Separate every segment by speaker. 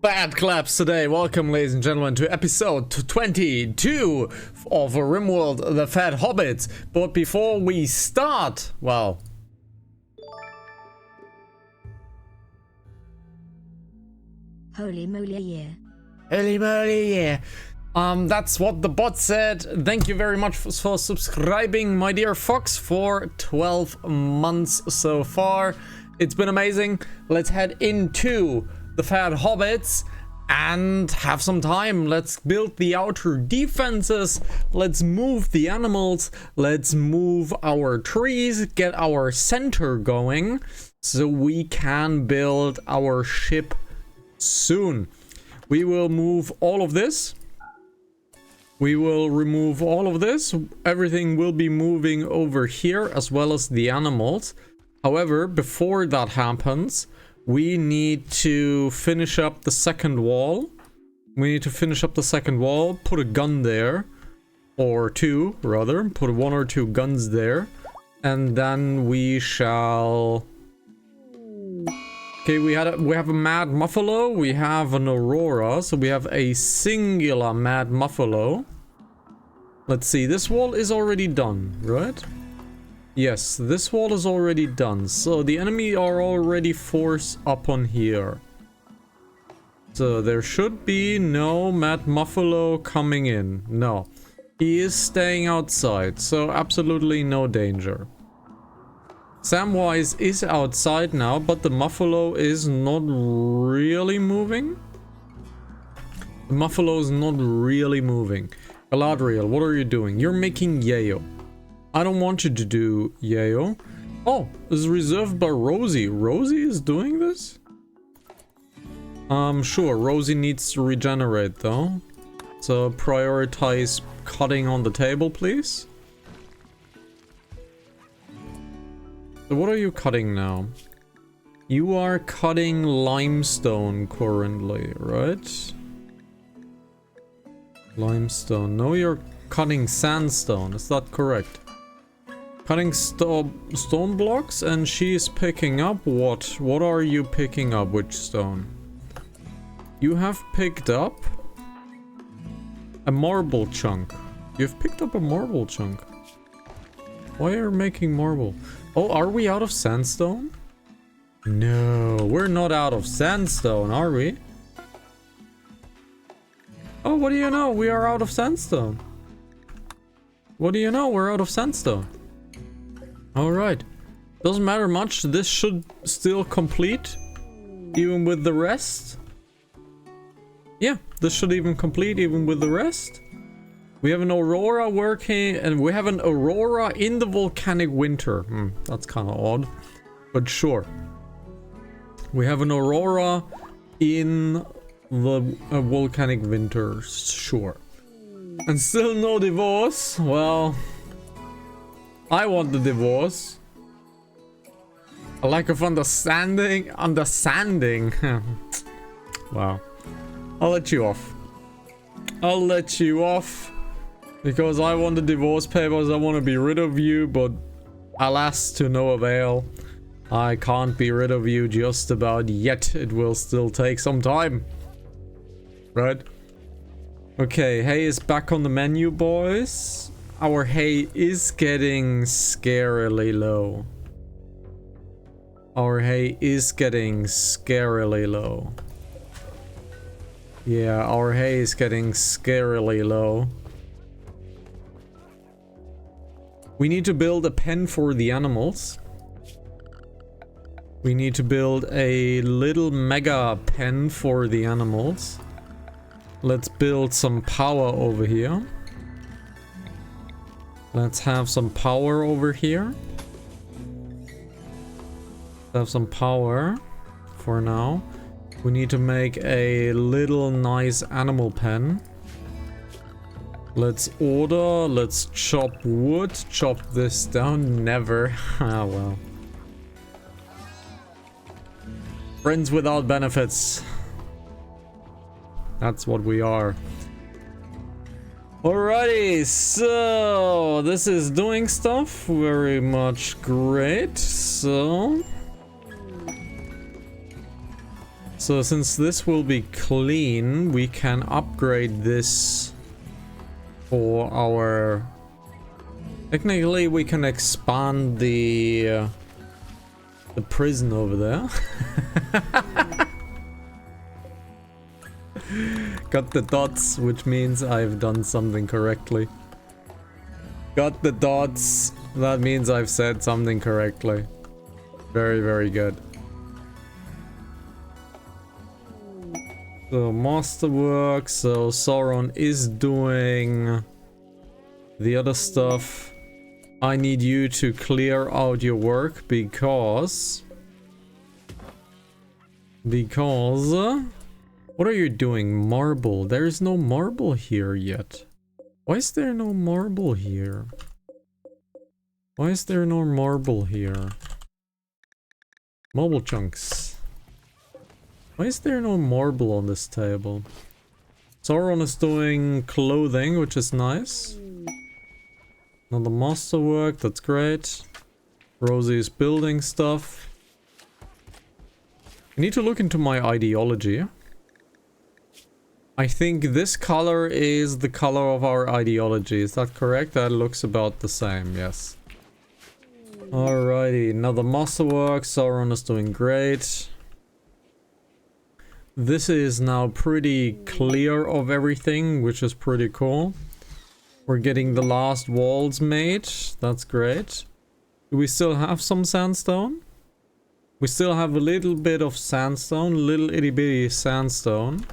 Speaker 1: Bad claps today. Welcome, ladies and gentlemen, to episode 22 of RimWorld, the Fat Hobbits. But before we start, well...
Speaker 2: Holy moly, yeah.
Speaker 1: Holy moly, yeah. That's what the bot said. Thank you very much for subscribing, my dear Fox, for 12 months so far. It's been amazing. Let's head into the Fat Hobbits and have some time. Let's build the outer defenses. Let's move the animals. Let's move our trees. Get our center going so we can build our ship soon. We will move all of this. We will remove all of this. Everything will be moving over here, as well as the animals. However, before that happens, we need to finish up the second wall. Put a gun there. Or two, rather. Put one or two guns there. And then we shall... Okay, we have a Mad Muffalo. We have an Aurora. So we have a singular Mad Muffalo. Let's see. This wall is already done, right? Yes, this wall is already done. So the enemy are already forced up on here. So there should be no Mad Muffalo coming in. No. He is staying outside. So absolutely no danger. Samwise is outside now, but the Muffalo is not really moving. The Muffalo is not really moving. Galadriel, what are you doing? You're making yayo. I don't want you to do yayo. Oh, this is reserved by Rosie. Rosie is doing this? Sure. Rosie needs to regenerate though. So prioritize cutting on the table, please. So what are you cutting now? You are cutting limestone currently, right? Limestone. No, you're cutting sandstone. Is that correct? Cutting stone blocks, and she's picking up what? What are you picking up? Which stone? You have picked up a marble chunk. You've picked up a marble chunk. Why are you making marble? Oh, are we out of sandstone? No, we're not out of sandstone, are we? Oh, what do you know? We are out of sandstone. What do you know? We're out of sandstone. Alright. Doesn't matter much. This should still complete. Even with the rest. Yeah, this should even complete even with the rest. We have an Aurora working, and we have an Aurora in the volcanic winter. That's kind of odd. But sure. We have an Aurora in the volcanic winter. Sure. And still no divorce. Well... I want the divorce. A lack of understanding. Wow. I'll let you off. Because I want the divorce papers. I want to be rid of you, but alas, to no avail. I can't be rid of you just about yet. It will still take some time. Right? Okay, hay is back on the menu, boys. Our hay is getting scarily low. Yeah, our hay is getting scarily low. We need to build a pen for the animals. We need to build a little mega pen for the animals. Let's build some power over here. Let's have some power over here. Have some power for now. We need to make a little nice animal pen. Let's order. Let's chop wood. Chop this down. Never. Ah, well. Friends without benefits. That's what we are. Alrighty, so this is doing stuff very much great. So So since this will be clean, we can upgrade this for our... Technically, we can expand the prison over there. Got the dots, which means I've done something correctly. Got the dots, that means I've said something correctly. Very, very good. So masterwork, so Sauron is doing the other stuff. I need you to clear out your work because what are you doing? Marble. There is no marble here yet. Why is there no marble here? Why is there no marble here? Marble chunks. Why is there no marble on this table? Sauron is doing clothing, which is nice. Another masterwork, that's great. Rosie is building stuff. I need to look into my ideology. I think this color is the color of our ideology. Is that correct? That looks about the same, yes. Alrighty, another masterwork. Sauron is doing great. This is now pretty clear of everything, which is pretty cool. We're getting the last walls made. That's great. Do we still have some sandstone? We still have a little bit of sandstone, little itty bitty sandstone.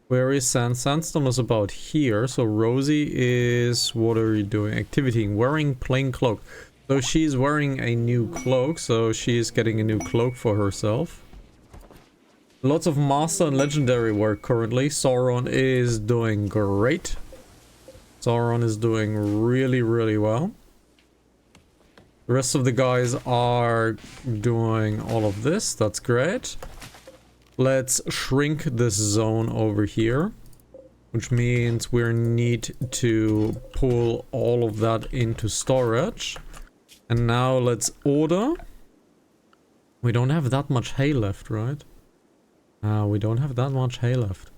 Speaker 1: Where is sand? Sandstone is about here. So Rosie is... What are you doing? Activity. Wearing plain cloak. So she's wearing a new cloak. So she is getting a new cloak for herself. Lots of master and legendary work currently. Sauron is doing great. Sauron is doing really, really well. The rest of the guys are doing all of this. That's great. Let's shrink this zone over here, which means we need to pull all of that into storage. And now let's order. We don't have that much hay left, right? We don't have that much hay left.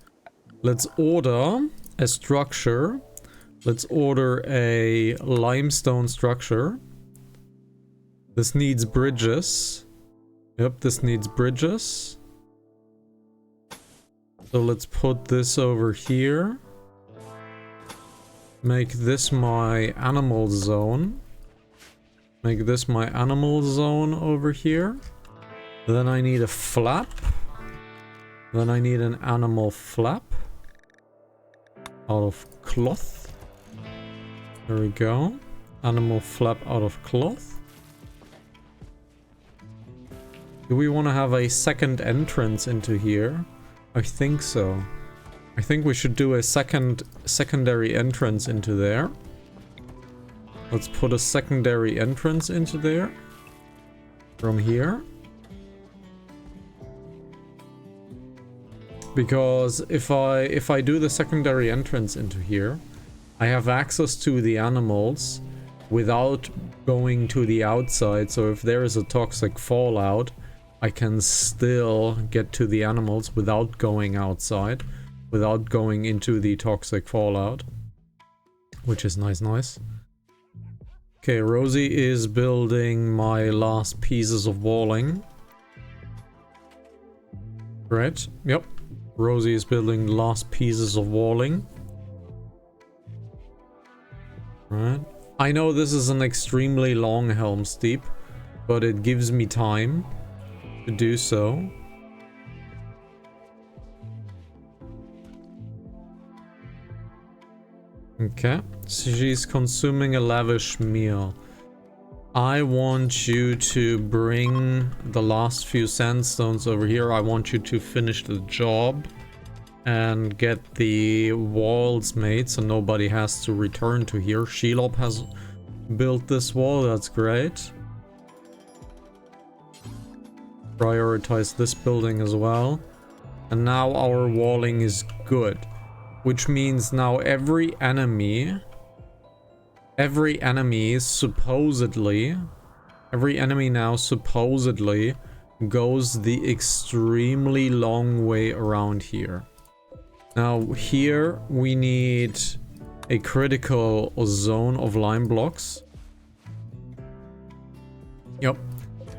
Speaker 1: Let's order a structure. Let's order a limestone structure. This needs bridges. Yep, this needs bridges. So let's put this over here. Make this my animal zone. Make this my animal zone over here. Then I need a flap. Then I need an animal flap. Out of cloth. There we go. Animal flap out of cloth. Do we want to have a second entrance into here? I think so. I think we should do a secondary entrance into there. Let's put a secondary entrance into there. From here. Because if I do the secondary entrance into here, I have access to the animals without going to the outside. So if there is a toxic fallout, I can still get to the animals without going outside, without going into the toxic fallout, which is nice. Okay, Rosie is building my last pieces of walling. Right, yep. Rosie is building the last pieces of walling. Right. I know this is an extremely long Helm's Deep, but it gives me time to do so. Okay, so she's consuming a lavish meal. I want you to bring the last few sandstones over here. I want you to finish the job and get the walls made so nobody has to return to here. Shelob has built this wall, that's great. Prioritize this building as well. And now our walling is good. Which means now every enemy now supposedly goes the extremely long way around here. Now here we need a critical zone of lime blocks. Yep.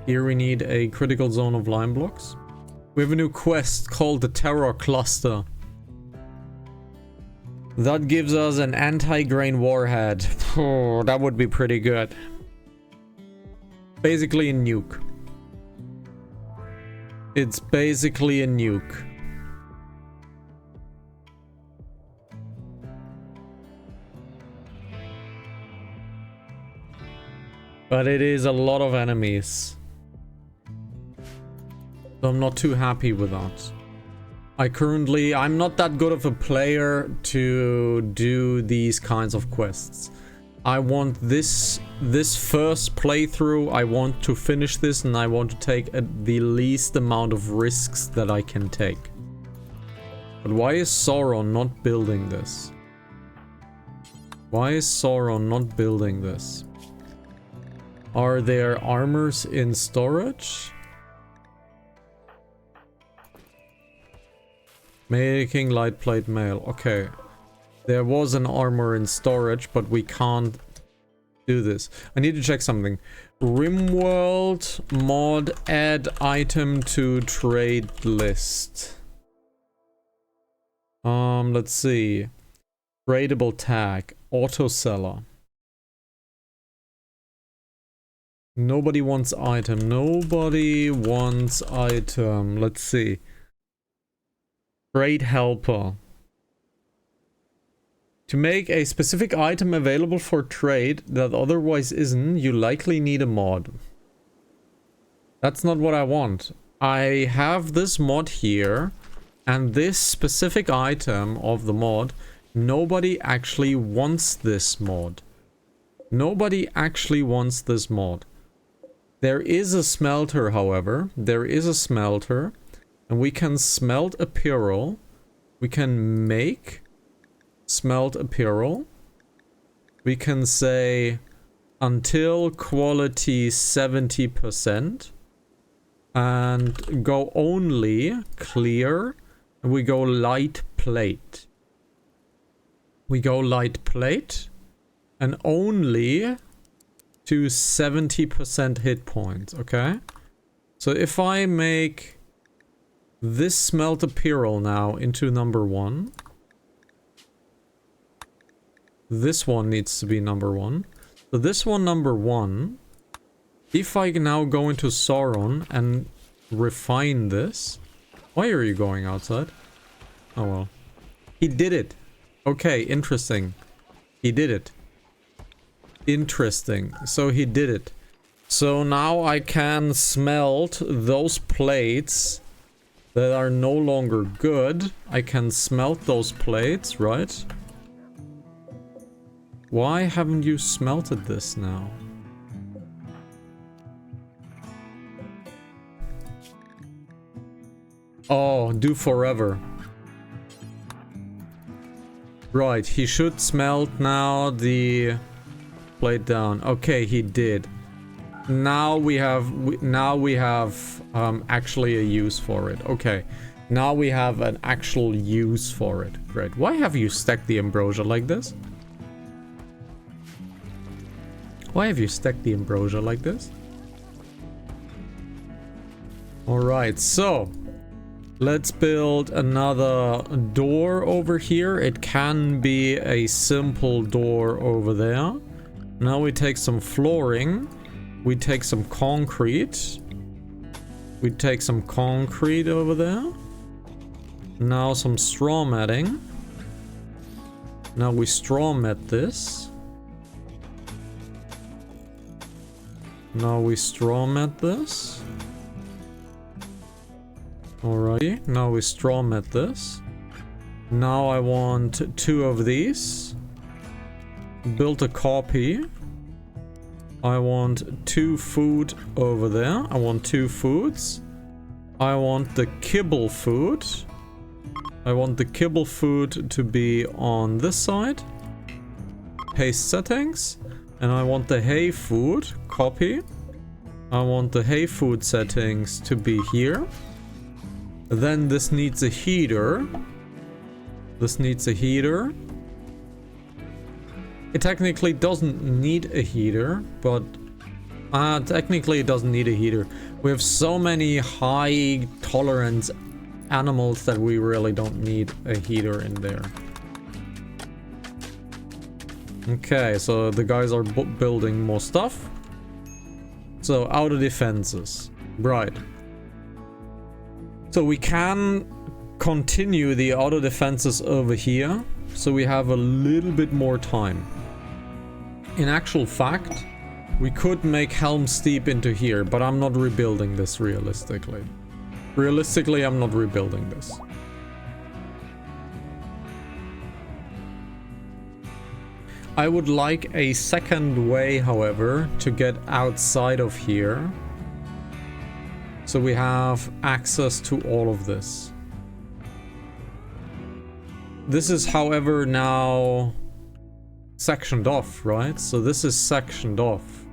Speaker 1: Here we need a critical zone of lime blocks. We have a new quest called the Terror Cluster. That gives us an anti-grain warhead. Oh, that would be pretty good. Basically a nuke. It's basically a nuke. But it is a lot of enemies. So I'm not too happy with that. I'm not that good of a player to do these kinds of quests. I want this first playthrough, I want to finish this and I want to take the least amount of risks that I can take. But why is Sauron not building this? Why is Sauron not building this? Are there armors in storage? Making light plate mail. Okay. There was an armor in storage, but we can't do this. I need to check something. Rimworld mod add item to trade list. Let's see. Tradable tag. Auto seller. Nobody wants item. Nobody wants item. Let's see. Trade helper. To make a specific item available for trade that otherwise isn't, you likely need a mod. That's not what I want. I have this mod here, and this specific item of the mod, nobody actually wants this mod. Nobody actually wants this mod. There is a smelter, however. There is a smelter, and we can smelt apparel. We can make smelt apparel. We can say until quality 70% and go only clear, and we go light plate. We go light plate and only to 70% hit points. Okay, so if I make this smelt apparel now into number 1, this one needs to be number 1. So this one number 1. If I now go into Sauron and refine this. Why are you going outside? Oh well. He did it. Okay, interesting. He did it. Interesting. So he did it. So now I can smelt those plates that are no longer good. I can smelt those plates, right? Why haven't you smelted this now? Oh, do forever. Right, he should smelt now the plate down. Okay, he did. Now we have actually a use for it. Okay, now we have an actual use for it. Great. Why have you stacked the ambrosia like this? Why have you stacked the ambrosia like this? Alright, so let's build another door over here. It can be a simple door over there. Now we take some flooring. We take some concrete. We take some concrete over there. Now some straw matting. Now we straw mat this. Now we straw mat this. Alrighty, now we straw mat this. Now I want 2 of these. Build a copy. I want 2 food over there. I want 2 foods. I want the kibble food. I want the kibble food to be on this side. Paste settings. And I want the hay food. Copy. I want the hay food settings to be here. Then this needs a heater. This needs a heater. It technically doesn't need a heater, but technically it doesn't need a heater. We have so many high tolerance animals that we really don't need a heater in there. Okay, so the guys are building more stuff. So outer defenses, right. So we can continue the auto defenses over here, so we have a little bit more time. In actual fact, we could make Helm's Deep into here, but I'm not rebuilding this realistically. Realistically, I'm not rebuilding this. I would like a second way, however, to get outside of here. So we have access to all of this. This is, however, now sectioned off, right? So this is sectioned off.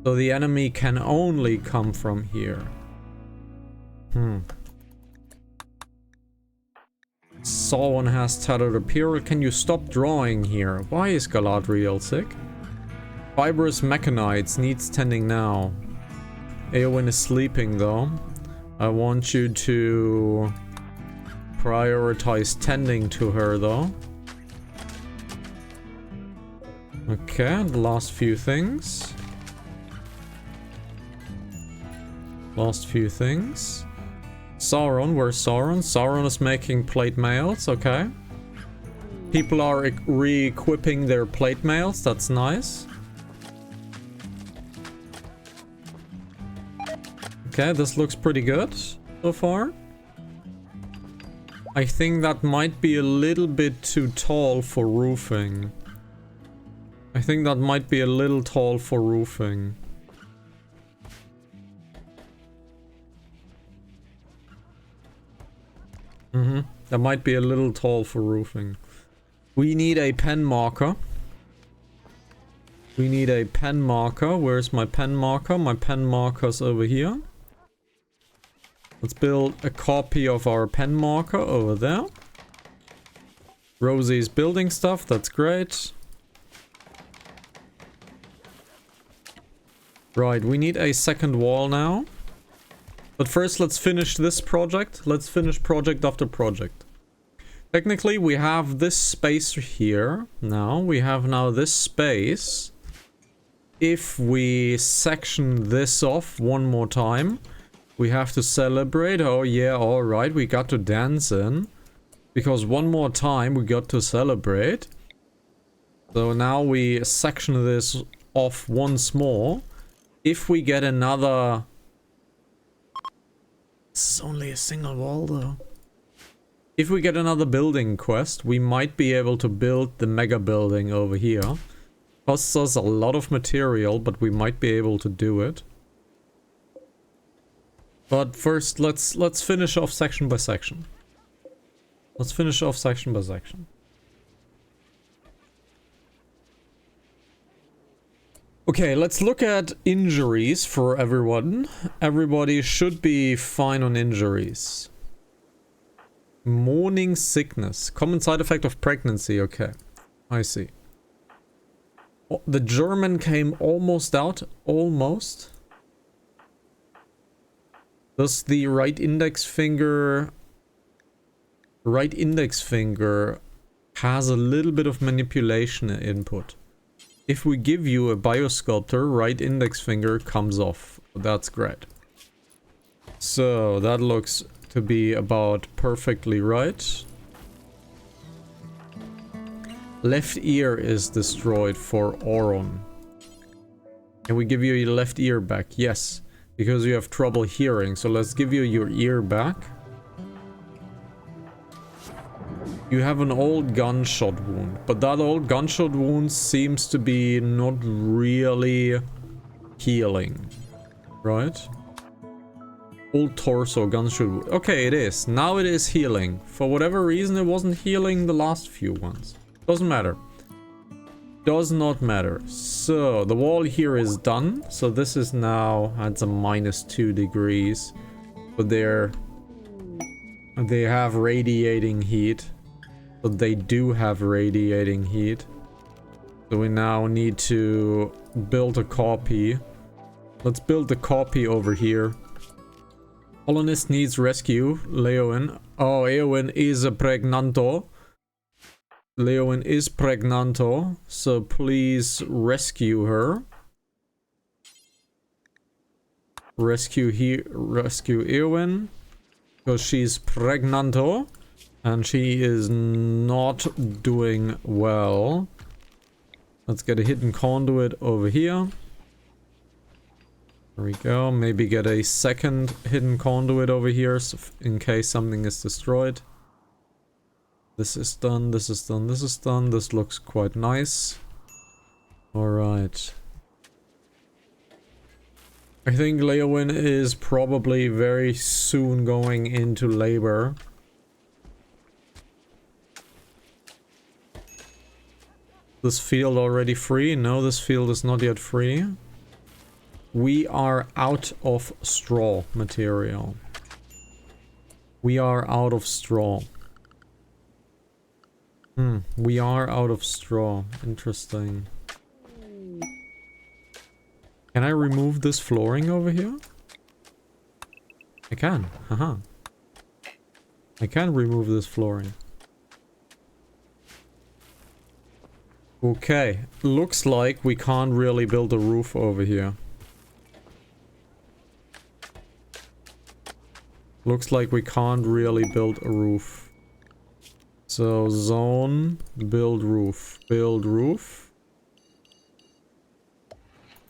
Speaker 1: So the enemy can only come from here. Sauron has tattered apparel. Can you stop drawing here? Why is Galadriel sick? Fibrous mechanites needs tending now. Eowyn is sleeping though. I want you to prioritize tending to her though. Okay, the last few things. Last few things. Sauron, where's Sauron? Sauron is making plate mails, okay. People are re-equipping their plate mails, that's nice. Okay, this looks pretty good so far. I think that might be a little bit too tall for roofing. I think that might be a little tall for roofing. That might be a little tall for roofing. We need a pen marker. We need a pen marker. Where's my pen marker? My pen marker's over here. Let's build a copy of our pen marker over there. Rosie's building stuff. That's great. Right, we need a second wall now. But first, let's finish this project. Let's finish project after project. Technically, we have this space here. Now, we have now this space. If we section this off one more time, we have to celebrate. Oh yeah, alright, we got to dance in. Because one more time, we got to celebrate. So now we section this off once more. If we get another... This is only a single wall though. If we get another building quest, we might be able to build the mega building over here. Costs us a lot of material, but we might be able to do it. But first, let's finish off section by section. Let's finish off section by section. Okay, let's look at injuries for everyone. Everybody should be fine on injuries. Morning sickness. Common side effect of pregnancy. Okay, I see. Oh, the German came almost out. Almost. Does the right index finger... Right index finger has a little bit of manipulation input. If we give you a biosculptor, right index finger comes off. That's great. So that looks to be about perfectly right. Left ear is destroyed for Auron. Can we give you your left ear back? Yes, because you have trouble hearing. So let's give you your ear back. You have an old gunshot wound, but that old gunshot wound seems to be not really healing, right? Old torso gunshot wound. Okay, it is. Now it is healing. For whatever reason, it wasn't healing the last few ones. Doesn't matter. Does not matter. So the wall here is done. So this is now at a -2 degrees. But they have radiating heat. But they do have radiating heat. So we now need to build a copy. Let's build the copy over here. Colonist needs rescue. Leowen. Oh, Eowyn is a pregnanto. Leowen is pregnanto. So please rescue her. Rescue Eowyn. Because she's pregnanto. And she is not doing well. Let's get a hidden conduit over here. There we go. Maybe get a second hidden conduit over here so in case something is destroyed. This is done, this is done, this is done. This looks quite nice. Alright. I think Leowen is probably very soon going into labor. This field already free? No, this field is not yet free. We are out of straw material. We are out of straw. We are out of straw. Interesting. Can I remove this flooring over here? I can. Haha. I can remove this flooring. Okay. Looks like we can't really build a roof over here. Looks like we can't really build a roof. So zone, build roof, build roof.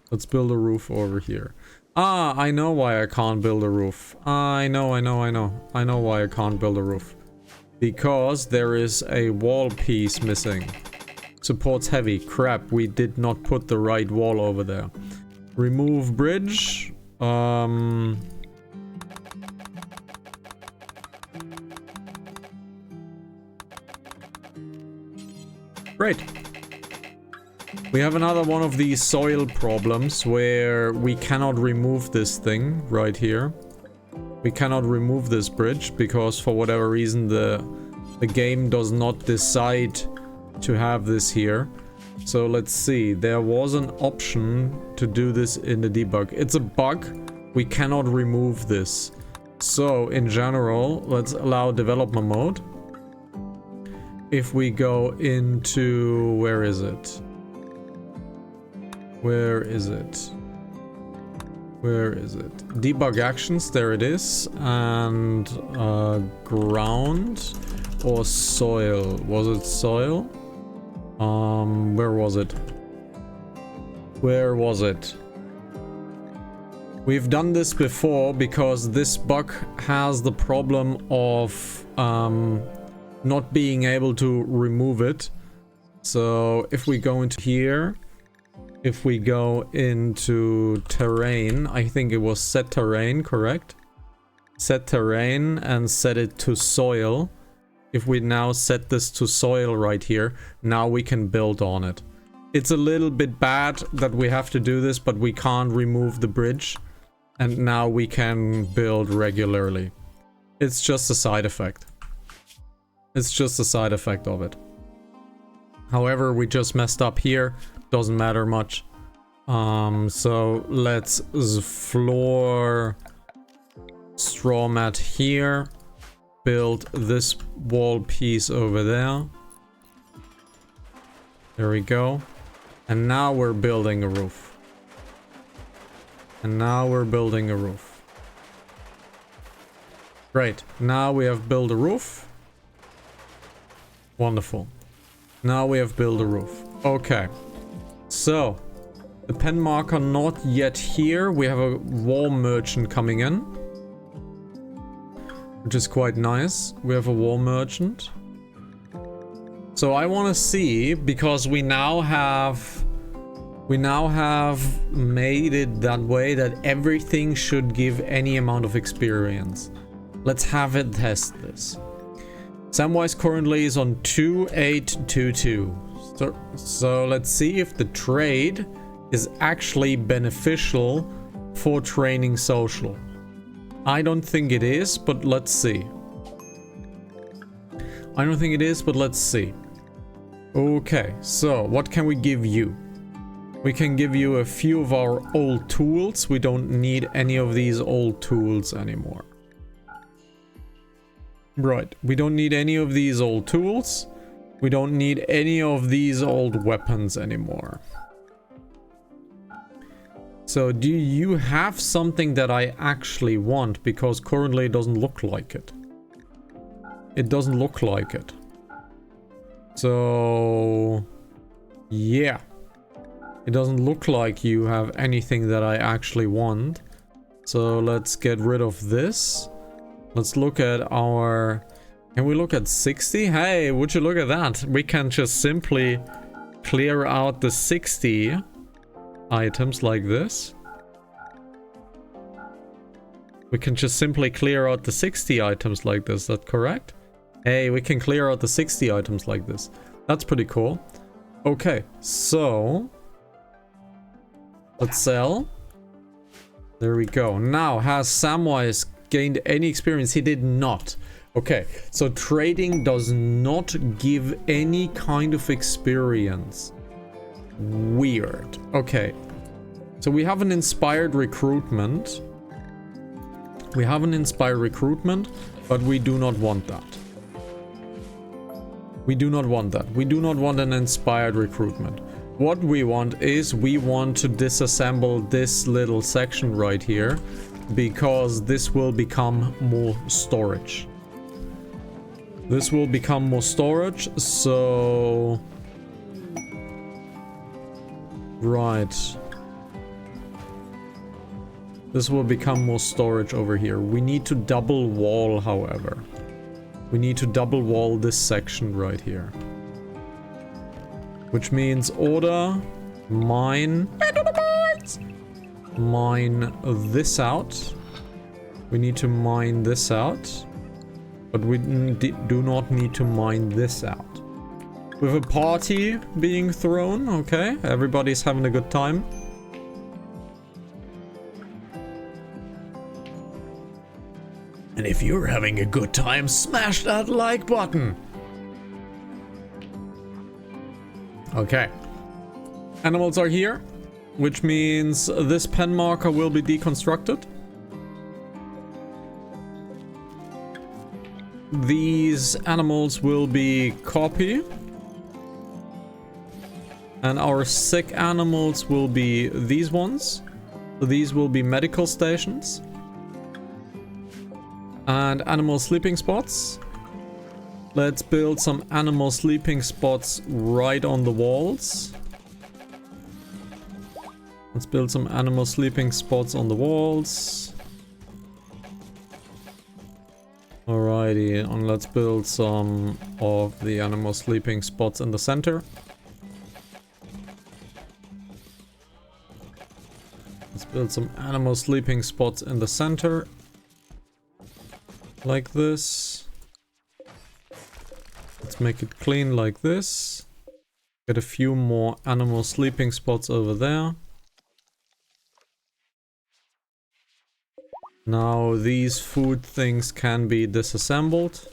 Speaker 1: Let's build a roof over here. Ah, I know why I can't build a roof. I know why I can't build a roof. Because there is a wall piece missing. Supports heavy. Crap, we did not put the right wall over there. Remove bridge. Great. We have another one of these soil problems where we cannot remove this thing right here. We cannot remove this bridge because for whatever reason the game does not decide to have this here. So let's see. There was an option to do this in the debug. It's a bug. We cannot remove this. So in general, let's allow development mode. If we go into... where is it? Where is it? Where is it? Debug actions, there it is. And ground or soil. Was it soil? Where was it? Where was it? We've done this before because this bug has the problem of not being able to remove it. So if we go into here, if we go into terrain, I think it was set terrain, correct? Set terrain and set it to soil. If we now set this to soil right here, now we can build on it. It's a little bit bad that we have to do this, but we can't remove the bridge. And now we can build regularly. It's just a side effect. It's just a side effect of it. However, we just messed up here. Doesn't matter much. So let's floor straw mat here. Build this wall piece over there. There we go. And now we're building a roof. And now we're building a roof. Great. Now we have built a roof. Wonderful. Now we have built a roof. Okay. So, the pen marker not yet here. We have a wall merchant coming in. Which is quite nice. We have a wall merchant. So I want to see, because we now have made it that way that everything should give any amount of experience. Let's have it test this. Samwise currently is on 2822. So let's see if the trade is actually beneficial for training social. I don't think it is, but let's see. I don't think it is, but let's see. Okay, so what can we give you? We can give you a few of our old tools. We don't need any of these old tools anymore. Right, we don't need any of these old tools. We don't need any of these old weapons anymore. So do you have something that I actually want? Because currently it doesn't look like it. It doesn't look like it. So yeah. It doesn't look like you have anything that I actually want. So let's get rid of this. Let's look at our... Can we look at 60? Hey, would you look at that? We can just simply clear out the 60 items like this. We can just simply clear out the 60 items like this. Is that correct? Hey, we can clear out the 60 items like this. That's pretty cool. Okay, so... let's sell. There we go. Now, has Samwise gained any experience? He did not. Okay, so trading does not give any kind of experience. Weird. Okay, so we have an inspired recruitment. We have an inspired recruitment, but we do not want that. We do not want that. We do not want an inspired recruitment. What we want is we want to disassemble this little section right here, because this will become more storage. This will become more storage, so... right. This will become more storage over here. We need to double wall, however. We need to double wall this section right here. Which means order, mine this out. We need to mine this out. But we do not need to mine this out. With a party being thrown, okay? Everybody's having a good time. And if you're having a good time, smash that like button. Okay. Animals are here, which means this pen marker will be deconstructed. These animals will be copy. And our sick animals will be these ones. So these will be medical stations. And animal sleeping spots. Let's build some animal sleeping spots right on the walls. Let's build some animal sleeping spots on the walls. Alrighty, and let's build some of the animal sleeping spots in the center. Let's build some animal sleeping spots in the center. Like this. Let's make it clean like this. Get a few more animal sleeping spots over there. Now these food things can be disassembled.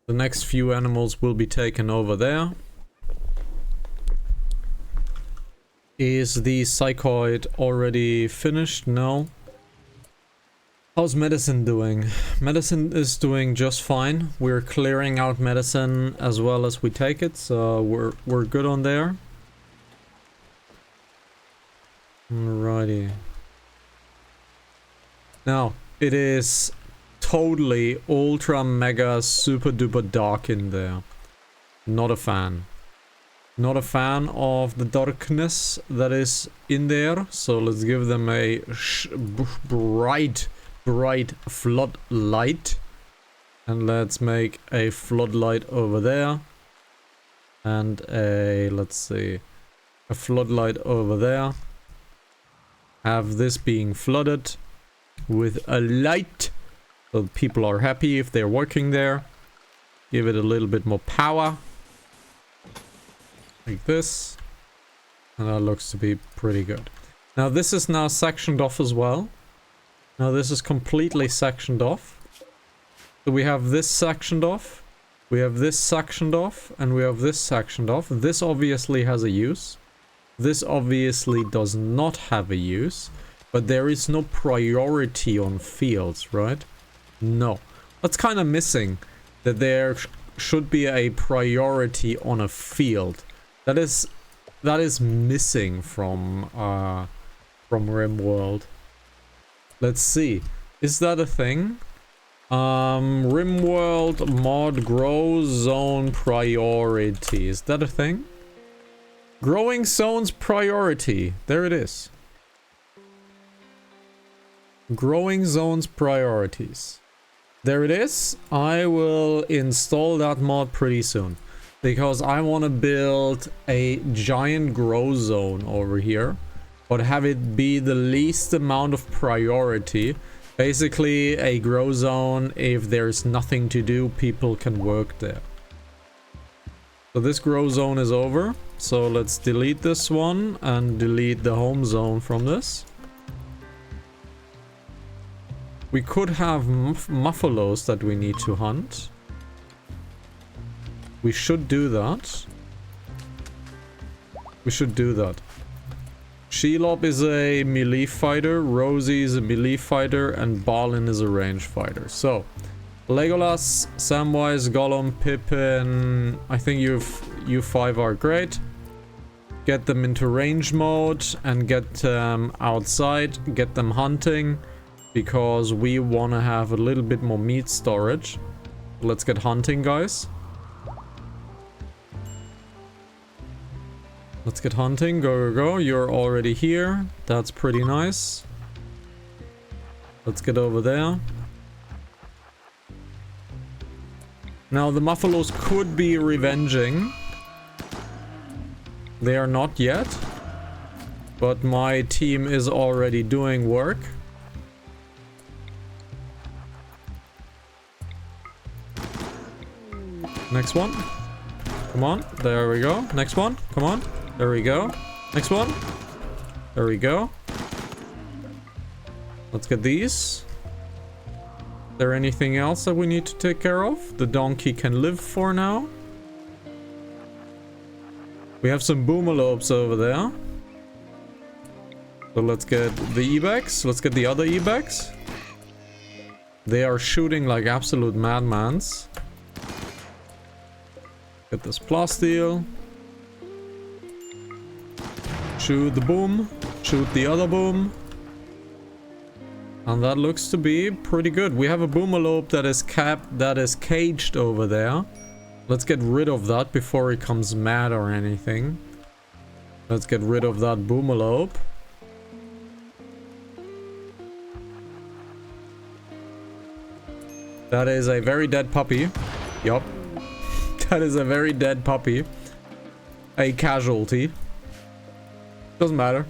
Speaker 1: The next few animals will be taken over there. Is the psychoid already finished? No. How's medicine doing? Medicine is doing just fine. We're clearing out medicine as well as we take it, so we're good on there. Alrighty. Now, it is totally ultra mega super duper dark in there. Not a fan. Not a fan of the darkness that is in there, so let's give them a bright floodlight. And let's make a floodlight over there. And a, let's see, a floodlight over there. Have this being flooded with a light, so people are happy if they're working there. Give it a little bit more power. like this. And that looks to be pretty good. Now this is now sectioned off as well. Now this is completely sectioned off. So we have this sectioned off. We have this sectioned off. And we have this sectioned off. This obviously has a use. This obviously does not have a use. But there is no priority on fields, right? No. That's kind of missing. That there should be a priority on a field. That is missing from RimWorld. Let's see. Is that a thing? RimWorld mod grow zone priority. Is that a thing? Growing zones priority. There it is. Growing zones priorities. There it is. I will install that mod pretty soon. Because I want to build a giant grow zone over here. But have it be the least amount of priority. Basically a grow zone, if there's nothing to do, people can work there. So this grow zone is over. So let's delete this one and delete the home zone from this. We could have muffalos that we need to hunt. We should do that. We should do that. Shelob is a melee fighter, Rosie is a melee fighter, and Balin is a range fighter. So, Legolas, Samwise, Gollum, Pippin, I think you five are great. Get them into range mode and get them outside, get them hunting, because we want to have a little bit more meat storage. Let's get hunting, guys. Let's get hunting. Go, go, go. You're already here. That's pretty nice. Let's get over there. Now, the Muffalos could be revenging. They are not yet. But my team is already doing work. Next one. Come on. There we go. Next one. Come on. There we go. Next one. There we go. Let's get these. Is there anything else that we need to take care of? The donkey can live for now. We have some boomalopes over there. So let's get the ebex. Let's get the other ebex. They are shooting like absolute madmans. Get this plasteel. Shoot the boom. Shoot the other boom. And that looks to be pretty good. We have a boomalope that is caged over there. Let's get rid of that before he comes mad or anything. Let's get rid of that boomalope. That is a very dead puppy. Yup. That is a very dead puppy. A casualty. Doesn't matter.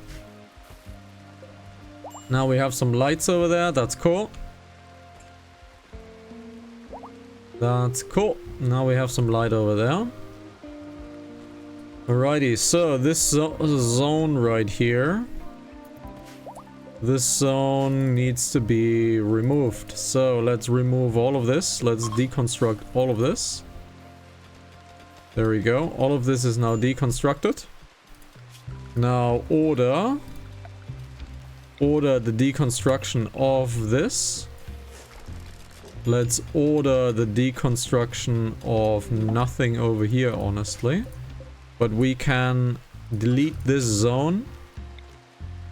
Speaker 1: Now we have some lights over there. That's cool. That's cool. Now we have some light over there. Alrighty, so this zone right here. This zone needs to be removed. So let's remove all of this. Let's deconstruct all of this. There we go. All of this is now deconstructed. Now order the deconstruction of this. Let's order the deconstruction of nothing over here, honestly. But we can delete this zone.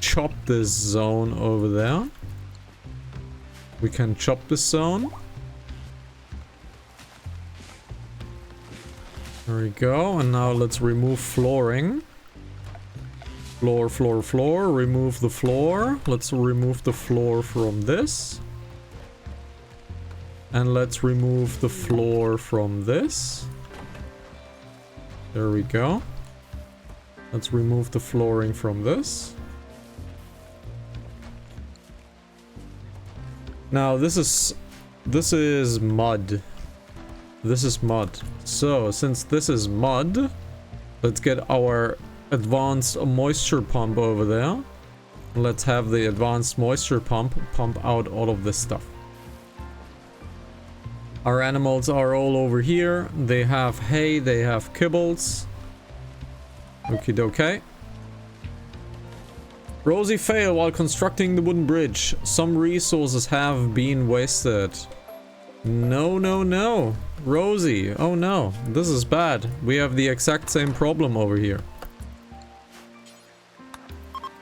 Speaker 1: Chop this zone over there. We can chop this zone. There we go. And now let's remove flooring. Floor, floor, floor. Remove the floor. Let's remove the floor from this. And let's remove the floor from this. There we go. Let's remove the flooring from this. Now this is mud. This is mud. So since this is mud, Let's get our advanced moisture pump over there. Let's have the advanced moisture pump out all of this stuff. Our animals are all over here. They have hay, they have kibbles. Okie dokie. Rosie failed while constructing the wooden bridge. Some resources have been wasted. No, no, no. Rosie, oh no. This is bad. We have the exact same problem over here.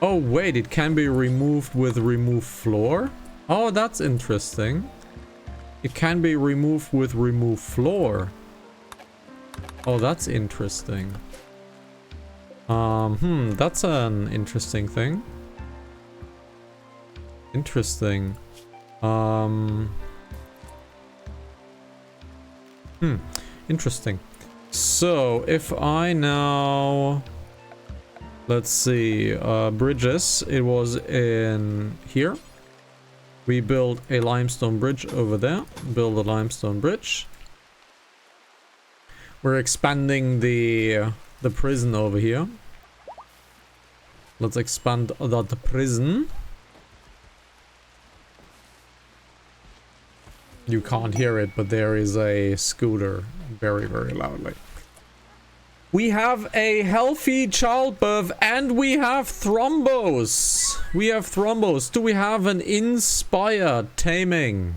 Speaker 1: Oh wait, it can be removed with remove floor? Oh, that's interesting. It can be removed with remove floor. Oh, that's interesting. That's an interesting thing. Interesting. Interesting. So, if I now... Let's see, bridges, it was in here. We build a limestone bridge over there. Build a limestone bridge. We're expanding the prison over here. Let's expand the prison. You can't hear it, but there is a scooter very, very loudly. We have a healthy childbirth and we have thrombos. We have thrombos. Do we have an inspired taming?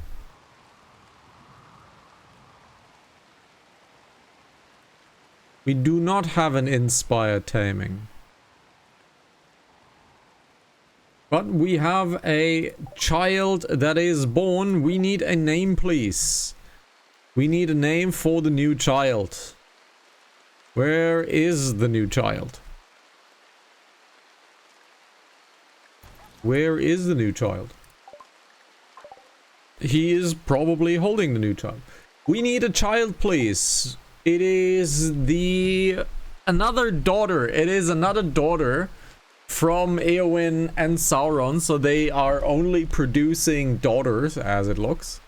Speaker 1: We do not have an inspired taming. But we have a child that is born. We need a name, please. We need a name for the new child. Where is the new child? Where is the new child? He is probably holding the new child. We need a child, please. It is another daughter. It is another daughter from Eowyn and Sauron. So they are only producing daughters, as it looks.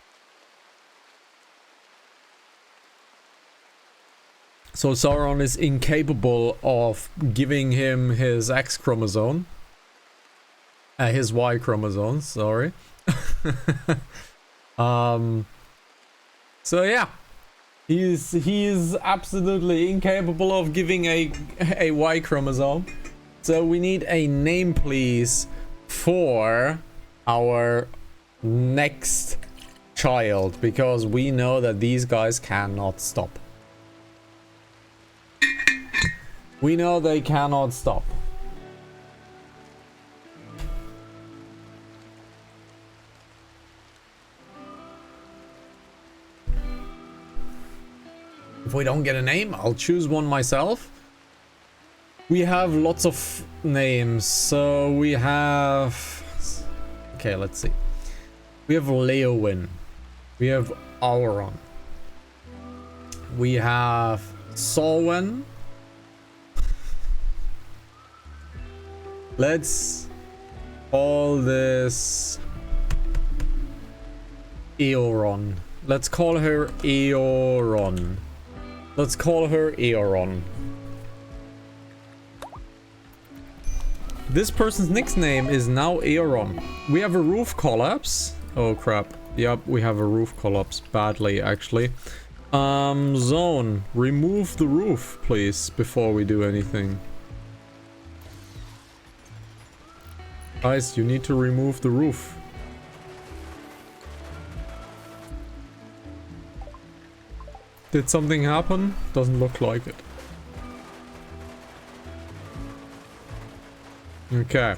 Speaker 1: So Sauron is incapable of giving him his X chromosome. His Y chromosome, sorry. So yeah. He is absolutely incapable of giving a Y chromosome. So we need a name, please, for our next child. Because we know that these guys cannot stop. We know they cannot stop. If we don't get a name, I'll choose one myself. We have lots of names. So we have... Okay, let's see. We have Leowyn. We have Auron. We have Solwen. Let's call this Eoron. Let's call her Eoron. Let's call her Eoron. This person's nickname is now Eoron. We have a roof collapse. Oh crap. Yep, we have a roof collapse badly actually. Zone. Remove the roof, please, before we do anything. Guys, you need to remove the roof. Did something happen? Doesn't look like it. Okay.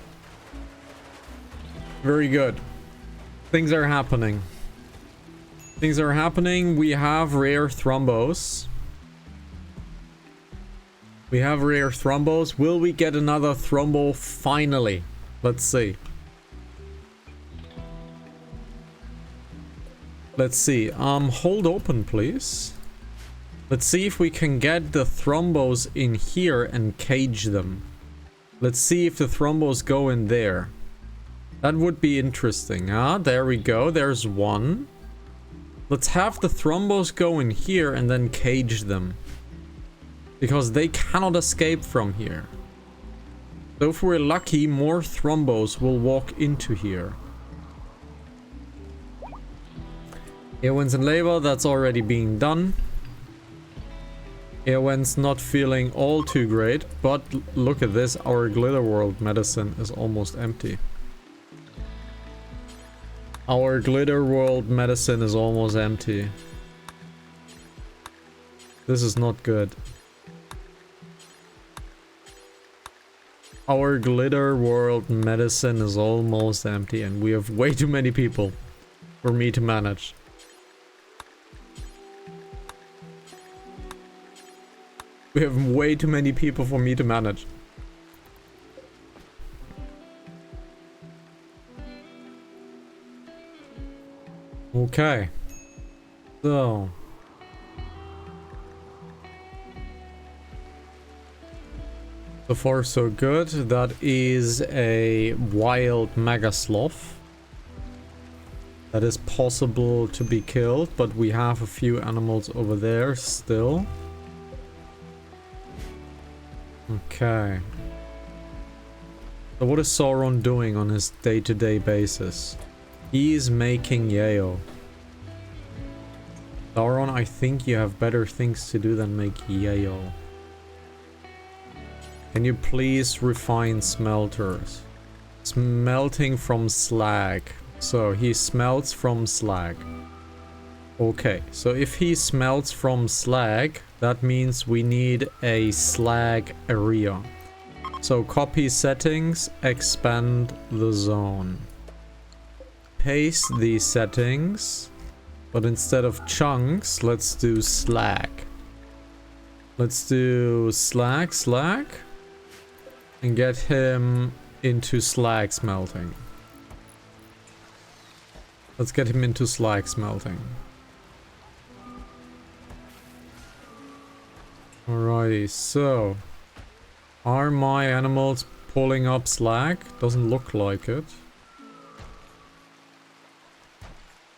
Speaker 1: Very good. Things are happening. Things are happening. We have rare thrombos. We have rare thrombos. Will we get another thrombo finally? Let's see. Let's see. Hold open, please. Let's see if we can get the thrombos in here and cage them. Let's see if the thrombos go in there. That would be interesting. Ah, there we go. There's one. Let's have the thrombos go in here and then cage them. Because they cannot escape from here. So if we're lucky, more Thrombos will walk into here. Eowyn's and Labor, that's already being done. Eowyn's not feeling all too great, but look at this, our Glitter World medicine is almost empty. Our Glitter World medicine is almost empty. This is not good. Our Glitter World medicine is almost empty and we have way too many people for me to manage. We have way too many people for me to manage. Okay. So. So far so good. That is a wild mega sloth. That is possible to be killed, but we have a few animals over there still. Okay. So what is Sauron doing on his day-to-day basis? He is making yayo. Sauron, I think you have better things to do than make yayo. Can you please refine smelters? Smelting from slag. So he smelts from slag. Okay, so if he smelts from slag, that means we need a slag area. So copy settings, expand the zone. Paste these settings, but instead of chunks, let's do slag. Let's do slag, and get him into slag smelting. Let's get him into slag smelting. Alrighty, so are my animals pulling up slag? Doesn't look like it.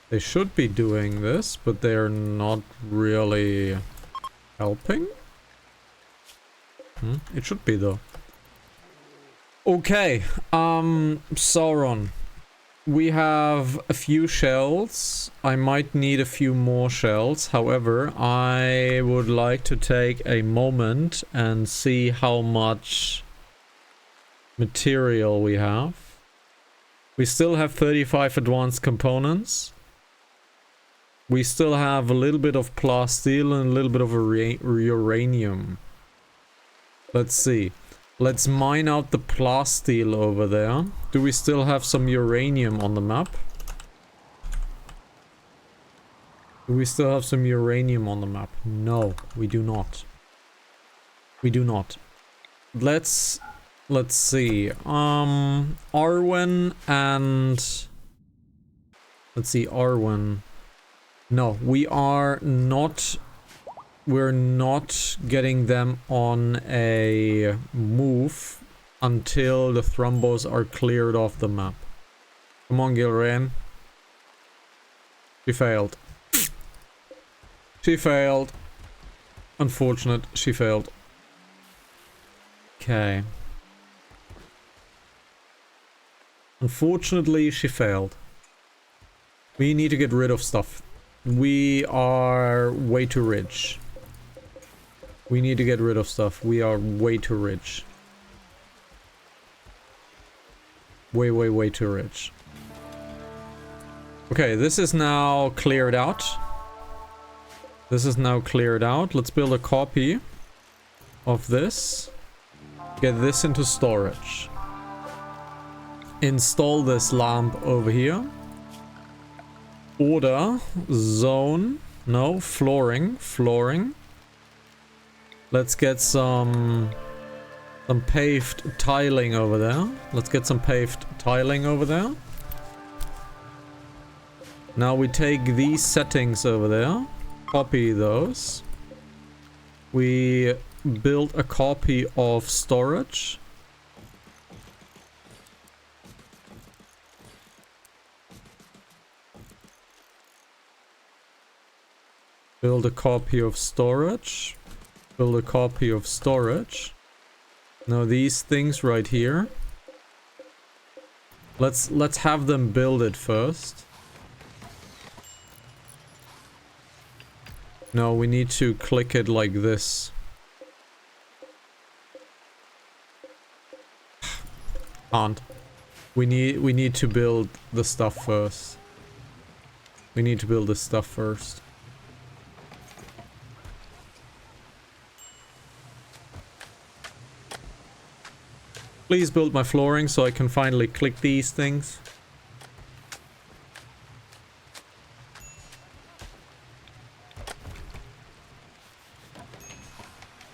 Speaker 1: They should be doing this, but they're not really helping. It should be though. Okay, Sauron. We have a few shells. I might need a few more shells. However, I would like to take a moment and see how much material we have. We still have 35 advanced components. We still have a little bit of plasteel and a little bit of uranium. Let's see. Let's mine out the plasteel over there. Do we still have some uranium on the map? Do we still have some uranium on the map? No, we do not. We do not. Let's see. Arwen and... Let's see, Arwen. No, we are not... We're not getting them on a move until the Thrombos are cleared off the map. Come on, Gilrain. She failed. She failed. Unfortunate, she failed. Okay. Unfortunately, she failed. We need to get rid of stuff. We are way too rich. We need to get rid of stuff. We are way too rich. Way too rich. Okay, this is now cleared out. This is now cleared out. Let's build a copy of this. Get this into storage. Install this lamp over here. Order zone. No, flooring. Let's get some paved tiling over there. Let's get some paved tiling over there. Now we take these settings over there. Copy those. We build a copy of storage. Build a copy of storage. Build a copy of storage. Now these things right here. Let's have them build it first. No, we need to click it like this. Can't. We need to build the stuff first. We need to build this stuff first. Please build my flooring so I can finally click these things.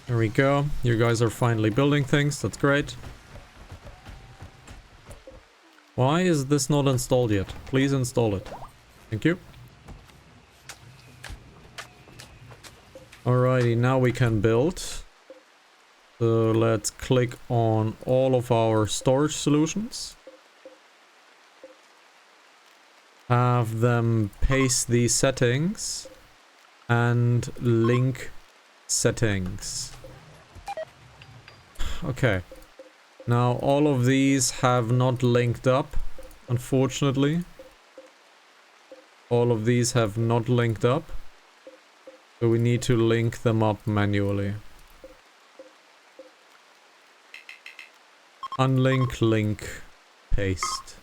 Speaker 1: There we go. You guys are finally building things. That's great. Why is this not installed yet? Please install it. Thank you. Alrighty, now we can build. So let's click on all of our storage solutions. Have them paste these settings and link settings. Okay. Now all of these have not linked up, unfortunately. All of these have not linked up. So we need to link them up manually. Unlink, link, paste.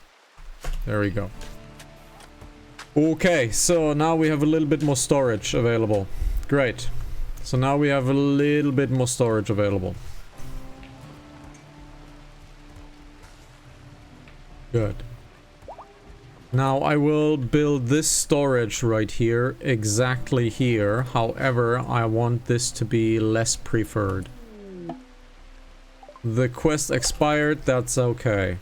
Speaker 1: There we go. Okay, so now we have a little bit more storage available. Great. So now we have a little bit more storage available. Good. Now I will build this storage right here, exactly here. However, I want this to be less preferred. The quest expired, that's okay.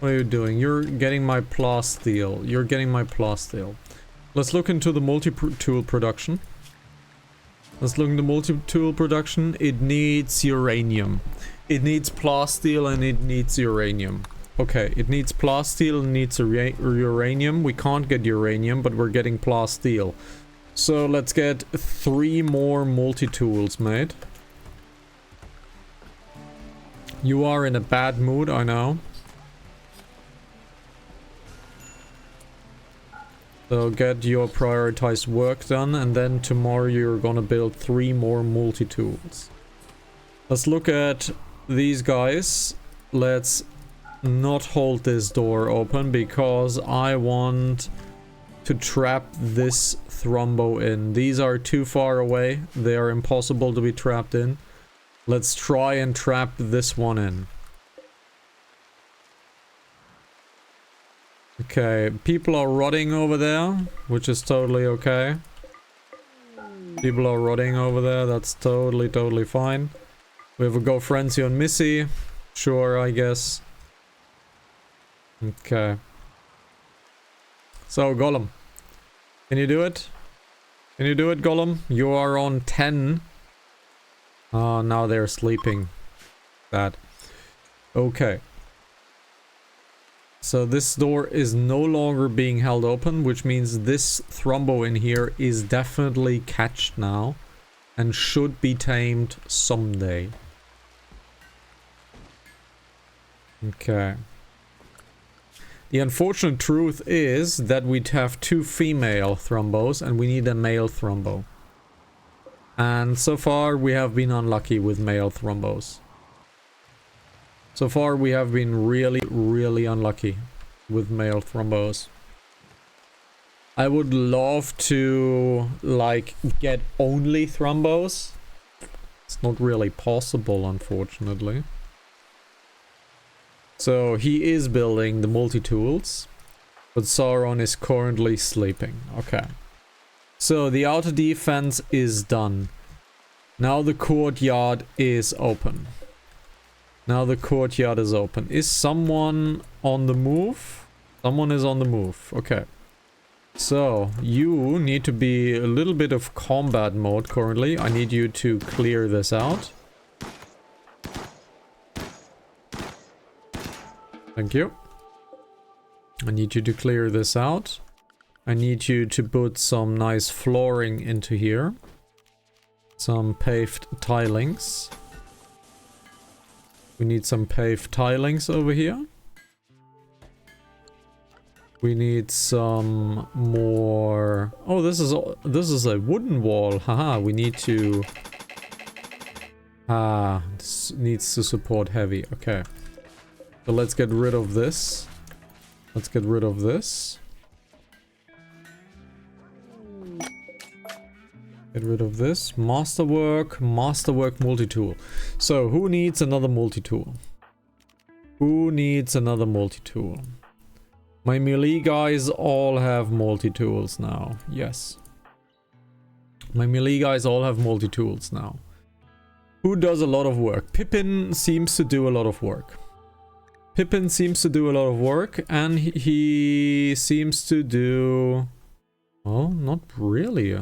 Speaker 1: What are you doing? You're getting my plasteel. You're getting my plasteel. Let's look into the multi-tool production. Let's look into multi-tool production. It needs uranium. It needs plasteel and it needs uranium. Okay, it needs plasteel and needs uranium. We can't get uranium, but we're getting plasteel. So let's get 3 more multi-tools made. You are in a bad mood, I know. So get your prioritized work done, and then tomorrow you're gonna build 3 more multi-tools. Let's look at these guys. Let's not hold this door open because I want to trap this thrombo in. These are too far away. They are impossible to be trapped in. Let's try and trap this one in. Okay, people are rotting over there, which is totally okay. People are rotting over there, that's totally fine. We have a Go Frenzy on Missy. Sure, I guess. Okay. So, Gollum. Can you do it? Can you do it, Gollum? You are on 10. Oh, now they're sleeping. Bad. Okay. So this door is no longer being held open, which means this thrombo in here is definitely catched now and should be tamed someday. Okay. The unfortunate truth is that we have 2 female thrombos and we need a male thrombo. And so far we have been unlucky with male thrombos. So far we have been really unlucky with male thrombos. I would love to like get only thrombos. It's not really possible, unfortunately. So he is building the multi-tools, but Sauron is currently sleeping. Okay. So the outer defense is done. Now the courtyard is open. Now the courtyard is open. Is someone on the move? Someone is on the move. Okay. So you need to be a little bit of combat mode currently. I need you to clear this out. Thank you. I need you to clear this out. I need you to put some nice flooring into here. Some paved tilings. We need some paved tilings over here. We need some more... Oh, this is a wooden wall. Haha, we need to... this needs to support heavy. Okay. So let's get rid of this. Let's get rid of this. Get rid of this. Masterwork multi-tool. So, who needs another multi-tool? Who needs another multi-tool? My melee guys all have multi-tools now. Yes. My melee guys all have multi-tools now. Who does a lot of work? Pippin seems to do a lot of work. Pippin seems to do a lot of work, and he seems to do... Oh, not really.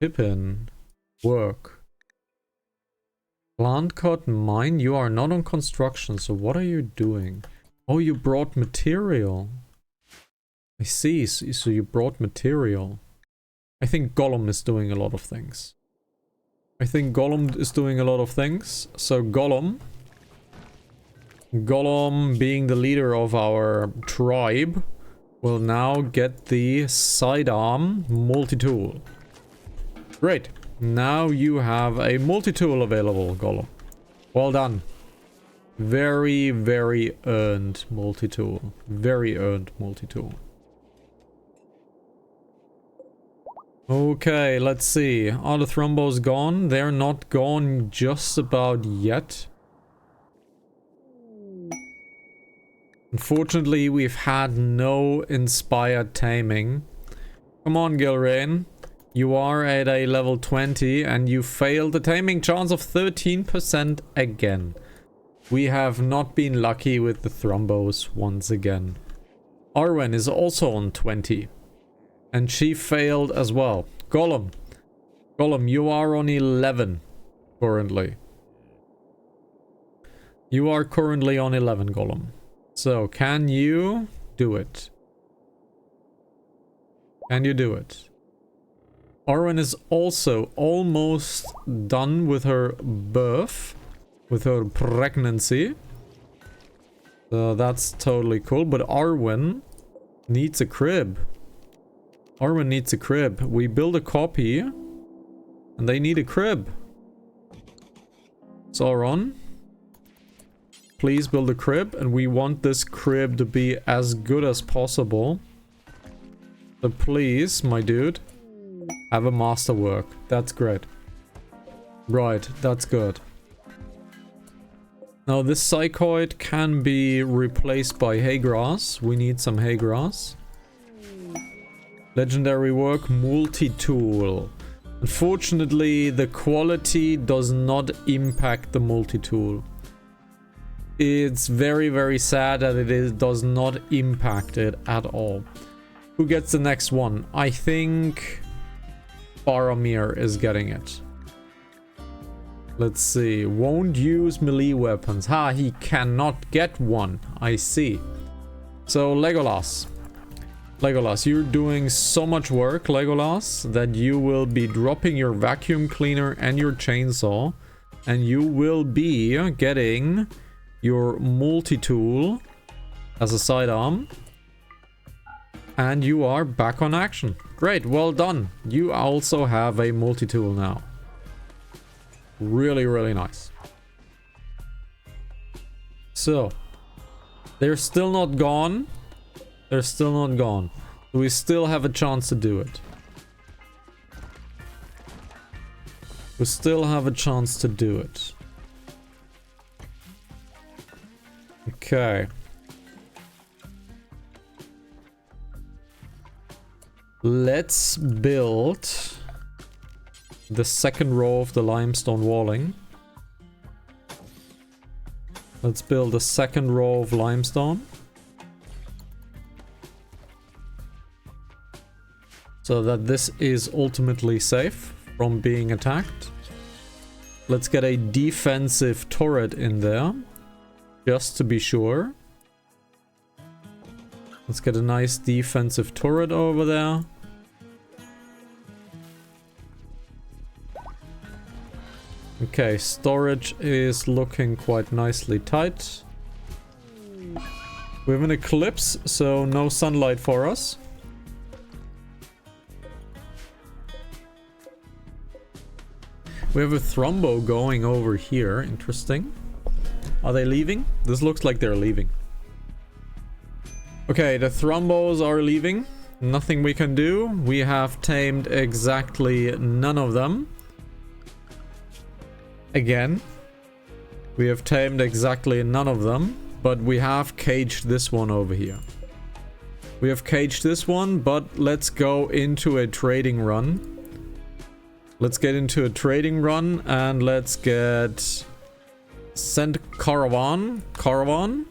Speaker 1: Pippin. Work. Plant cut mine. You are not on construction, so what are you doing? Oh, you brought material. I see, so you brought material. I think Gollum is doing a lot of things. So Gollum being the leader of our tribe will now get the sidearm multi-tool. Great. Now you have a multi-tool available, Gollum. Well done. Very, very earned multi-tool. Very earned multi-tool. Okay, let's see. Are the thrombos gone? They're not gone just about yet. Unfortunately, we've had no inspired taming. Come on, Gilrain. You are at a level 20 and you failed the taming chance of 13% again. We have not been lucky with the thrombos once again. Arwen is also on 20. And she failed as well. Gollum, you are on 11 currently. You are currently on 11, Gollum. So, can you do it? Can you do it? Arwen is also almost done with her birth. With her pregnancy. So that's totally cool. But Arwen needs a crib. Arwen needs a crib. We build a copy. And they need a crib. Sauron. Please build a crib. And we want this crib to be as good as possible. So please, my dude. Have a masterwork. That's great. Right, that's good. Now this psychoid can be replaced by hay grass. We need some hay grass. Legendary work, multi-tool. Unfortunately, the quality does not impact the multi-tool. It's very, very sad that does not impact it at all. Who gets the next one? I think Faramir is getting it. Let's see. Won't use melee weapons. Ha, he cannot get one. I see. So, Legolas. Legolas, you're doing so much work, Legolas, that you will be dropping your vacuum cleaner and your chainsaw. And you will be getting your multi-tool as a sidearm. And you are back on action. Great, well done. You also have a multi-tool now. Really, really nice. So, they're still not gone. They're still not gone. We still have a chance to do it. We still have a chance to do it. Okay. Let's build the second row of the limestone walling. Let's build a second row of limestone. So that this is ultimately safe from being attacked. Let's get a defensive turret in there. Just to be sure. Let's get a nice defensive turret over there. Okay, storage is looking quite nicely tight. We have an eclipse, so no sunlight for us. We have a thrombo going over here. Interesting. Are they leaving? This looks like they're leaving. Okay, the thrombos are leaving. Nothing we can do. We have tamed exactly none of them. Again. We have tamed exactly none of them. But we have caged this one over here. We have caged this one, but let's go into a trading run. Let's get into a trading run and let's get... Send Caravan. Caravan.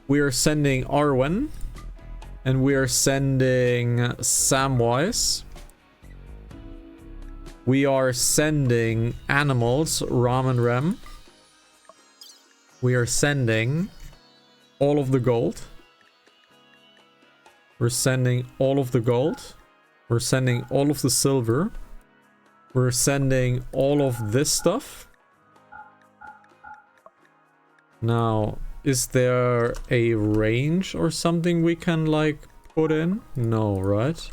Speaker 1: We are sending Arwen. And we are sending Samwise. We are sending animals, Ram and Rem. We are sending all of the gold. We're sending all of the gold. We're sending all of the silver. We're sending all of this stuff. Now, is there a range or something we can, like, put in? No, right?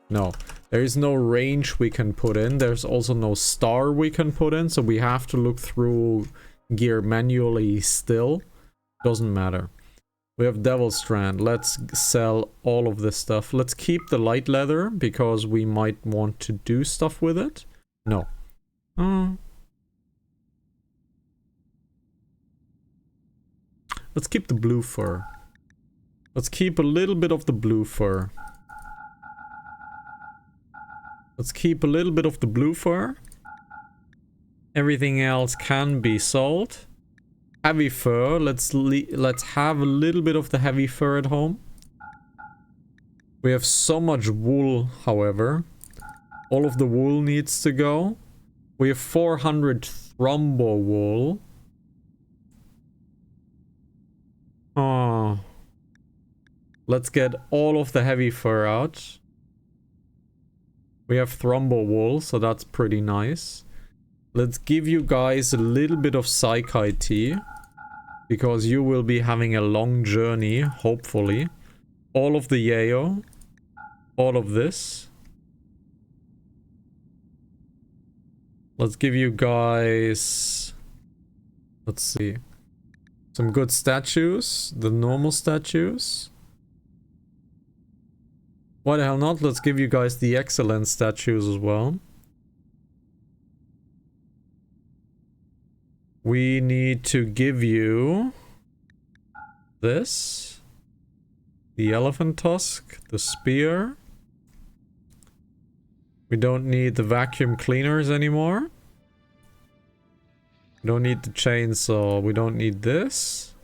Speaker 1: No. There is no range we can put in. There's also no star we can put in, so we have to look through gear manually still. Doesn't matter. We have Devil Strand. Let's sell all of this stuff. Let's keep the light leather, because we might want to do stuff with it. No. Let's keep the blue fur. Let's keep a little bit of the blue fur. Let's keep a little bit of the blue fur. Everything else can be sold. Heavy fur. Let's have a little bit of the heavy fur at home. We have so much wool, however. All of the wool needs to go. We have 400 thrombo wool. Oh. Let's get all of the heavy fur out. We have thrombo wool, so that's pretty nice. Let's give you guys a little bit of Psyche tea. Because you will be having a long journey, hopefully. All of the yayo. All of this. Let's give you guys... Let's see. Some good statues. The normal statues. Why the hell not? Let's give you guys the excellent statues as well. We need to give you this, the elephant tusk, the spear. We don't need the vacuum cleaners anymore. We don't need the chainsaw. We don't need this.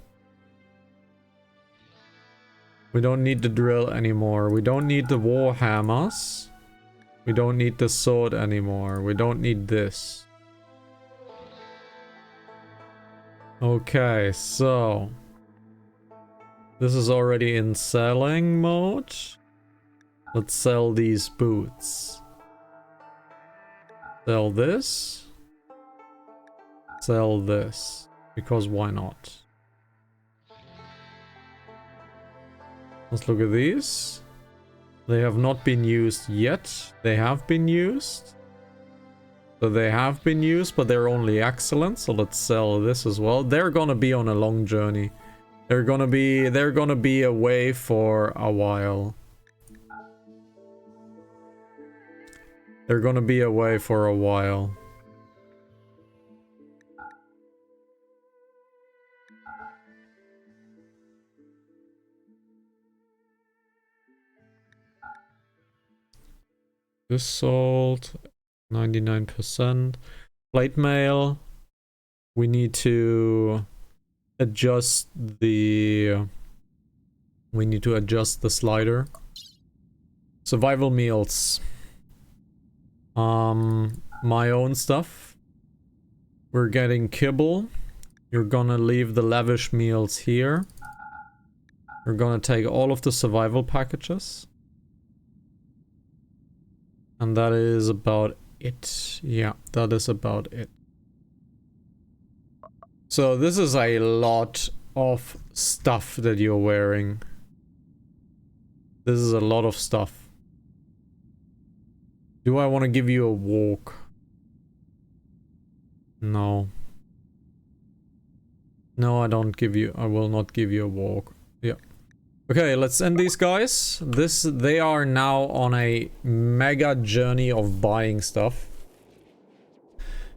Speaker 1: We don't need the drill anymore. We don't need the war hammers. We don't need the sword anymore. We don't need this. Okay, so this is already in selling mode. Let's sell these boots. Sell this. Sell this. Because why not? Let's look at these. They have not been used yet. They have been used. So they have been used, but they're only excellent. So let's sell this as well. They're gonna be on a long journey. They're gonna be away for a while. They're gonna be away for a while. This sold 99%. Plate mail. We need to adjust the slider. Survival meals. My own stuff. We're getting kibble. You're gonna leave the lavish meals here. We're gonna take all of the survival packages. And that is about it. Yeah, that is about it. So this is a lot of stuff that you're wearing. This is a lot of stuff. Do I want to give you a walk? No. No, I don't give you... I will not give you a walk. Yeah. Okay, let's end these guys. They are now on a mega journey of buying stuff.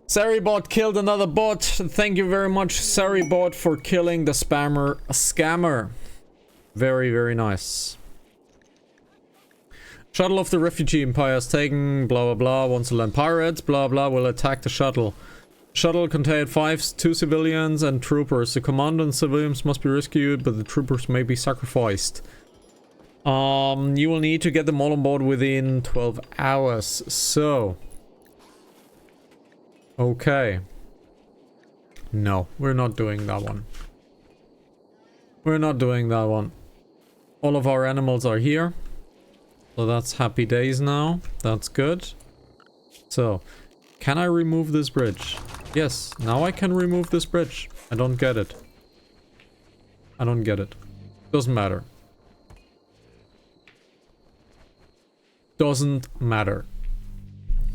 Speaker 1: Saribot killed another bot. Thank you very much, Saribot, for killing the scammer. Very, very nice. Shuttle of the refugee empire is taken, blah blah blah, wants to land pirates, blah blah, will attack the shuttle. Shuttle contained 2 civilians and troopers. The commander and civilians must be rescued, but the troopers may be sacrificed. You will need to get them all on board within 12 hours, so... Okay. No, we're not doing that one. We're not doing that one. All of our animals are here. So that's happy days now. That's good. So, can I remove this bridge? Yes, now I can remove this bridge. I don't get it. I don't get it. Doesn't matter. Doesn't matter.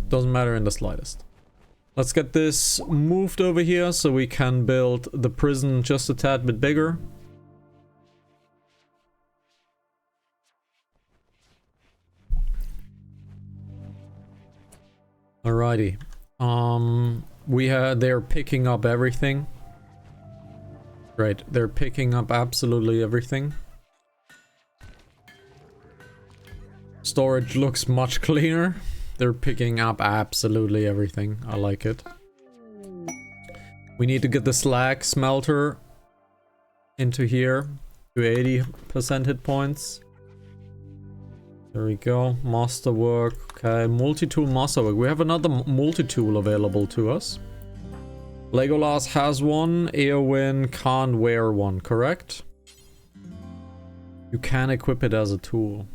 Speaker 1: Doesn't matter in the slightest. Let's get this moved over here so we can build the prison just a tad bit bigger. Alrighty. They're picking up everything. Right, they're picking up absolutely everything. Storage looks much cleaner. They're picking up absolutely everything. I like it. We need to get the slag smelter into here to 80% hit points. There we go. Masterwork. Okay, multi-tool masterwork. We have another multi-tool available to us. Legolas has one. Eowyn can't wear one, correct? You can equip it as a tool.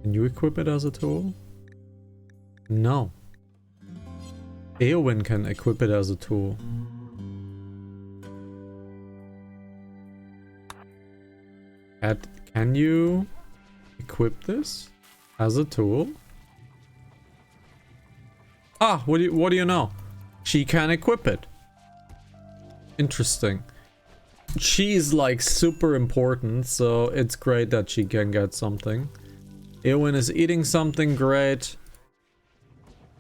Speaker 1: Can you equip it as a tool? No. Eowyn can equip it as a tool. Can you equip this as a tool? Ah, what do you know? She can equip it. Interesting. She's like super important, so it's great that she can get something. Eowyn is eating something great.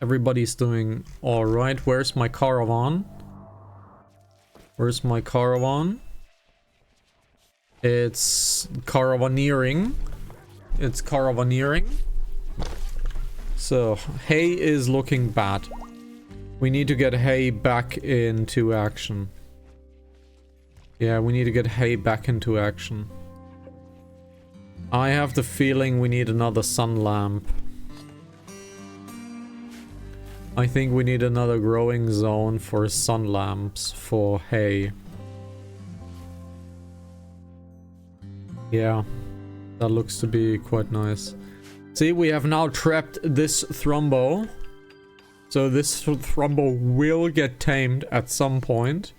Speaker 1: Everybody's doing alright. Where's my caravan? Where's my caravan? It's caravaneering. It's caravaneering. So, hay is looking bad. We need to get hay back into action. Yeah, we need to get hay back into action. I have the feeling we need another sun lamp. I think we need another growing zone for sun lamps for hay. Yeah, that looks to be quite nice. See, we have now trapped this Thrumbo. So this Thrumbo will get tamed at some point.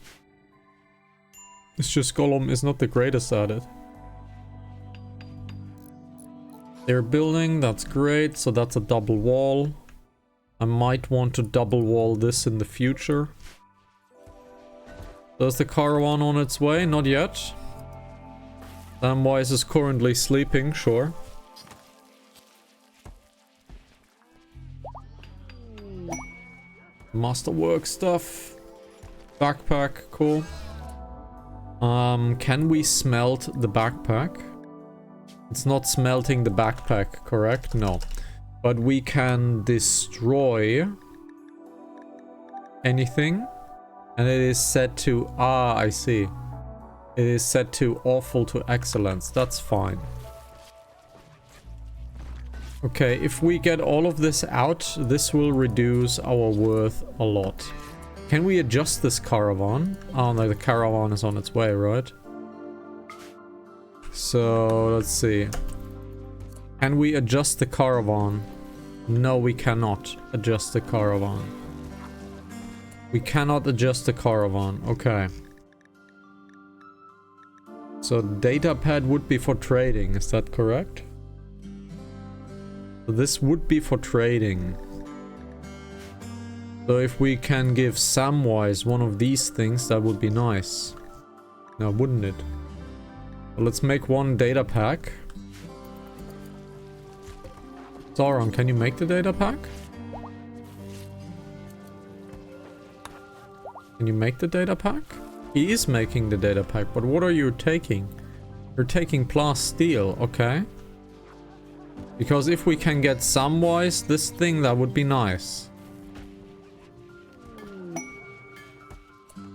Speaker 1: It's just Gollum is not the greatest at it. They're building, that's great. So that's a double wall. I might want to double wall this in the future. Does the caravan on its way? Not yet. Samwise is currently sleeping, sure. Masterwork stuff. Backpack, cool. Can we smelt the backpack? It's not smelting the backpack, correct? No. But we can destroy anything. And it is set to... Ah, I see. It is set to awful to excellence. That's fine. Okay, if we get all of this out, this will reduce our worth a lot. Can we adjust this caravan? Oh no, the caravan is on its way, right? So, let's see. Can we adjust the caravan? No, we cannot adjust the caravan. We cannot adjust the caravan. Okay. So, data pad would be for trading, is that correct? So this would be for trading. So if we can give Samwise one of these things, that would be nice. Now, wouldn't it? Well, let's make one data pack. Sauron, can you make the data pack? Can you make the data pack? He is making the data pack, but what are you taking? You're taking plus steel, okay. Because if we can get Samwise this thing, that would be nice.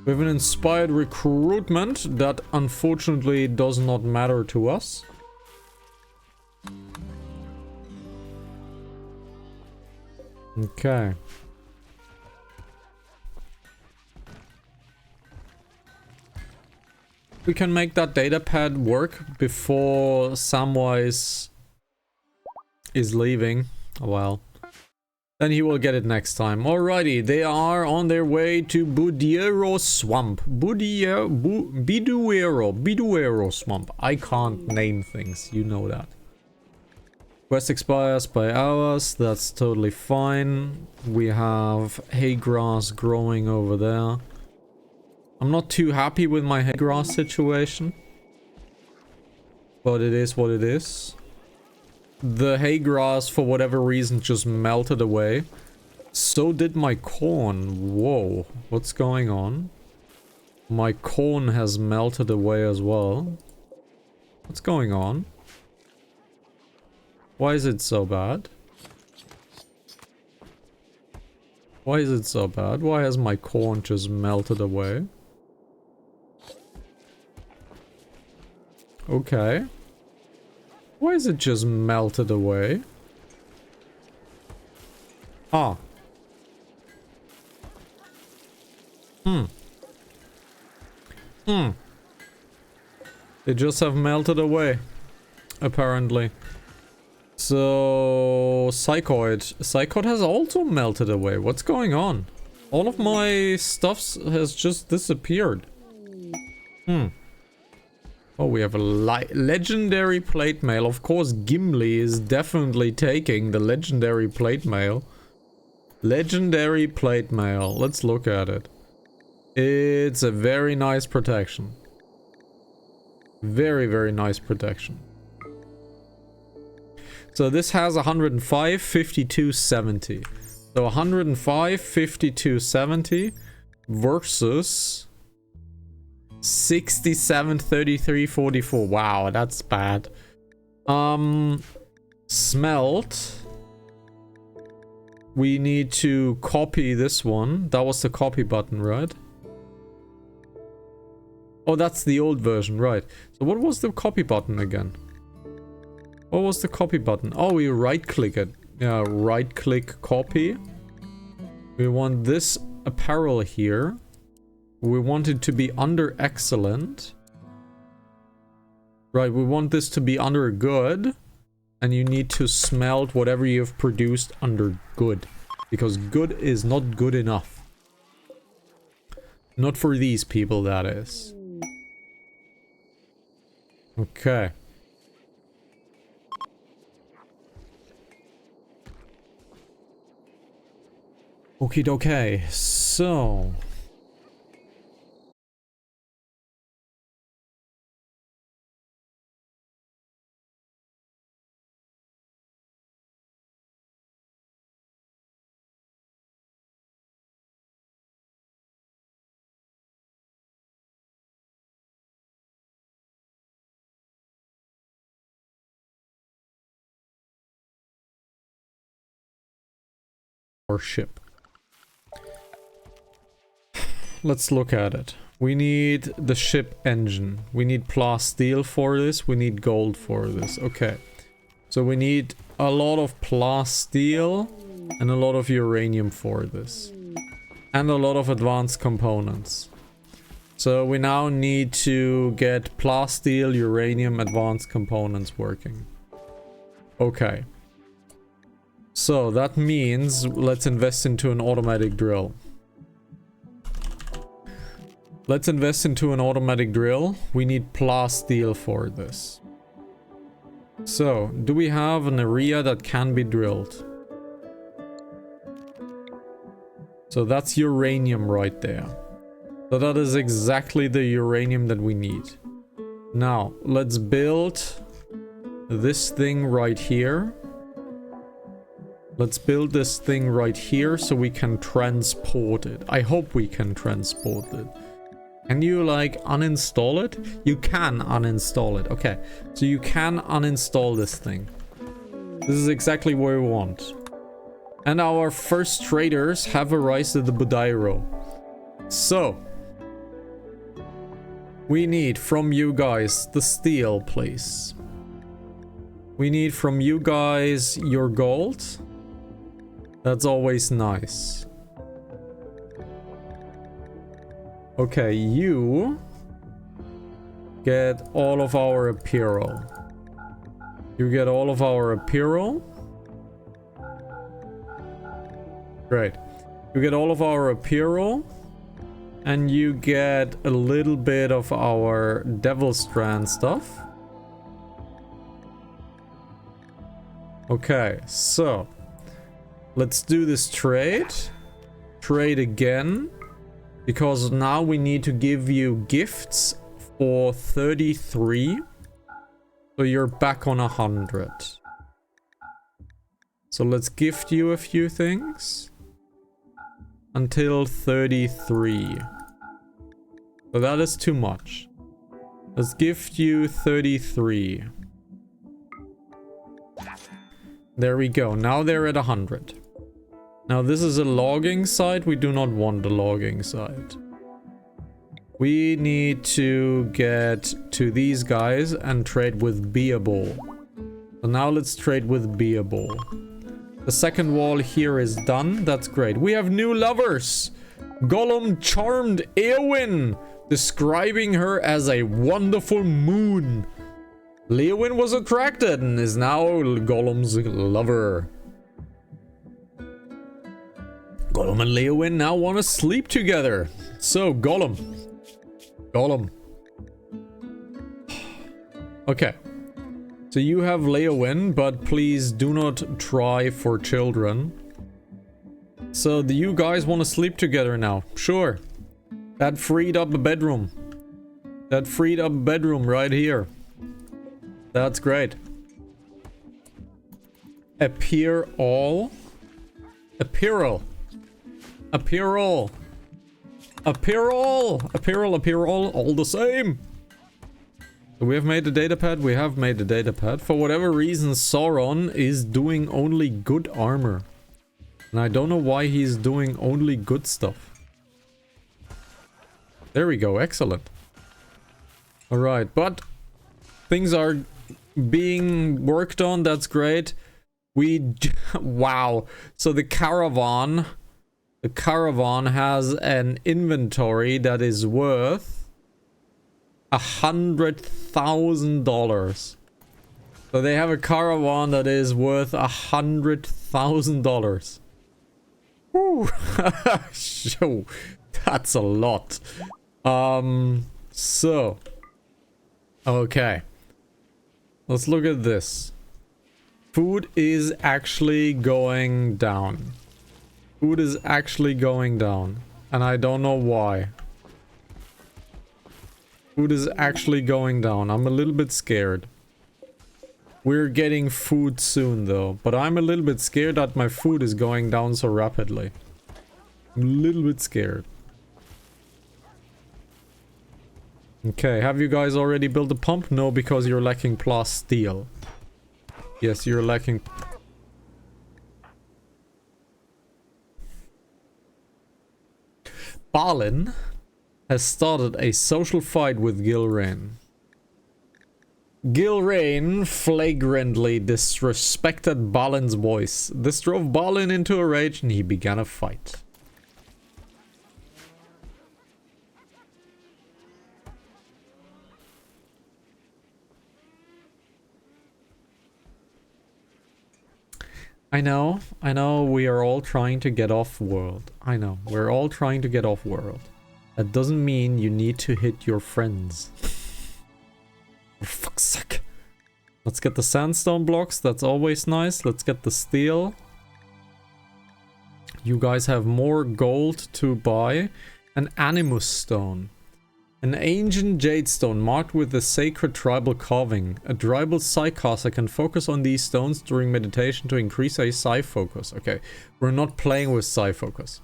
Speaker 1: We have an inspired recruitment that unfortunately does not matter to us. Okay. We can make that data pad work before Samwise is leaving. Oh, well. Then he will get it next time. Alrighty, they are on their way to Budiero Swamp. Biduero Swamp. I can't name things, you know that. Quest expires by hours, that's totally fine. We have hay grass growing over there. I'm not too happy with my hay grass situation. But it is what it is. The hay grass, for whatever reason, just melted away. So did my corn. Whoa, what's going on? My corn has melted away as well. What's going on? Why is it so bad? Why is it so bad? Why has my corn just melted away? Okay. Why is it just melted away? Ah. They just have melted away. Apparently. So... Psychoid has also melted away. What's going on? All of my stuff has just disappeared. Oh, we have a legendary plate mail. Of course, Gimli is definitely taking the legendary plate mail. Legendary plate mail. Let's look at it. It's a very nice protection. Very, very nice protection. So this has 105, 52, 70. So 105, 52, 70 versus 67, 33, 44. Wow, that's bad. Smelt. We need to copy this one. That was the copy button, right? Oh, that's the old version, right. So what was the copy button again? What was the copy button? Oh, we right-click it. Yeah, right-click copy. We want this apparel here. We want it to be under excellent. Right, we want this to be under good. And you need to smelt whatever you've produced under good. Because good is not good enough. Not for these people, that is. Okay. Okie dokie, so... Or ship. Let's look at it. We need the ship engine. We need plasteel for this. We need gold for this. Okay. So we need a lot of plasteel and a lot of uranium for this. and a lot of advanced components. So we now need to get plasteel, uranium, advanced components working. Okay. So that means let's invest into an automatic drill. Let's invest into an automatic drill. We need plasteel for this. So, do we have an area that can be drilled? So that's uranium right there. So that is exactly the uranium that we need. Now, let's build this thing right here. Let's build this thing right here so we can transport it. I hope we can transport it. Can you, like, uninstall it? You can uninstall it. Okay, so you can uninstall this thing. This is exactly what we want. And our first traders have arrived at the Budairo. So, we need from you guys the steel, please. We need from you guys your gold. That's always nice. Okay, you get all of our apparel. You get all of our apparel. Great. You get all of our apparel. And you get a little bit of our Devil Strand stuff. Okay, so let's do this trade. Trade again. Because now we need to give you gifts for 33. So you're back on 100. So let's gift you a few things. Until 33. So that is too much. Let's gift you 33. There we go. Now they're at 100. Now this is a logging site. We do not want the logging site. We need to get to these guys and trade with Beable. So now let's trade with Beable. The second wall here is done. That's great. We have new lovers. Gollum charmed Eowyn, describing her as a wonderful moon. Leowyn was attracted and is now Gollum's lover. Gollum and Leowyn now want to sleep together. So, Gollum. Okay. So you have Leowyn, but please do not try for children. So you guys want to sleep together now. Sure. That freed up a bedroom. That freed up a bedroom right here. That's great. Appear all. Apparel. Apparel. Apparel. Apparel. Apparel. All the same. So we have made the datapad. We have made the datapad. For whatever reason, Sauron is doing only good armor. And I don't know why he's doing only good stuff. There we go. Excellent. Alright, but things are being worked on. That's great. Wow. So the caravan has an inventory that is worth $100,000. So they have a caravan that is worth $100,000. Woo. So that's a lot. So okay, let's look at this. Food is actually going down. Food is actually going down, and I don't know why. Food is actually going down. I'm a little bit scared. We're getting food soon though, but I'm a little bit scared that my food is going down so rapidly. I'm a little bit scared. Okay, have you guys already built a pump? No, because you're lacking plasteel. Yes, you're lacking... Balin has started a social fight with Gilrain. Gilrain flagrantly disrespected Balin's voice. This drove Balin into a rage and he began a fight. I know we are all trying to get off world. I know, we're all trying to get off world. That doesn't mean you need to hit your friends. For fuck's sake. Let's get the sandstone blocks, that's always nice. Let's get the steel. You guys have more gold to buy. An animus stone. An ancient jade stone marked with the sacred tribal carving. A tribal psi caster can focus on these stones during meditation to increase a psi focus. Okay, we're not playing with psi focus.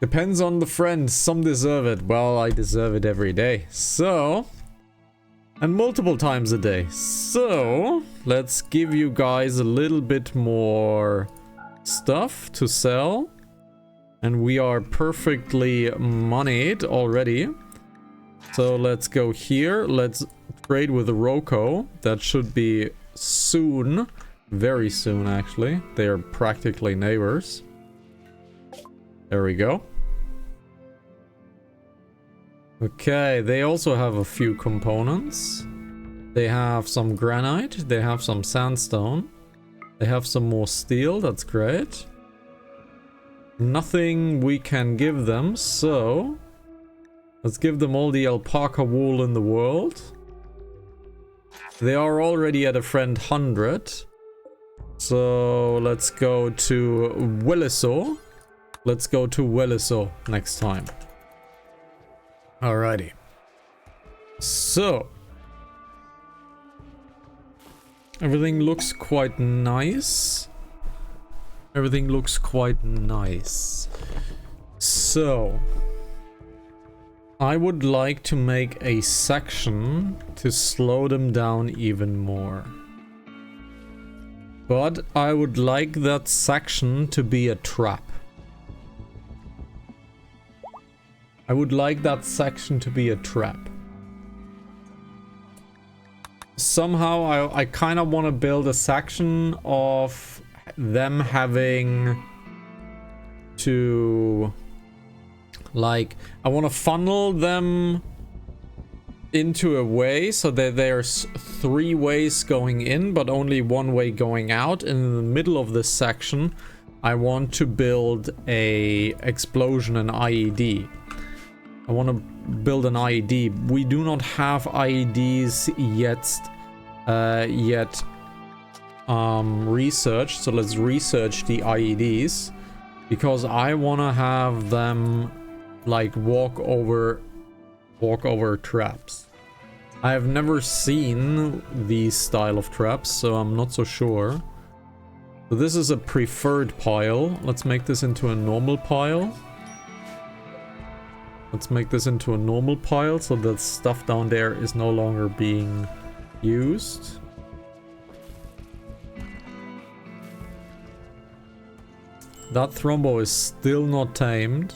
Speaker 1: Depends on the friends, some deserve it. Well, I deserve it every day. So, and multiple times a day. So, let's give you guys a little bit more stuff to sell. And we are perfectly moneyed already. So let's go here. Let's trade with Roko. That should be soon. Very soon, actually. They are practically neighbors. There we go. Okay, they also have a few components. They have some granite. They have some sandstone. They have some more steel. That's great. Nothing we can give them, so let's give them all the alpaca wool in the world. They are already at a friend 100. So let's go to Williso. Let's go to Williso next time. Alrighty. So everything looks quite nice. Everything looks quite nice. So I would like to make a section to slow them down even more. But I would like that section to be a trap. I would like that section to be a trap. Somehow I kind of want to build a section of them having to, like, I want to funnel them into a way so that there's 3 ways going in but only 1 way going out. And in the middle of this section I want to build a explosion, an IED. I want to build an IED. We do not have IEDs yet researched, so let's research the IEDs, because I want to have them like walk over traps. I have never seen these style of traps, so I'm not so sure. So this is a preferred pile. Let's make this into a normal pile. Let's make this into a normal pile so that stuff down there is no longer being used. That Thrombo is still not tamed.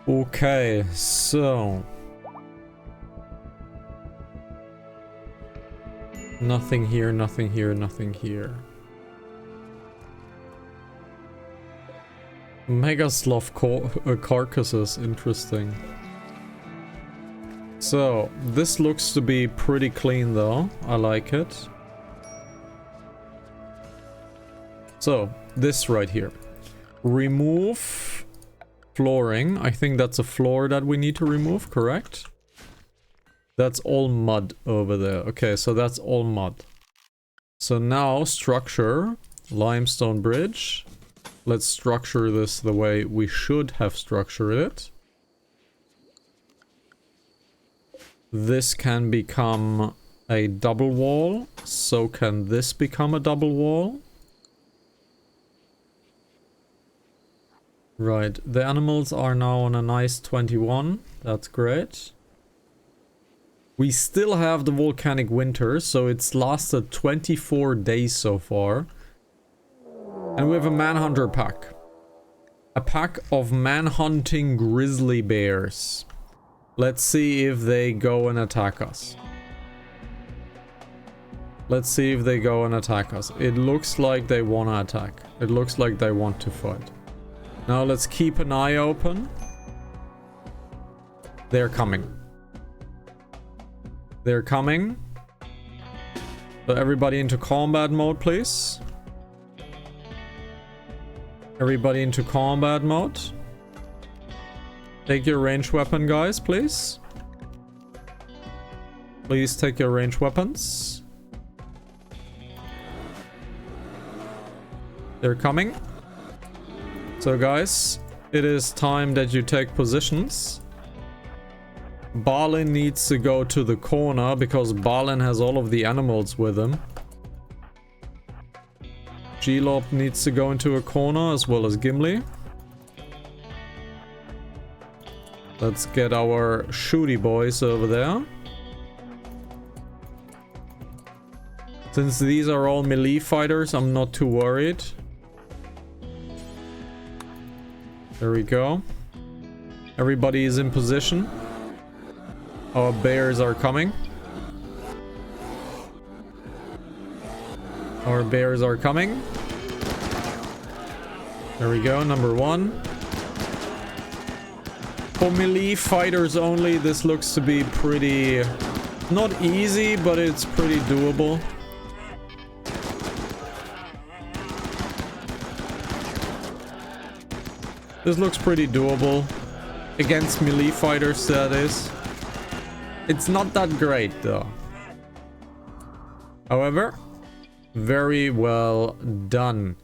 Speaker 1: Okay, so nothing here, nothing here, nothing here. Mega sloth carcasses, interesting. So, this looks to be pretty clean though. I like it. So, this right here. Remove flooring. I think that's a floor that we need to remove, correct? That's all mud over there. Okay, so that's all mud. So now, structure. Limestone bridge. Let's structure this the way we should have structured it. This can become a double wall. So can this become a double wall. Right, the animals are now on a nice 21. That's great. We still have the volcanic winter, so it's lasted 24 days so far. And we have a manhunter pack. A pack of manhunting grizzly bears. Let's see if they go and attack us. Let's see if they go and attack us. It looks like they want to attack. It looks like they want to fight. Now let's keep an eye open. They're coming. They're coming. So everybody into combat mode, please. Everybody into combat mode. Take your ranged weapon, guys, please. Please take your ranged weapons. They're coming. So guys, it is time that you take positions. Balin needs to go to the corner because Balin has all of the animals with him. Shelob needs to go into a corner as well as Gimli. Let's get our shooty boys over there. Since these are all melee fighters, I'm not too worried. There we go. Everybody is in position. Our bears are coming. Our bears are coming. There we go, number one. For melee fighters only, this looks to be pretty... not easy, but it's pretty doable. This looks pretty doable. Against melee fighters, that is. It's not that great, though. However, very well done.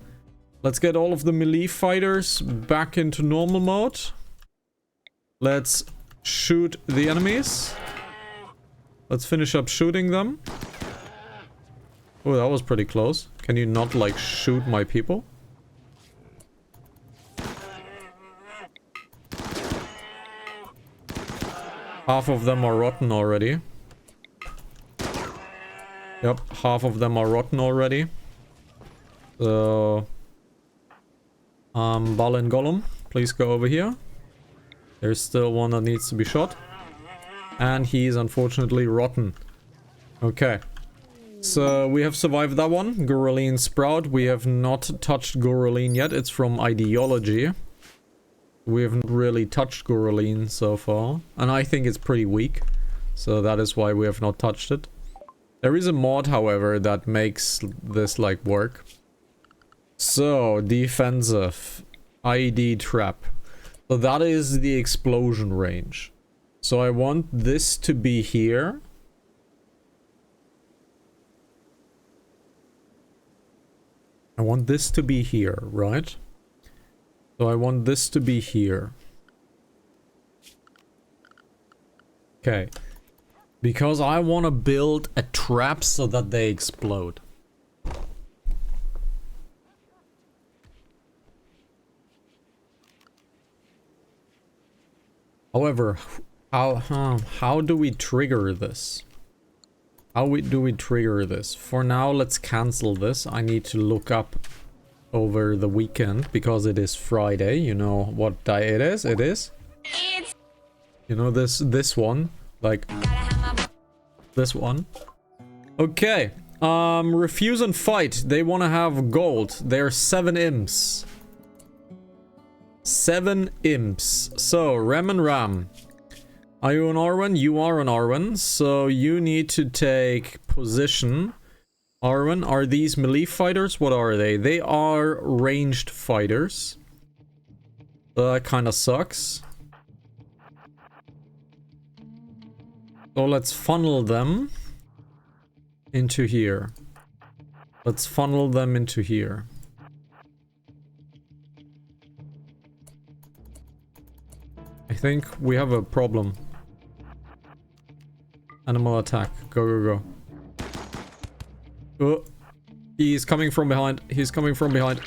Speaker 1: Let's get all of the melee fighters back into normal mode. Let's shoot the enemies. Let's finish up shooting them. Oh, that was pretty close. Can you not, like, shoot my people? Half of them are rotten already. Yep, half of them are rotten already. So... Balin Gollum, please go over here. There's still one that needs to be shot. And he's unfortunately rotten. Okay. So we have survived that one. Goraline Sprout. We have not touched Goraline yet. It's from Ideology. We haven't really touched Goraline so far. And I think it's pretty weak. So that is why we have not touched it. There is a mod, however, that makes this like work. So, defensive. ID trap. So that is the explosion range. So I want this to be here. I want this to be here, right? So I want this to be here. Okay. Because I want to build a trap so that they explode. However, how do we trigger this? Do we trigger this? For now, let's cancel this. I need to look up over the weekend because it is Friday. You know what day it is? It is. You know this one, like this one. Okay. Refuse and fight. They want to have gold. They're 7 imps. 7 imps. So Rem and Ram. Are you on Arwen? You are on Arwen. So you need to take position. Arwen, are these melee fighters? What are they? They are ranged fighters. That kind of sucks. So let's funnel them into here. Let's funnel them into here. I think we have a problem. Animal attack. Go, go, go. Oh, he's coming from behind. He's coming from behind.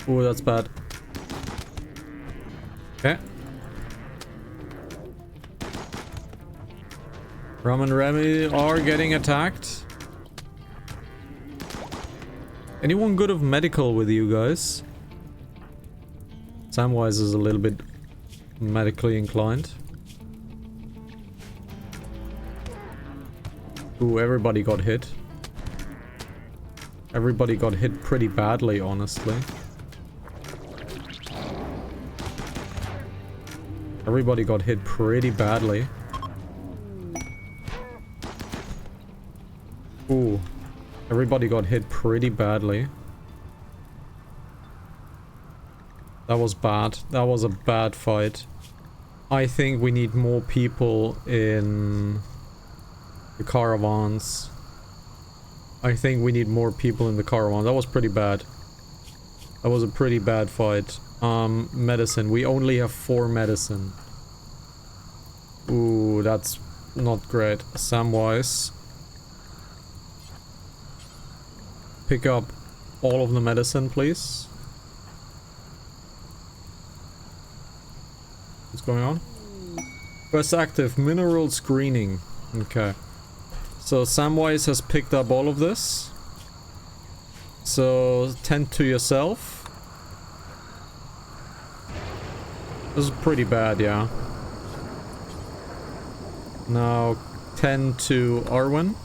Speaker 1: Oh, that's bad. Okay. Ram and Remy are getting attacked. Anyone good of medical with you guys? Samwise is a little bit medically inclined. Ooh, everybody got hit. Everybody got hit pretty badly, honestly. Everybody got hit pretty badly. Ooh. Everybody got hit pretty badly. That was bad. That was a bad fight. I think we need more people in the caravans. I think we need more people in the caravan. That was pretty bad. That was a pretty bad fight. Medicine. We only have 4 medicine. Ooh, that's not great. Samwise. Pick up all of the medicine, please. What's going on? Quest active. Mineral screening. Okay. So Samwise has picked up all of this. So tend to yourself. This is pretty bad, yeah. Now tend to Arwen.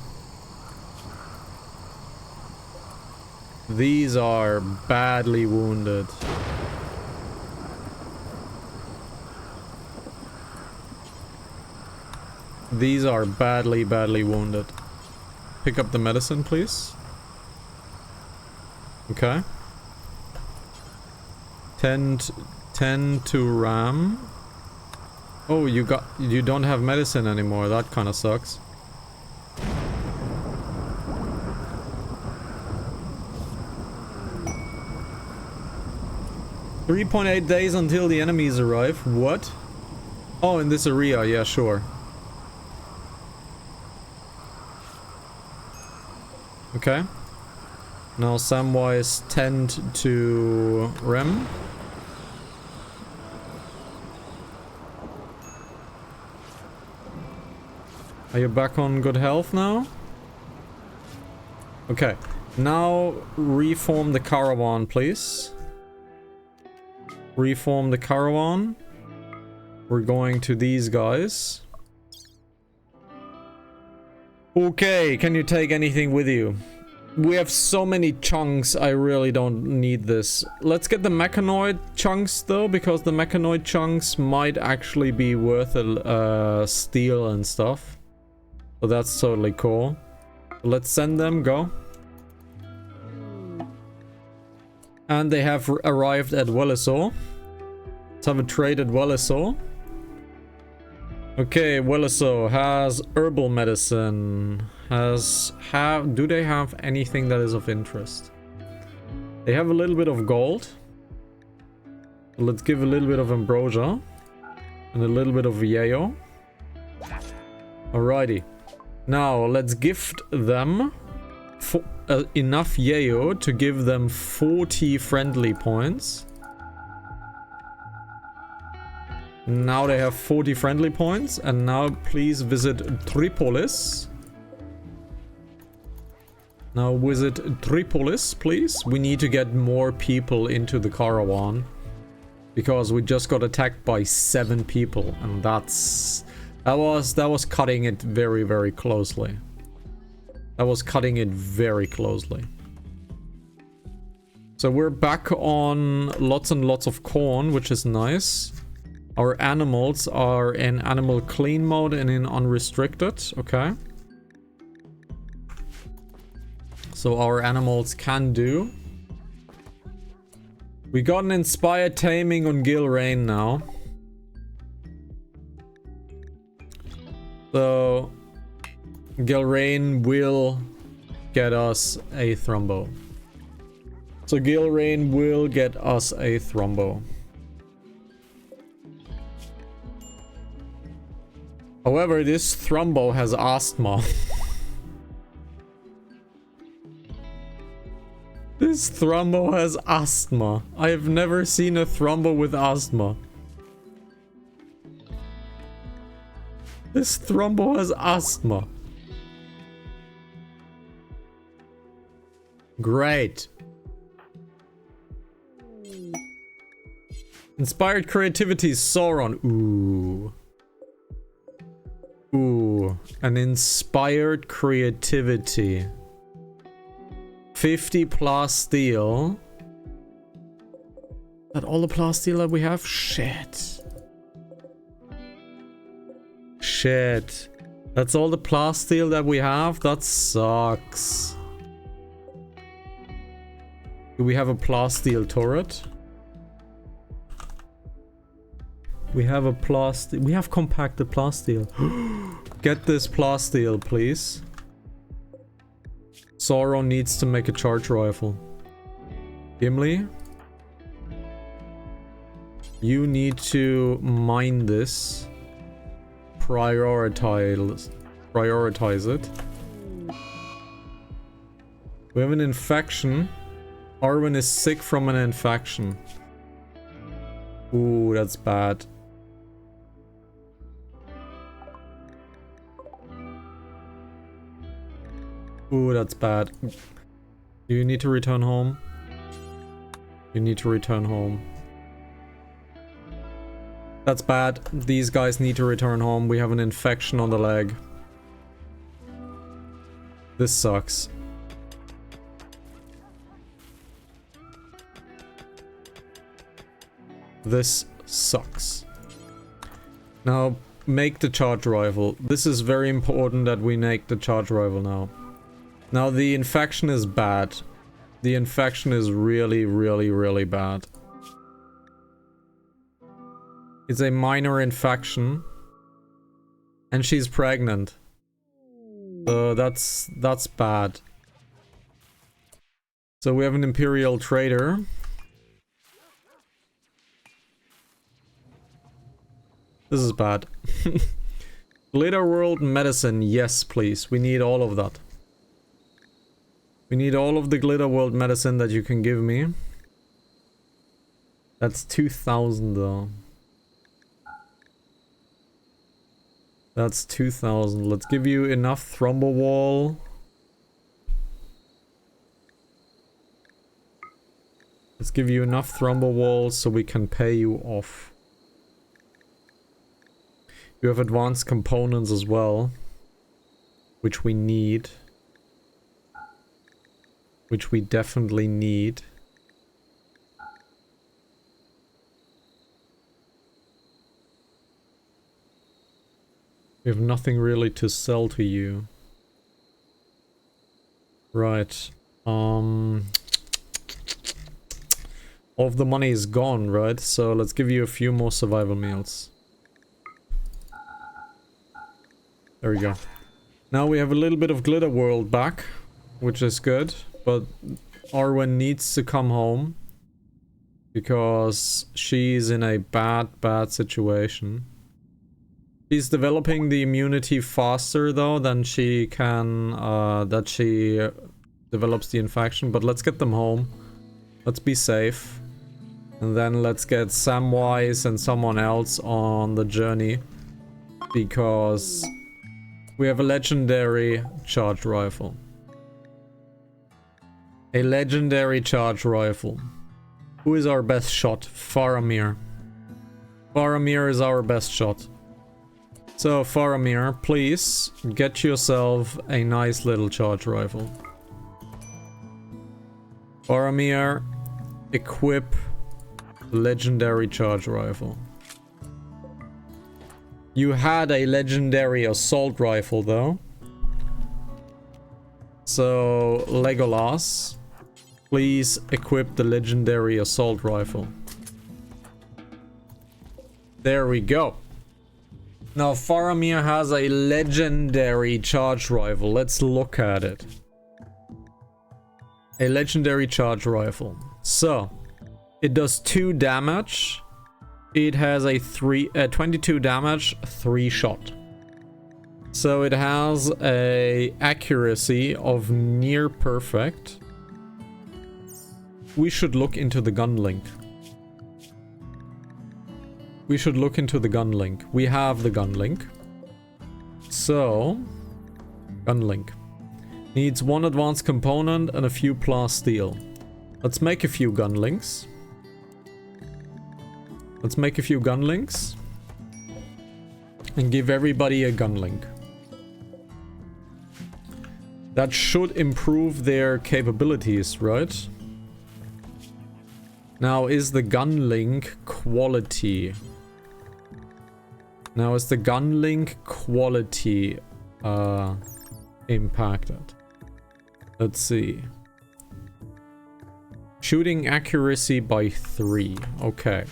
Speaker 1: These are badly wounded. These are badly wounded. Pick up the medicine, please. Okay. Tend to Ram. Oh, you don't have medicine anymore. That kind of sucks. "3.8 days until the enemies arrive." What? Oh, in this area. Yeah, sure. Okay. Now Samwise tend to Rem. Are you back on good health now? Okay. Now reform the caravan, please. Reform the caravan. We're going to these guys. Okay, can you take anything with you? We have so many chunks, I really don't need this. Let's get the mechanoid chunks though, because the mechanoid chunks might actually be worth steel and stuff. So that's totally cool. Let's send them, go. And they have arrived at Wellesaw. Let's have a trade at Wellesaw. Okay, Wellesaw has herbal medicine. Do they have anything that is of interest? They have a little bit of gold. Let's give a little bit of ambrosia. And a little bit of yayo. Alrighty. Now, let's gift them enough yayo to give them 40 friendly points. Now they have 40 friendly points. And now please visit Tripolis. Now visit Tripolis, please. We need to get more people into the caravan. Because we just got attacked by 7 people. And that was cutting it very, very closely. That was cutting it very closely. So we're back on lots and lots of corn, which is nice. Our animals are in animal clean mode and in unrestricted. Okay. So our animals can do. We got an inspired taming on Gilrain now. So Gilrain will get us a Thrumbo. So Gilrain will get us a Thrumbo. However, this Thrumbo has asthma. This Thrumbo has asthma. I have never seen a Thrumbo with asthma. This Thrumbo has asthma. Great. Inspired creativity, Sauron. Ooh. Ooh. An inspired creativity. 50 plasteel. Is that all the plasteel that we have? Shit. shit. That's all the plasteel that we have? That sucks. Do we have a plasteel turret? We have a we have compacted plasteel. Get this plasteel, please. Sauron needs to make a charge rifle. Gimli? You need to mine this. Prioritize it. We have an infection. Arwen is sick from an infection. Ooh, that's bad. Ooh, that's bad. Do you need to return home? You need to return home. That's bad. These guys need to return home. We have an infection on the leg. This sucks. This sucks. Now, make the charge rifle. This is very important that we make the charge rifle now. Now, the infection is bad. The infection is really, really, really bad. It's a minor infection. And she's pregnant. So that's bad. So we have an Imperial trader. This is bad. Glitter World Medicine, yes please. We need all of that. We need all of the Glitter World Medicine that you can give me. That's 2,000 though. That's 2,000. Let's give you enough Thrumbowall. Let's give you enough Thrumbowall so we can pay you off. You have advanced components as well, which we need. Which we definitely need. We have nothing really to sell to you. Right. All of the money is gone, right? So let's give you a few more survival meals. There we go. Now we have a little bit of Glitter World back, which is good. But Arwen needs to come home. Because she's in a bad situation. She's developing the immunity faster though than she can, that she develops the infection. But let's get them home. Let's be safe. And then let's get Samwise and someone else on the journey. Because we have a legendary charge rifle. A legendary charge rifle. Who is our best shot? Faramir. Faramir is our best shot. So, Faramir, please get yourself a nice little charge rifle. Faramir, equip legendary charge rifle. You had a legendary assault rifle though. So, Legolas, please equip the legendary assault rifle. There we go. Now Faramir has a legendary charge rifle. Let's look at it. A legendary charge rifle. So, it does 2 damage. It has a 22 damage, 3 shot. So it has a accuracy of near perfect. We should look into the gun link. We should look into the gun link. We have the gun link. So, gun link. Needs 1 advanced component and a few plasteel. Let's make a few gun links. Let's make a few gun links. And give everybody a gun link. That should improve their capabilities, right? Now, is the gun link quality? Now, is the gun link quality impacted? Let's see. Shooting accuracy by 3. Okay.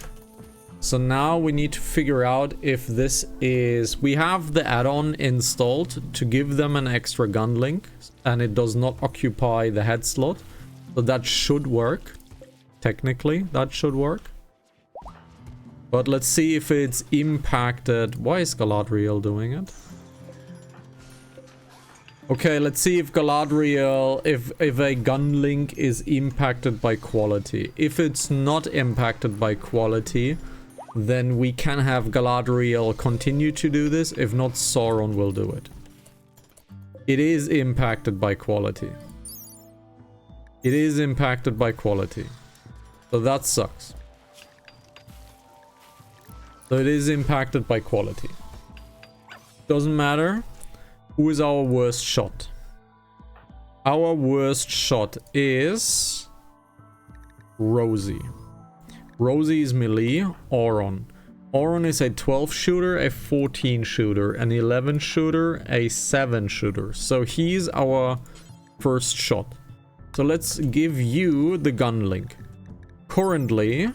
Speaker 1: So now we need to figure out if this is... We have the add-on installed to give them an extra gun link, and it does not occupy the head slot. So that should work. Technically, that should work. But let's see if it's impacted. Why is Galadriel doing it? Okay, let's see if Galadriel, if a gun link is impacted by quality. If it's not impacted by quality, then we can have Galadriel continue to do this. If not, Sauron will do it. It is impacted by quality. It is impacted by quality. So that sucks. So it is impacted by quality. Doesn't matter. Who is our worst shot? Our worst shot is... Rosie. Rosie is melee. Auron. Auron is a 12 shooter, a 14 shooter, an 11 shooter, a 7 shooter. So he's our first shot. So let's give you the gun link. Currently,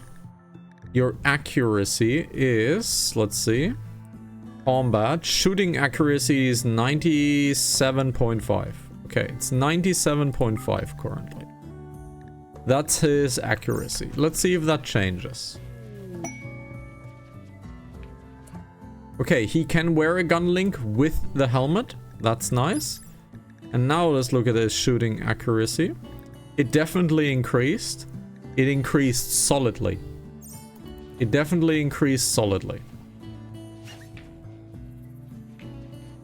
Speaker 1: your accuracy is... Let's see. Combat. Shooting accuracy is 97.5. Okay, it's 97.5 currently. That's his accuracy. Let's see if that changes. Okay, he can wear a gun link with the helmet. That's nice. And now let's look at his shooting accuracy. It definitely increased. It increased solidly. It definitely increased solidly.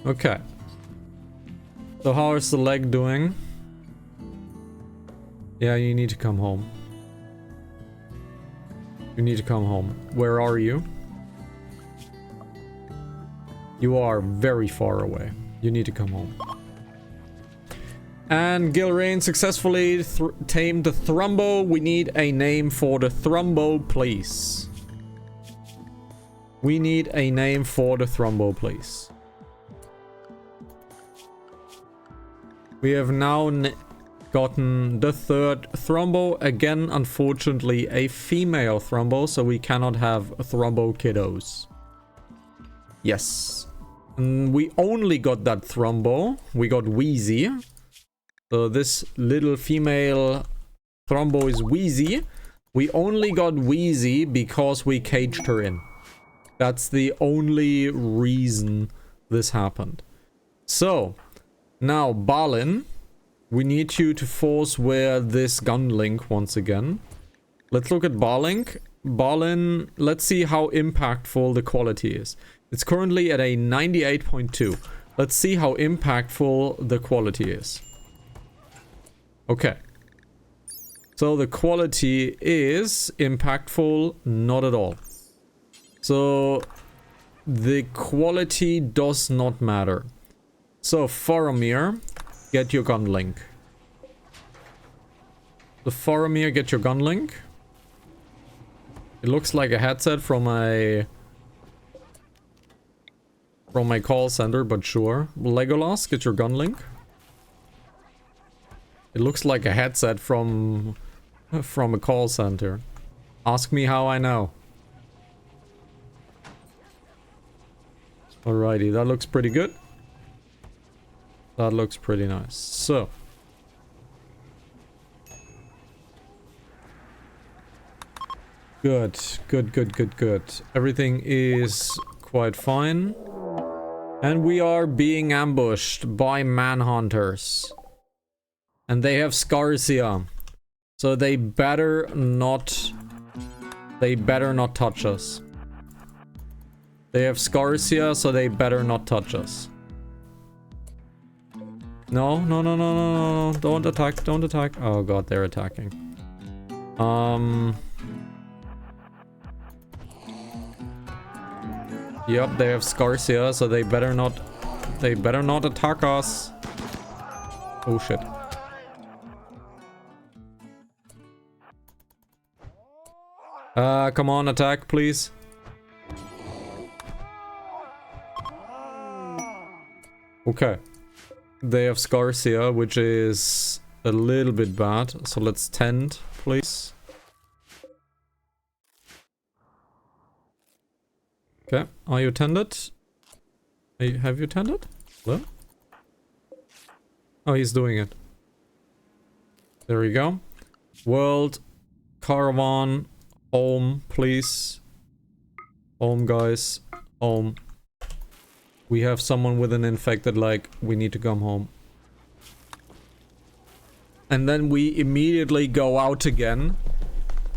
Speaker 1: Okay. So how is the leg doing? Yeah, you need to come home. You need to come home. Where are you? You are very far away. You need to come home. And Gilrain successfully tamed the Thrumbo. We need a name for the Thrumbo, please. We need a name for the Thrumbo, please. We have now gotten the third Thrumbo. Again, unfortunately, a female Thrumbo, so we cannot have Thrumbo kiddos. Yes. And we only got that Thrumbo. We got Wheezy. So this little female Thrumbo is Wheezy. We only got Wheezy because we caged her in. That's the only reason this happened. So... Now, Balin, we need you to force wear this gun link once again. Let's look at Balin. Balin, let's see how impactful the quality is. It's currently at a 98.2. Let's see how impactful the quality is. Okay. So the quality is impactful, not at all. So the quality does not matter. So, Faramir, get your gun link. So, Faramir, get your gun link. It looks like a headset from a call center, but sure. Legolas, get your gun link. It looks like a headset from a call center. Ask me how I know. Alrighty, that looks pretty good. That looks pretty nice. So. Good. Everything is quite fine. And we are being ambushed by manhunters. And they have Scarsia. So they better not touch us. They have Scarsia, so they better not touch us. No. Don't attack. Oh god, they're attacking. Yep, they have Scarsia, so they better not attack us. Oh shit. Come on, attack, please. Okay. They have Scarcia, which is a little bit bad. So let's tend, please. Okay. Are you tended? Have you tended? Hello? Oh, he's doing it. There we go. World, caravan, home, please. Home, guys. Home. We have someone with an infected leg. We need to come home. And then we immediately go out again.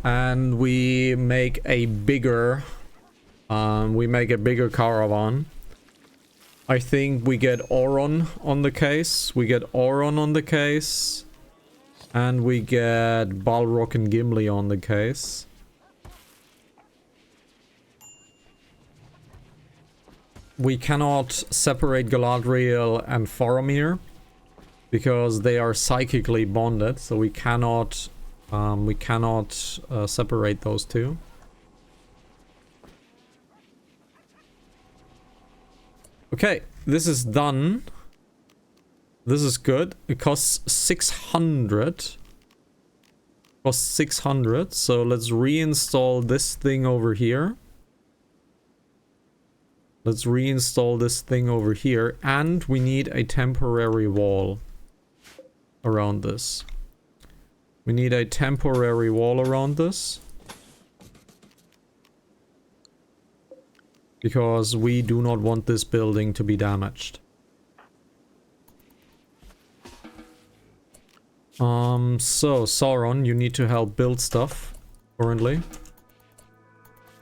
Speaker 1: And we make a bigger... caravan. I think we get Auron on the case. We get Auron on the case. And we get Balrog and Gimli on the case. We cannot separate Galadriel and Faramir because they are psychically bonded, so we cannot separate those two. Okay, this is done. This is good. It costs 600. Costs 600. So let's reinstall this thing over here. Let's reinstall this thing over here. And we need a temporary wall around this. We need a temporary wall around this. Because we do not want this building to be damaged. So Sauron, you need to help build stuff currently.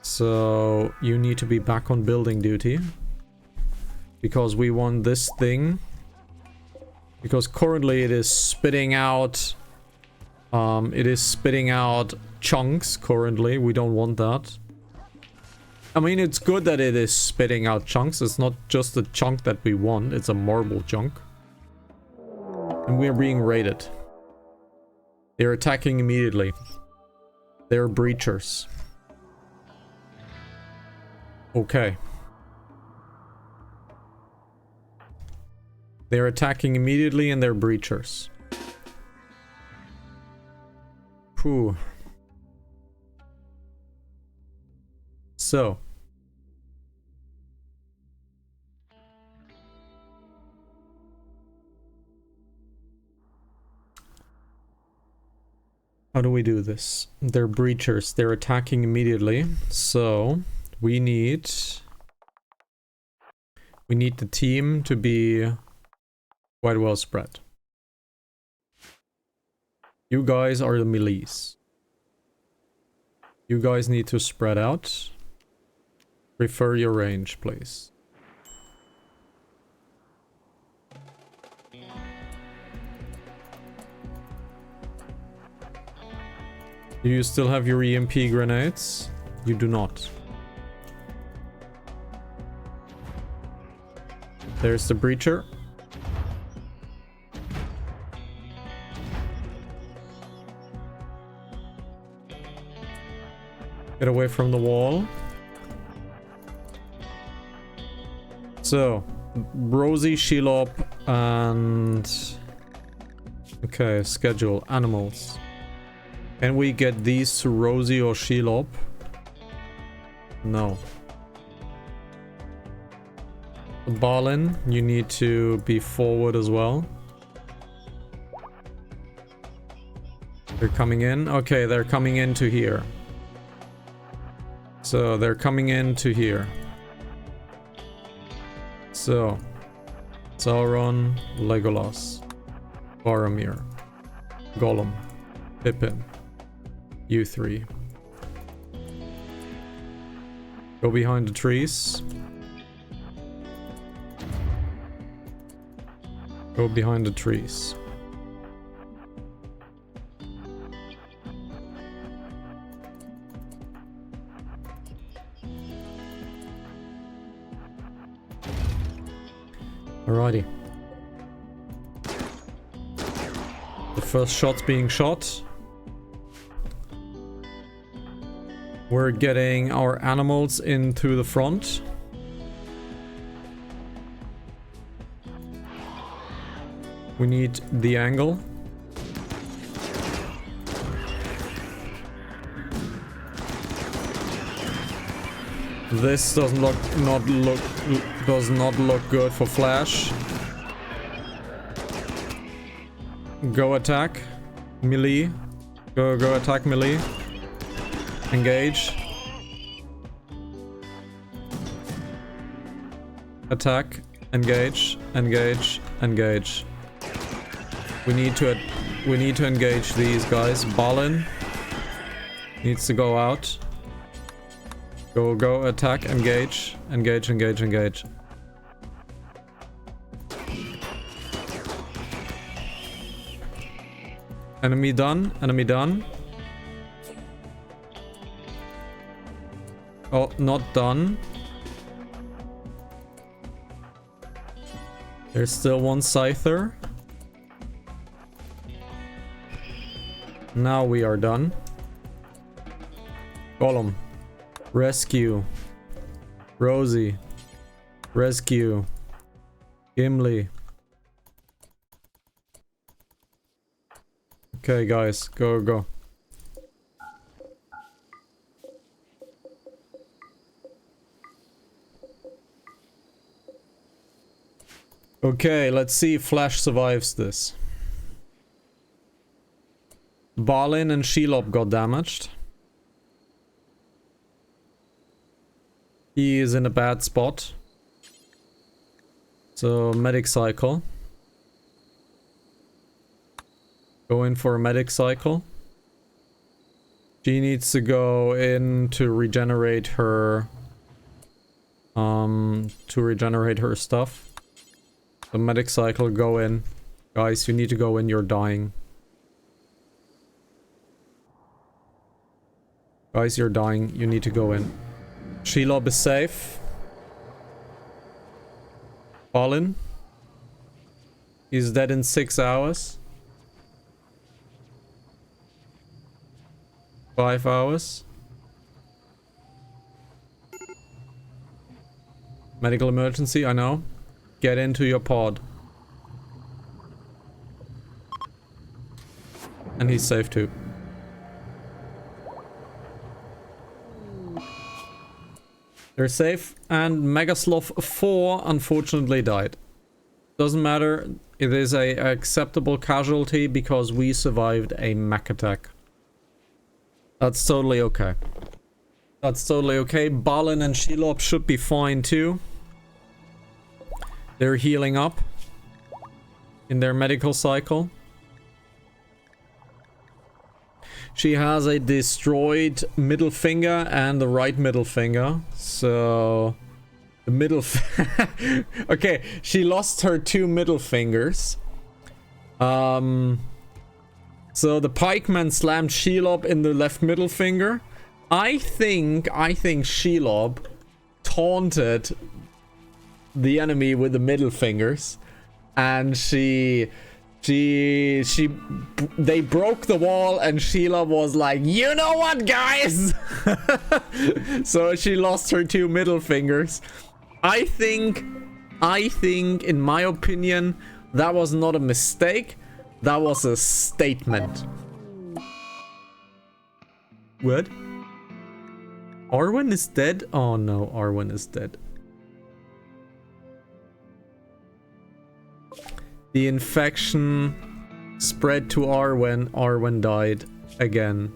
Speaker 1: So you need to be back on building duty. Because we want this thing. Because currently it is spitting out chunks currently. We don't want that. I mean, it's good that it is spitting out chunks. It's not just a chunk that we want. It's a marble chunk. And we're being raided. They're attacking immediately. They're breachers. Okay. They're attacking immediately and they're breachers. Phew. So. How do we do this? They're breachers. They're attacking immediately. So we need the team to be quite well spread. You guys are the melees. You guys need to spread out. Prefer your range, please. Do you still have your EMP grenades? You do not. There's the breacher. Get away from the wall. So, Rosie, Shelob, and... Okay, schedule. Animals. Can we get these to Rosie or Shelob? No. Balin, you need to be forward as well. They're coming in. Okay, they're coming into here. So, they're coming into here. So, Sauron, Legolas, Boromir, Gollum, Pippin. You three. Go behind the trees. Go behind the trees. Alrighty. The first shot's being shot. We're getting our animals into the front. We need the angle. This does not look good for flash. Go attack. Melee. Go attack melee. Engage. Attack. Engage. Engage. Engage. We need to engage these guys. Balin needs to go out. Go attack. Engage. Engage. Engage. Engage. Enemy done. Enemy done. Oh, not done. There's still one Scyther. Now we are done. Golem. Rescue. Rosie. Rescue. Gimli. Okay, guys. Go. Okay, let's see if Flash survives this. Balin and Shelob got damaged. He is in a bad spot. So, medic cycle. Go in for a medic cycle. She needs to go in to regenerate her stuff. The medic cycle, go in. Guys, you need to go in, you're dying. Guys, you're dying, you need to go in. Shelob is safe. Balin. He's dead in 6 hours. 5 hours. Medical emergency, I know. Get into your pod. And he's safe too. They're safe, and Megasloth 4 unfortunately died. Doesn't matter, it is a acceptable casualty because we survived a mech attack. That's totally okay. That's totally okay. Balin and Shelob should be fine too. They're healing up in their medical cycle. She has a destroyed middle finger and the right middle finger. So the middle okay, she lost her 2 middle fingers. So the pikeman slammed Shelob in the left middle finger. I think Shelob taunted the enemy with the middle fingers, and they broke the wall, and Shelob was like, you know what, guys? So she lost her 2 middle fingers. I think in my opinion, that was not a mistake. That was a statement. What? Arwen is dead? Oh no, Arwen is dead. The infection spread to Arwen. Arwen died again.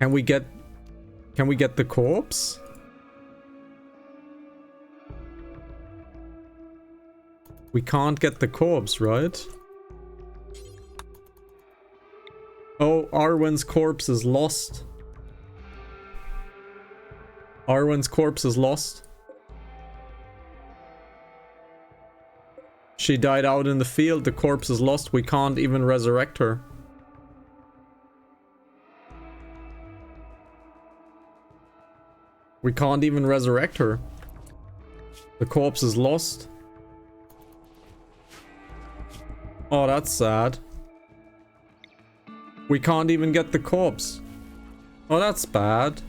Speaker 1: Can we get the corpse? We can't get the corpse, right? Oh, Arwen's corpse is lost. Arwen's corpse is lost. She died out in the field. The corpse is lost. We can't even resurrect her. We can't even resurrect her. The corpse is lost. Oh, that's sad. We can't even get the corpse. Oh, that's bad.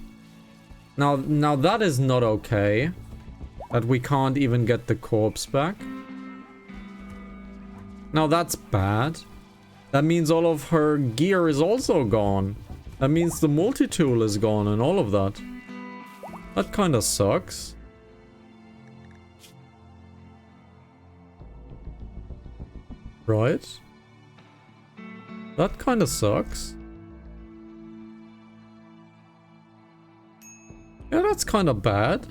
Speaker 1: Now that is not okay. That we can't even get the corpse back. Now that's bad. That means all of her gear is also gone. That means the multi-tool is gone and all of that. That kind of sucks. Right? That kind of sucks. Yeah, that's kind of bad.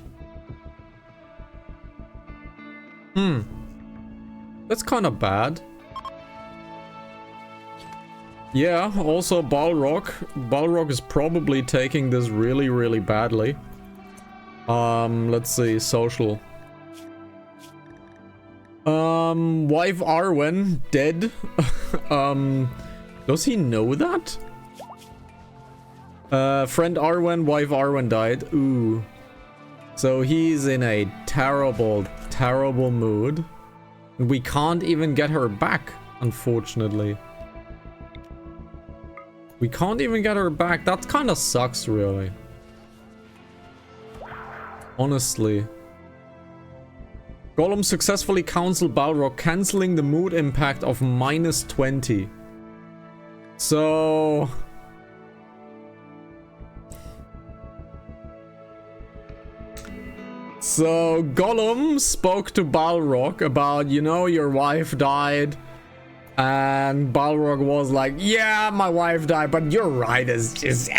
Speaker 1: That's kind of bad. Yeah, also Balrog. Balrog is probably taking this really, really badly. Let's see, social. Wife Arwen, dead. Does he know that? Friend Arwen, wife Arwen died. Ooh. So he's in a terrible, terrible mood. We can't even get her back, unfortunately. We can't even get her back. That kind of sucks, really. Honestly. Gollum successfully counseled Balrog, cancelling the mood impact of -20. So... So Gollum spoke to Balrog about, you know, your wife died. And Balrog was like, yeah, my wife died, but you're right, it's just,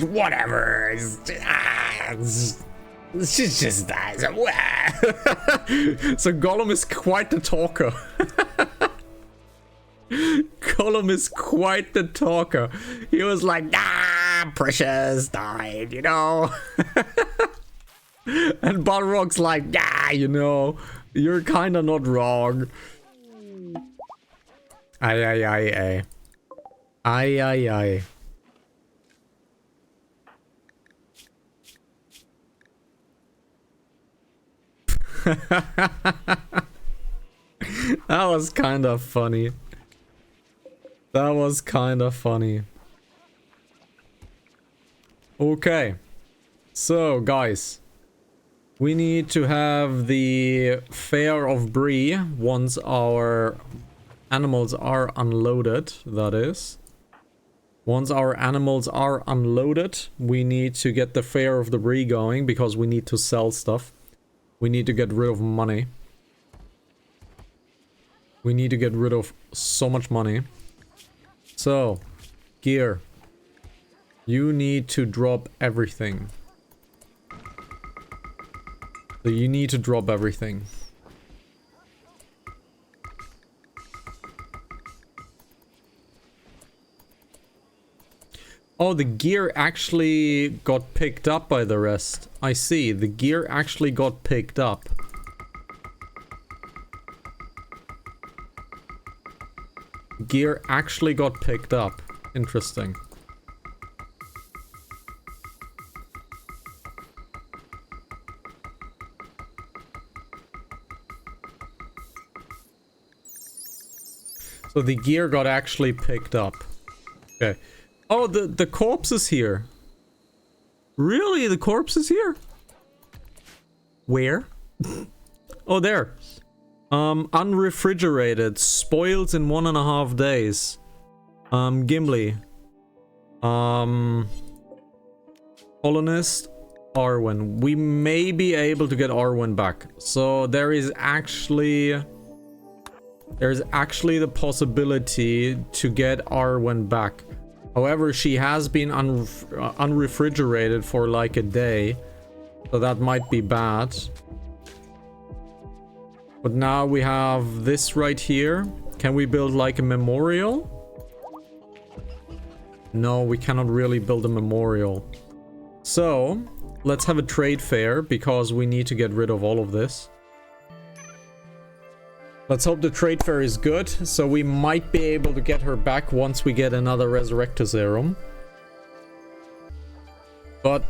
Speaker 1: whatever. She just dies. So Gollum is quite the talker. Gollum is quite the talker. He was like, Precious died, you know. And Balrog's like, you know, you're kind of not wrong. Aye. That was kind of funny. That was kind of funny. Okay. So, guys. We need to have the Fair of Bree once our animals are unloaded, that is. Once our animals are unloaded, we need to get the Fair of the Bree going because we need to sell stuff. We need to get rid of money. We need to get rid of so much money. So, gear. You need to drop everything. So you need to drop everything. Oh, the gear actually got picked up by the rest. I see, the gear actually got picked up. Gear actually got picked up. Interesting. So the gear got actually picked up. Okay. Oh, the corpse is here. Really? The corpse is here? Where? Oh, there. Unrefrigerated. Spoils in 1.5 days. Gimli. Colonist. Arwen. We may be able to get Arwen back. So there is actually... There's actually the possibility to get Arwen back. However, she has been unrefrigerated for like a day. So that might be bad. But now we have this right here. Can we build like a memorial? No, we cannot really build a memorial. So, let's have a trade fair because we need to get rid of all of this. Let's hope the trade fair is good, so we might be able to get her back once we get another Resurrector Serum. But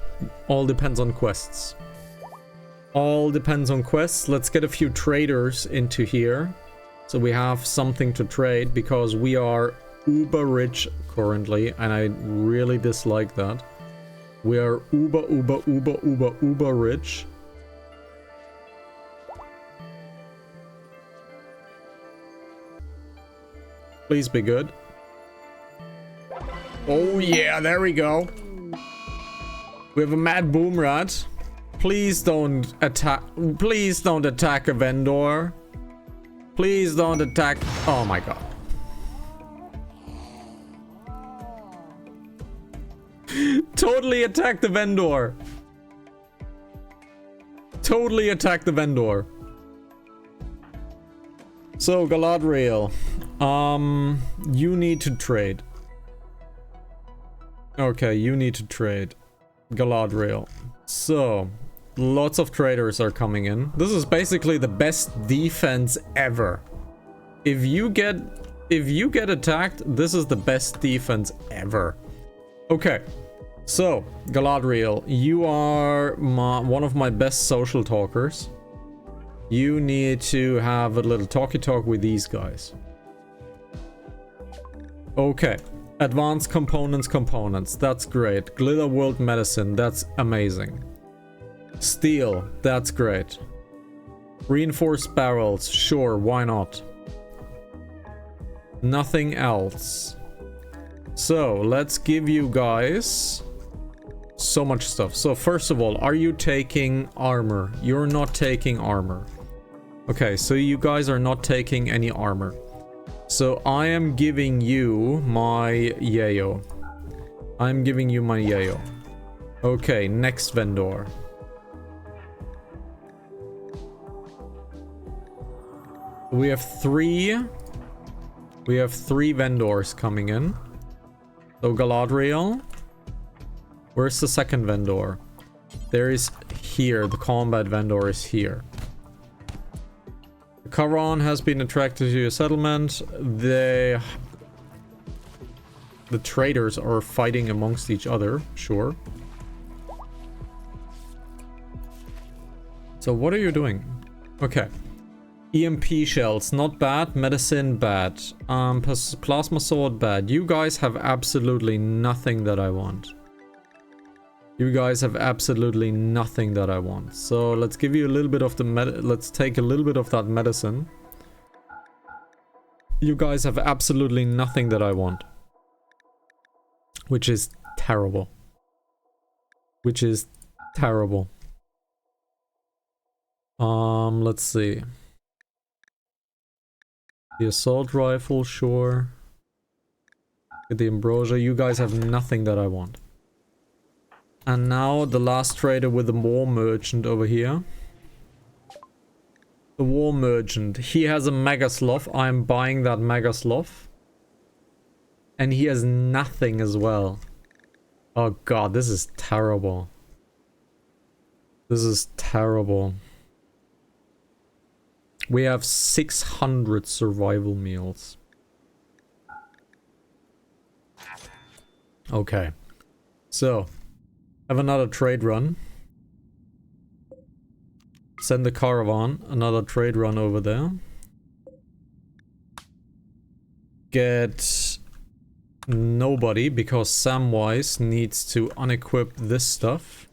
Speaker 1: all depends on quests. All depends on quests. Let's get a few traders into here. So we have something to trade, because we are uber rich currently, and I really dislike that. We are uber rich. Please be good. Oh yeah, there we go. We have a mad boom rat. Please don't attack. Please don't attack a vendor. Please don't attack. Oh my god. Totally attack the vendor. Totally attack the vendor. So Galadriel, you need to trade. Okay, you need to trade. Galadriel. So, lots of traders are coming in. This is basically the best defense ever. If you get attacked, this is the best defense ever. Okay. So, Galadriel, you are one of my best social talkers. You need to have a little talky talk with these guys. Okay. Advanced components, that's great. Glitter World Medicine, that's amazing. Steel, that's great. Reinforced barrels, sure, why not? Nothing else. So, let's give you guys so much stuff. So, first of all, are you taking armor? You're not taking armor. Okay, so you guys are not taking any armor. So I am giving you my yayo. I'm giving you my yayo. Okay, next vendor. We have three vendors coming in. So Galadriel. Where's the second vendor? There is here. The combat vendor is here. Charon has been attracted to your settlement. The traders are fighting amongst each other, sure. So what are you doing? Okay. EMP shells, not bad. Medicine, bad. Plasma sword, bad. You guys have absolutely nothing that I want. You guys have absolutely nothing that I want. So let's give you a little bit of the let's take a little bit of that medicine. You guys have absolutely nothing that I want. Which is terrible. Which is terrible. Let's see. The assault rifle, sure. Get the ambrosia. You guys have nothing that I want. And now the last trader with the war merchant over here. The war merchant. He has a mega sloth. I'm buying that mega sloth. And he has nothing as well. Oh god, this is terrible. This is terrible. We have 600 survival meals. Okay. So, have another trade run. Send the caravan, another trade run over there. Get nobody because Samwise needs to unequip this stuff.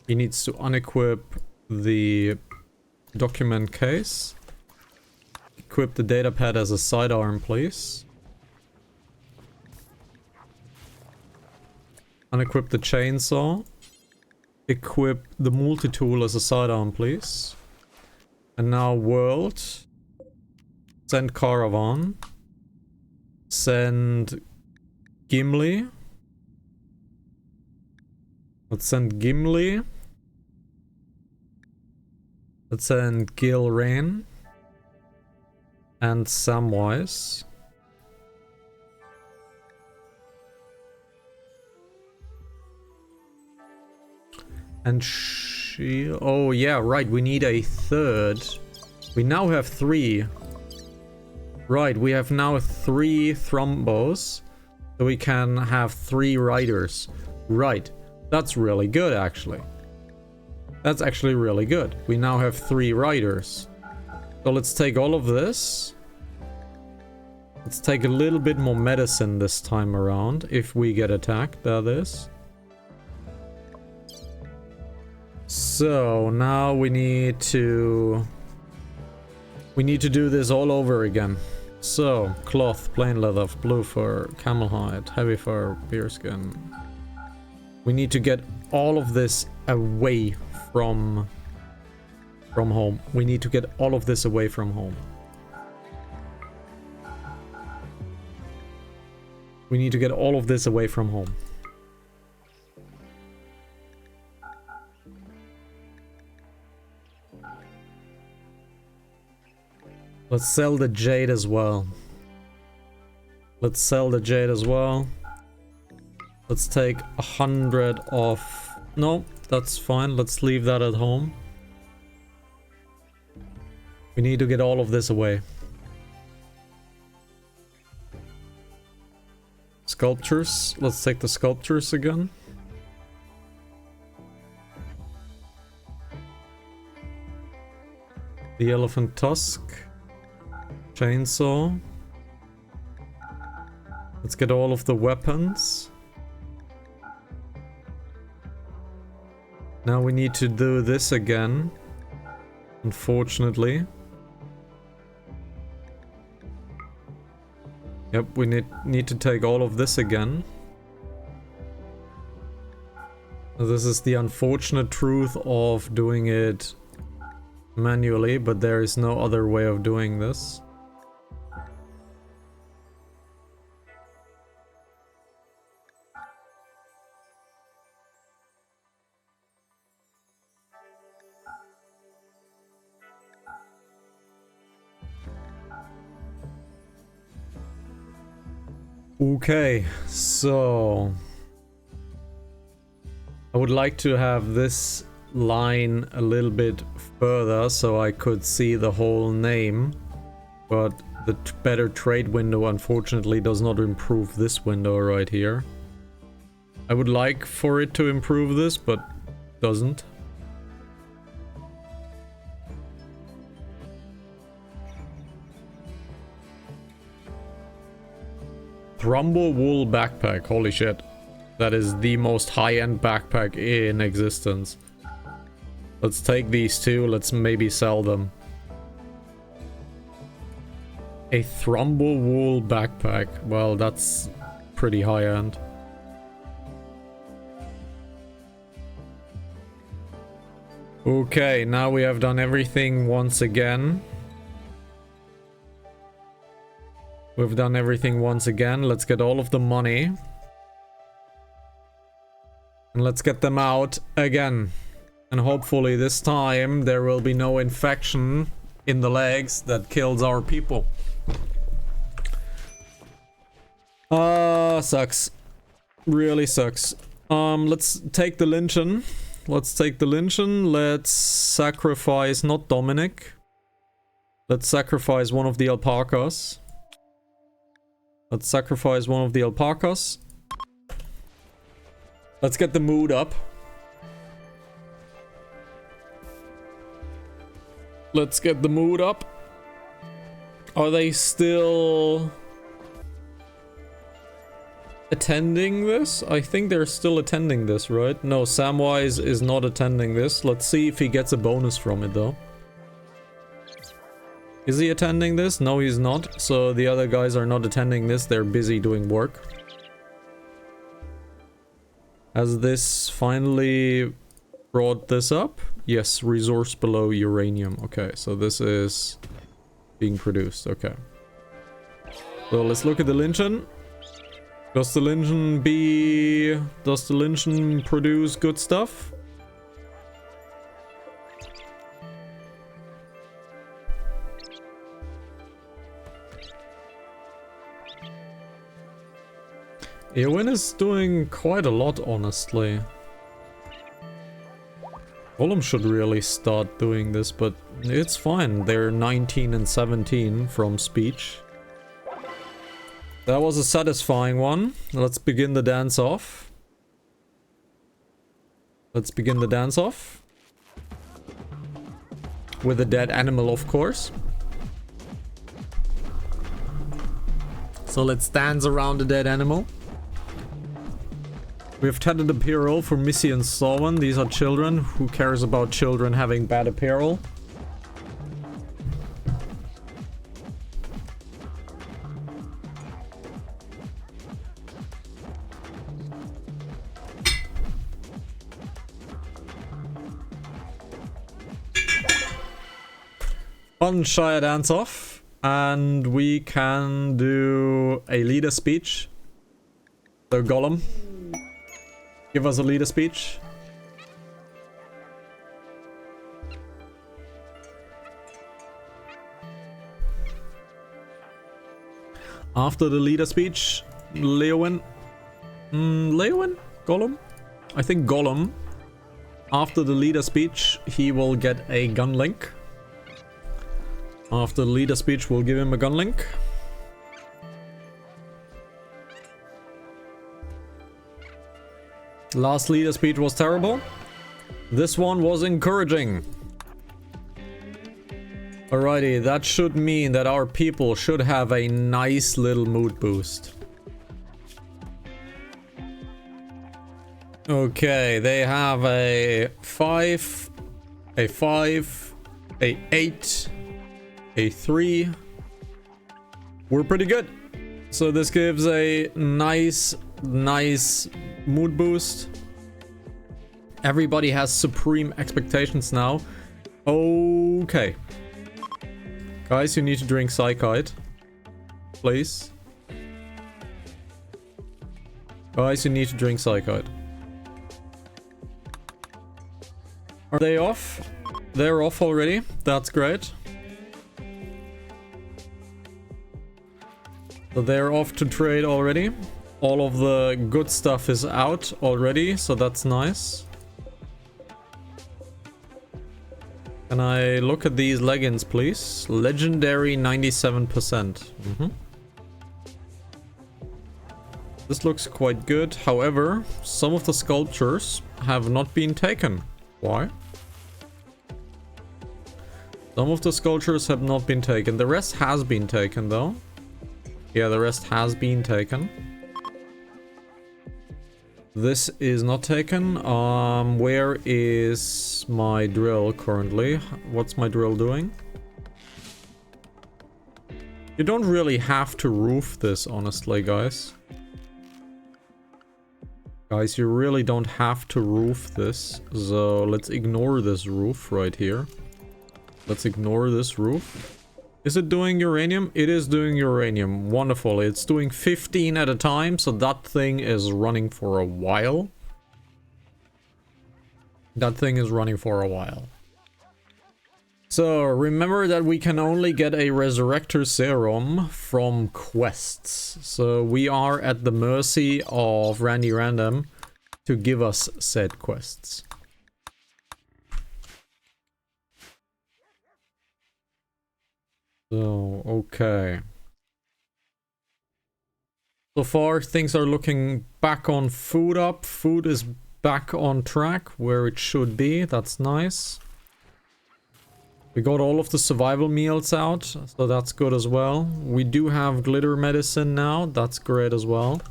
Speaker 1: He needs to unequip the document case. Equip the datapad as a sidearm, please. Unequip the chainsaw. Equip the multi-tool as a sidearm, please. And now world. Send caravan. Send Gimli. Let's send Gimli. Let's send Gilrain. And Samwise. And she... Oh, yeah, right. We need a third. We now have 3. Right, we have now 3 thrombos. So we can have 3 riders. Right. That's really good, actually. That's actually really good. We now have 3 riders. So let's take all of this. Let's take a little bit more medicine this time around. If we get attacked, that is. So now we need to do this all over again. So, cloth, plain leather, blue fur, camel hide, heavy fur, bearskin. We need to get all of this away from home. We need to get all of this away from home. We need to get all of this away from home. Let's sell the jade as well. Let's sell the jade as well. Let's take 100 off. No, that's fine. Let's leave that at home. We need to get all of this away. Sculptures. Let's take the sculptures again. The elephant tusk. Chainsaw. Let's get all of the weapons. Now we need to do this again. Unfortunately. Yep, we need to take all of this again. This is the unfortunate truth of doing it manually, but there is no other way of doing this. Okay, so I would like to have this line a little bit further so I could see the whole name, but the better trade window unfortunately does not improve this window right here. I would like for it to improve this, but doesn't. Thrumble wool backpack, holy shit. That is the most high-end backpack in existence. Let's take these two, let's maybe sell them. A Thrumble wool backpack, well that's pretty high-end. Okay, now we have done everything once again. We've done everything once again. Let's get all of the money. And let's get them out again. And hopefully this time there will be no infection in the legs that kills our people. Sucks. Really sucks. Let's take the Lynchen. Let's take the Lynchen. Let's sacrifice, not Dominic. Let's sacrifice one of the alpacas. Let's sacrifice one of the alpacas. Let's get the mood up. Let's get the mood up. Are they still attending this? I think they're still attending this, right? No, Samwise is not attending this. Let's see if he gets a bonus from it, though. Is he attending this? No, he's not. So the other guys are not attending this. They're busy doing work. Has this finally brought this up? Yes, resource below uranium. Okay, so this is being produced. Okay. So let's look at the Lynchen. Does the Lynchen produce good stuff? Eowyn is doing quite a lot, honestly. Golem should really start doing this, but it's fine. They're 19 and 17 from speech. That was a satisfying one. Let's begin the dance off. Let's begin the dance off. With a dead animal, of course. So let's dance around the dead animal. We have tatted apparel for Missy and Solon. These are children. Who cares about children having bad apparel? fun Shire dance off, and we can do a leader speech. So Gollum, give us a leader speech. After the leader speech, Leowin. Leowin? Gollum? I think Gollum. After the leader speech, he will get a gun link. After the leader speech, we'll give him a gun link. Last leader speech was terrible. This one was encouraging. Alrighty, that should mean that our people should have a nice little mood boost. Okay, they have a 5, a 5, a 8, a 3. We're pretty good. So this gives a nice mood boost. Everybody has supreme expectations now. Okay. Guys, you need to drink Psychite. Please. Guys, you need to drink Psychite. Are they off? They're off already. That's great. So they're off to trade already. All of the good stuff is out already, so that's nice. Can I look at these leggings, please? Legendary 97%. This looks quite good. However, some of the sculptures have not been taken. Why? Some of the sculptures have not been taken. The rest has been taken, though. Yeah, the rest has been taken. This is not taken. Where is my drill currently? What's my drill doing? You don't really have to roof this, honestly, guys. Guys, you really don't have to roof this. So let's ignore this roof right here. Let's ignore this roof. Is it doing uranium? It is doing uranium. Wonderful. It's doing 15 at a time, so that thing is running for a while. That thing is running for a while. So, remember that we can only get a Resurrector Serum from quests. So, we are at the mercy of Randy Random to give us said quests. So, okay. So far, things are looking back on food up. Food is back on track where it should be. That's nice. We got all of the survival meals out, so that's good as well. We do have glitter medicine now. That's great as well.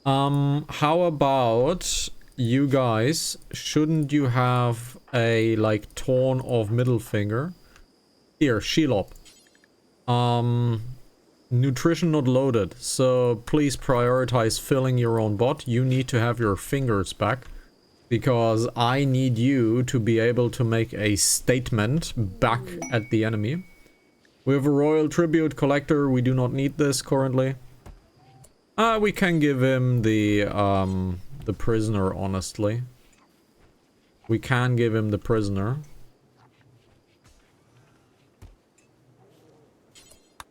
Speaker 1: How about you guys? Shouldn't you have a, like, torn of middle finger? Here, Shelob. Nutrition not loaded, so please prioritize filling your own bot. You need to have your fingers back, because I need you to be able to make a statement back at the enemy. We have a royal tribute collector. We do not need this currently. We can give him the prisoner, honestly. We can give him the prisoner.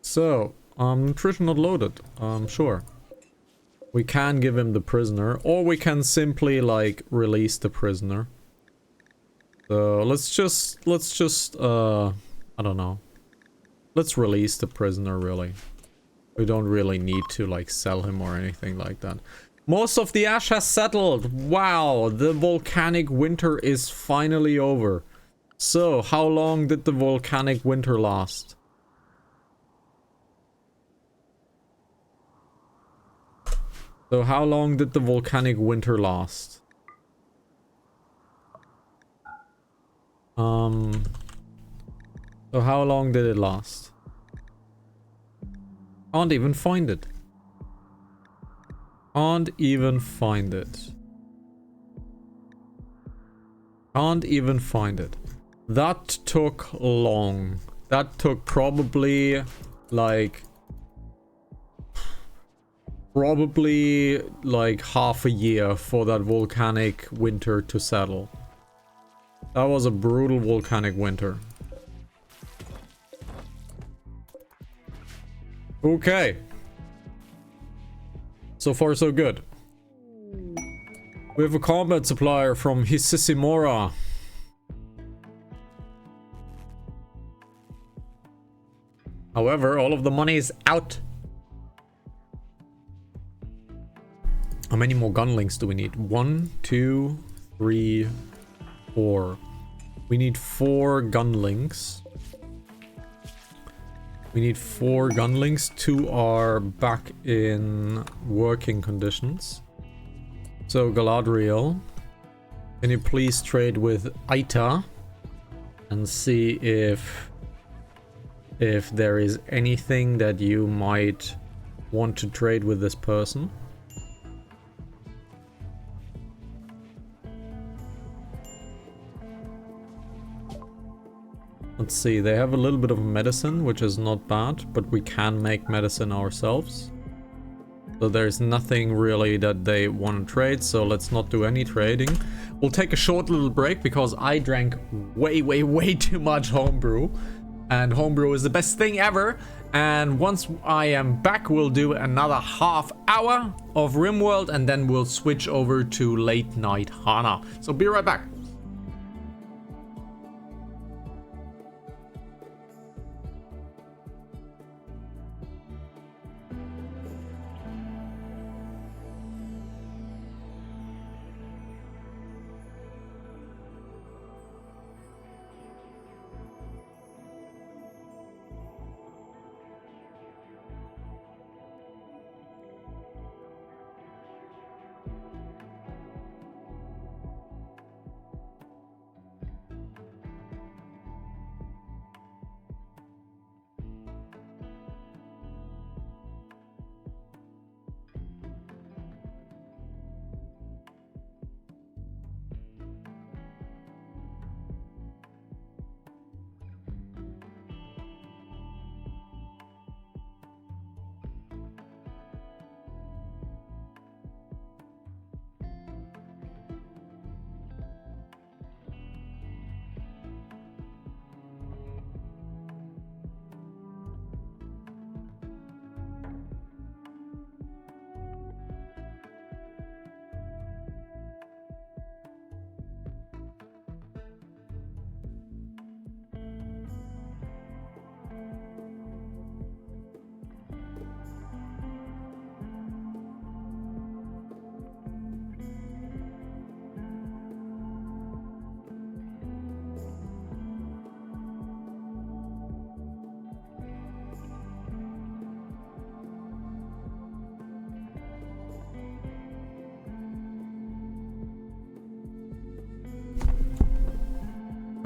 Speaker 1: So, nutrition not loaded. Sure. We can give him the prisoner, or we can simply, like, release the prisoner. So, let's just, I don't know. Let's release the prisoner, really. We don't really need to, like, sell him or anything like that. Most of the ash has settled. Wow, the volcanic winter is finally over. So, how long did the volcanic winter last? So how long did the volcanic winter last? So how long did it last? Can't even find it. Can't even find it. Can't even find it. That took long. That took probably like half a year for that volcanic winter to settle. That was a brutal volcanic winter. Okay. So far so good. We have a combat supplier from Hisisimora. However, all of the money is out. How many more gunlinks do we need? 1, 2, 3, 4. We need 4 gunlinks. We need 4 gunlinks. 2 are back in working conditions. So Galadriel, can you please trade with Aita and see if there is anything that you might want to trade with this person? Let's see, they have a little bit of medicine, which is not bad, but we can make medicine ourselves. So there's nothing really that they want to trade, so let's not do any trading. We'll take a short little break because I drank way too much homebrew. And homebrew is the best thing ever. And once I am back, we'll do another half hour of RimWorld and then we'll switch over to Late Night Hana. So be right back.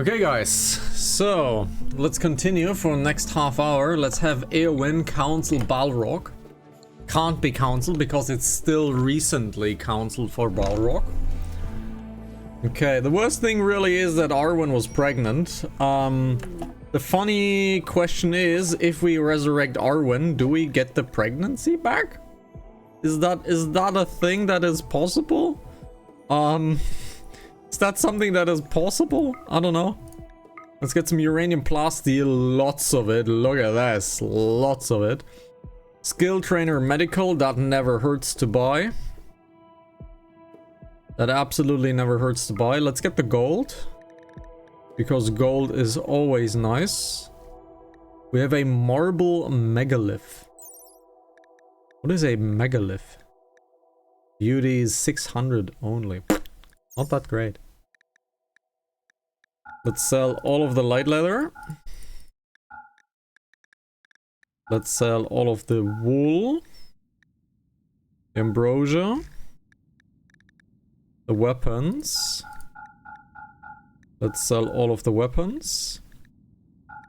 Speaker 1: Okay guys, so let's continue for the next half hour. Let's have Eowyn counsel Balrog. Can't be counseled because it's still recently counseled for Balrog. Okay, the worst thing really is that Arwen was pregnant. The funny question is, if we resurrect Arwen, do we get the pregnancy back? Is that a thing that is possible? Is that something that is possible? I don't know. Let's get some uranium plasteel. Lots of it. Look at this. Lots of it. Skill trainer medical. That never hurts to buy. That absolutely never hurts to buy. Let's get the gold. Because gold is always nice. We have a marble megalith. What is a megalith? Beauty is 600 only. Not that great. Let's sell all of the light leather. Let's sell all of the wool. Ambrosia. The weapons. Let's sell all of the weapons.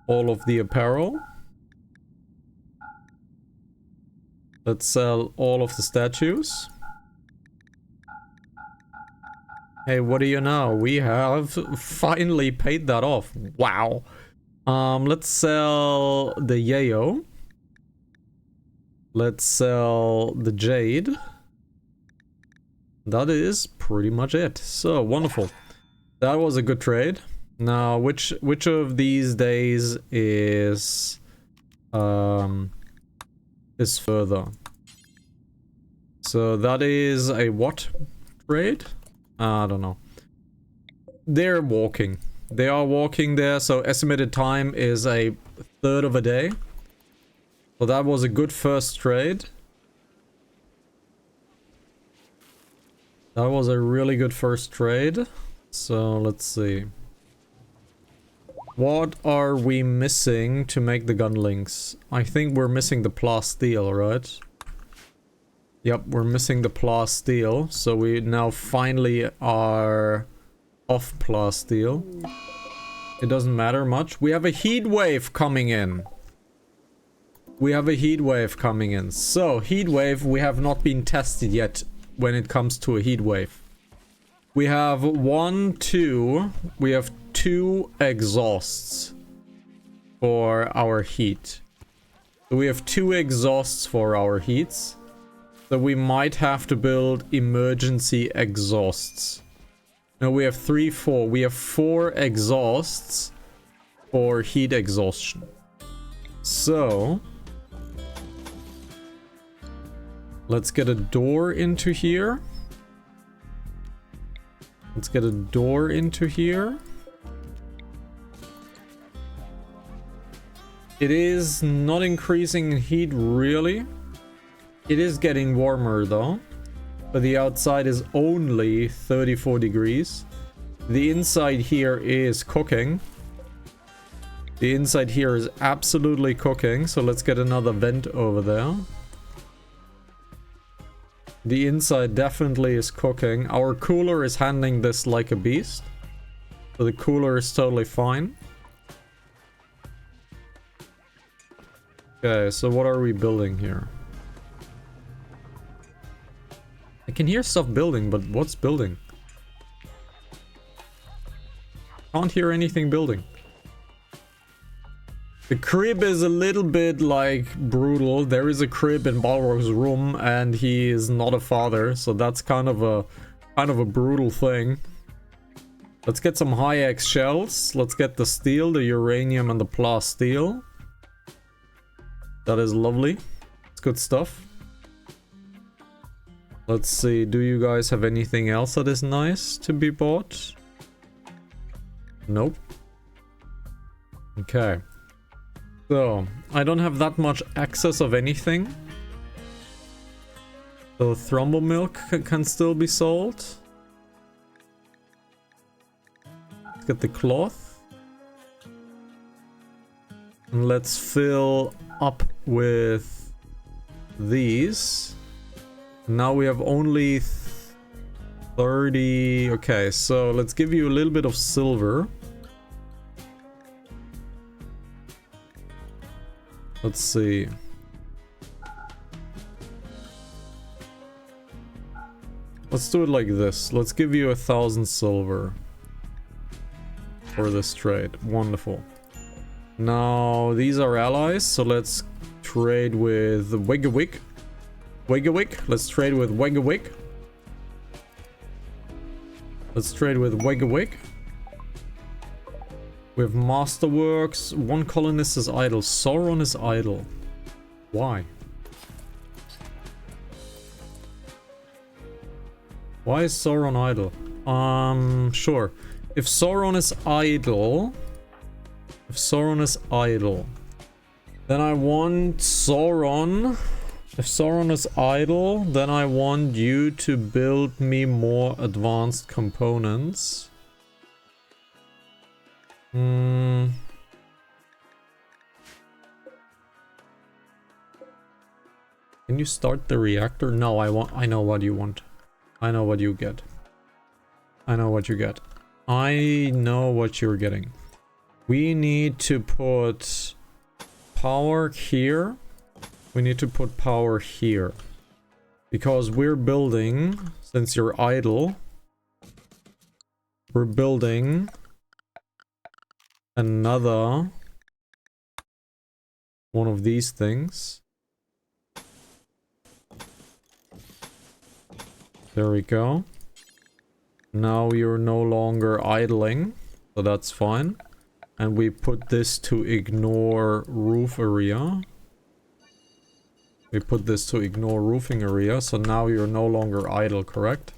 Speaker 1: All of the apparel. Let's sell all of the statues. Hey, what do you know? We have finally paid that off. Wow. Let's sell the yayo. Let's sell the jade. That is pretty much it. So, wonderful. That was a good trade. Now, which of these days is further? So that is a what trade? I don't know. They're walking. They are walking there, so estimated time is a third of a day. So that was a good first trade. That was a really good first trade. So let's see. What are we missing to make the gun links? I think we're missing the plasteel, right? Yep, we're missing the plasteel. So we now finally are off plasteel. It doesn't matter much. We have a heat wave coming in. We have a heat wave coming in. So, heat wave, we have not been tested yet when it comes to a heat wave. We have we have 2 exhausts for our heat. So we have 2 exhausts for our heats. So we might have to build emergency exhausts. No, we have 3, 4. We have 4 exhausts for heat exhaustion. So let's get a door into here. Let's get a door into here. It is not increasing in heat, really. It is getting warmer, though. But the outside is only 34 degrees. The inside here is cooking. The inside here is absolutely cooking. So let's get another vent over there. The inside definitely is cooking. Our cooler is handling this like a beast. So the cooler is totally fine. Okay, so what are we building here? I can hear stuff building, but what's building? Can't hear anything building. The crib is a little bit like brutal. There is a crib in Balrog's room and he is not a father, so that's kind of a brutal thing. Let's get some high-X shells. Let's get the steel, the uranium and the plasteel. That is lovely. It's good stuff. Let's see, do you guys have anything else that is nice to be bought? Nope. Okay. So, I don't have that much access of anything. So, thrombo milk can still be sold. Let's get the cloth. And let's fill up with these. Now we have only 30... Okay, so let's give you a little bit of silver. Let's see. Let's do it like this. Let's give you 1,000 silver for this trade. Wonderful. Now, these are allies, so let's trade with Wigawig. Let's trade with Wigawig. Let's trade with Wigawig. We have Masterworks. One colonist is idle. Sauron is idle. Why? Why is Sauron idle? Sure. If Sauron is idle... then I want Sauron... If Sauron is idle, then I want you to build me more advanced components. Can you start the reactor? No, I know what you want. I know what you get. I know what you get. I know what you're getting. We need to put power here. We need to put power here. Because we're building, since you're idle, we're building another one of these things. There we go. Now you're no longer idling, so that's fine. And we put this to ignore roof area. We put this to ignore roofing area, so now you're no longer idle, correct?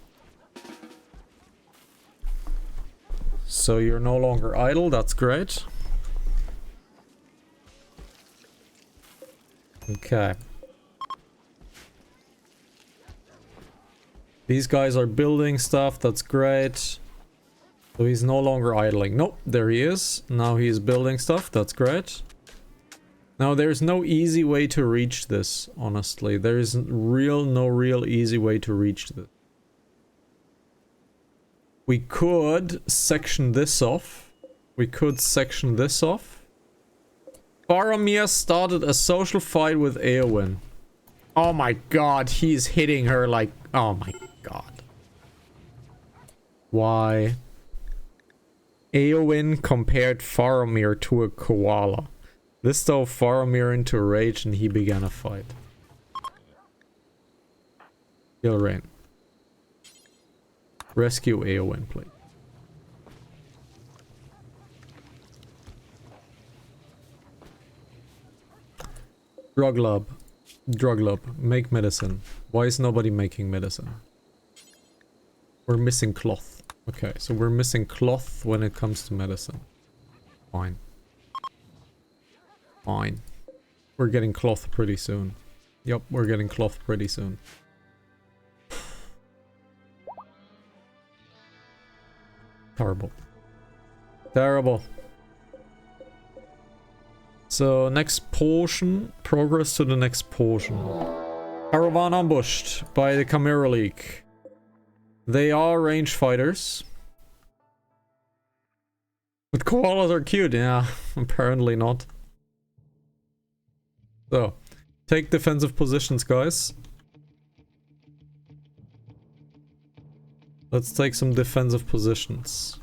Speaker 1: So you're no longer idle, that's great. Okay. These guys are building stuff, that's great. So he's no longer idling. Nope, there he is. Now he's building stuff, that's great. Now there's no easy way to reach this, honestly. There is no real easy way to reach this. We could section this off. Faramir started a social fight with Eowyn. Oh my god, he's hitting her like... Oh my god. Why? Eowyn compared Faramir to a koala. This drove Faramir into a rage and he began a fight. Gilrain. Rescue Eowyn, please. Druglob. Make medicine. Why is nobody making medicine? We're missing cloth. Okay, so we're missing cloth when it comes to medicine. Fine. Fine. We're getting cloth pretty soon. Yep, we're getting cloth pretty soon. Terrible. Terrible. So, next portion. Progress to the next portion. Caravan ambushed by the Chimera League. They are range fighters. But koalas are cute. Yeah, apparently not. So, take defensive positions, guys. Let's take some defensive positions.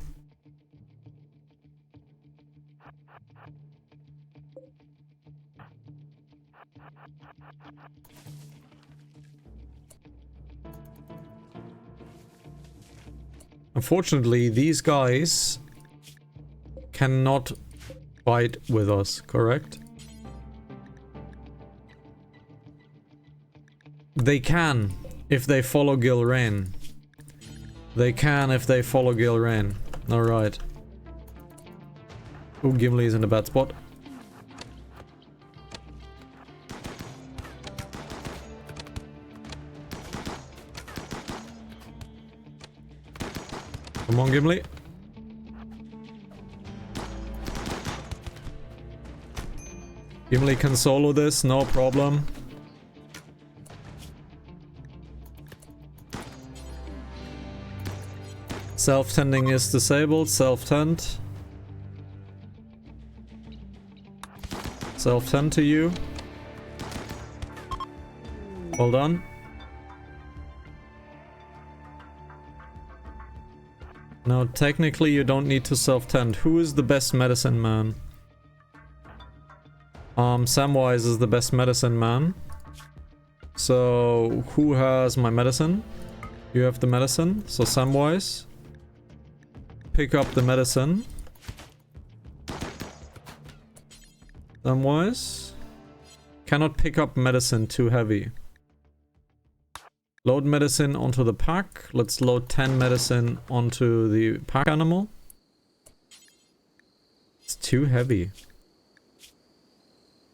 Speaker 1: Unfortunately, these guys cannot fight with us, correct? They can, if they follow Gilrain. They can if they follow Gilrain. Alright. Oh, Gimli is in a bad spot. Come on, Gimli. Gimli can solo this, no problem. Self-tending is disabled. Self-tend. Self-tend to you. Well done. Now, technically, you don't need to self-tend. Who is the best medicine man? Samwise is the best medicine man. So, who has my medicine? You have the medicine. So, Samwise. Pick up the medicine. Samwise. Cannot pick up medicine, too heavy. Load medicine onto the pack. Let's load 10 medicine onto the pack animal. It's too heavy.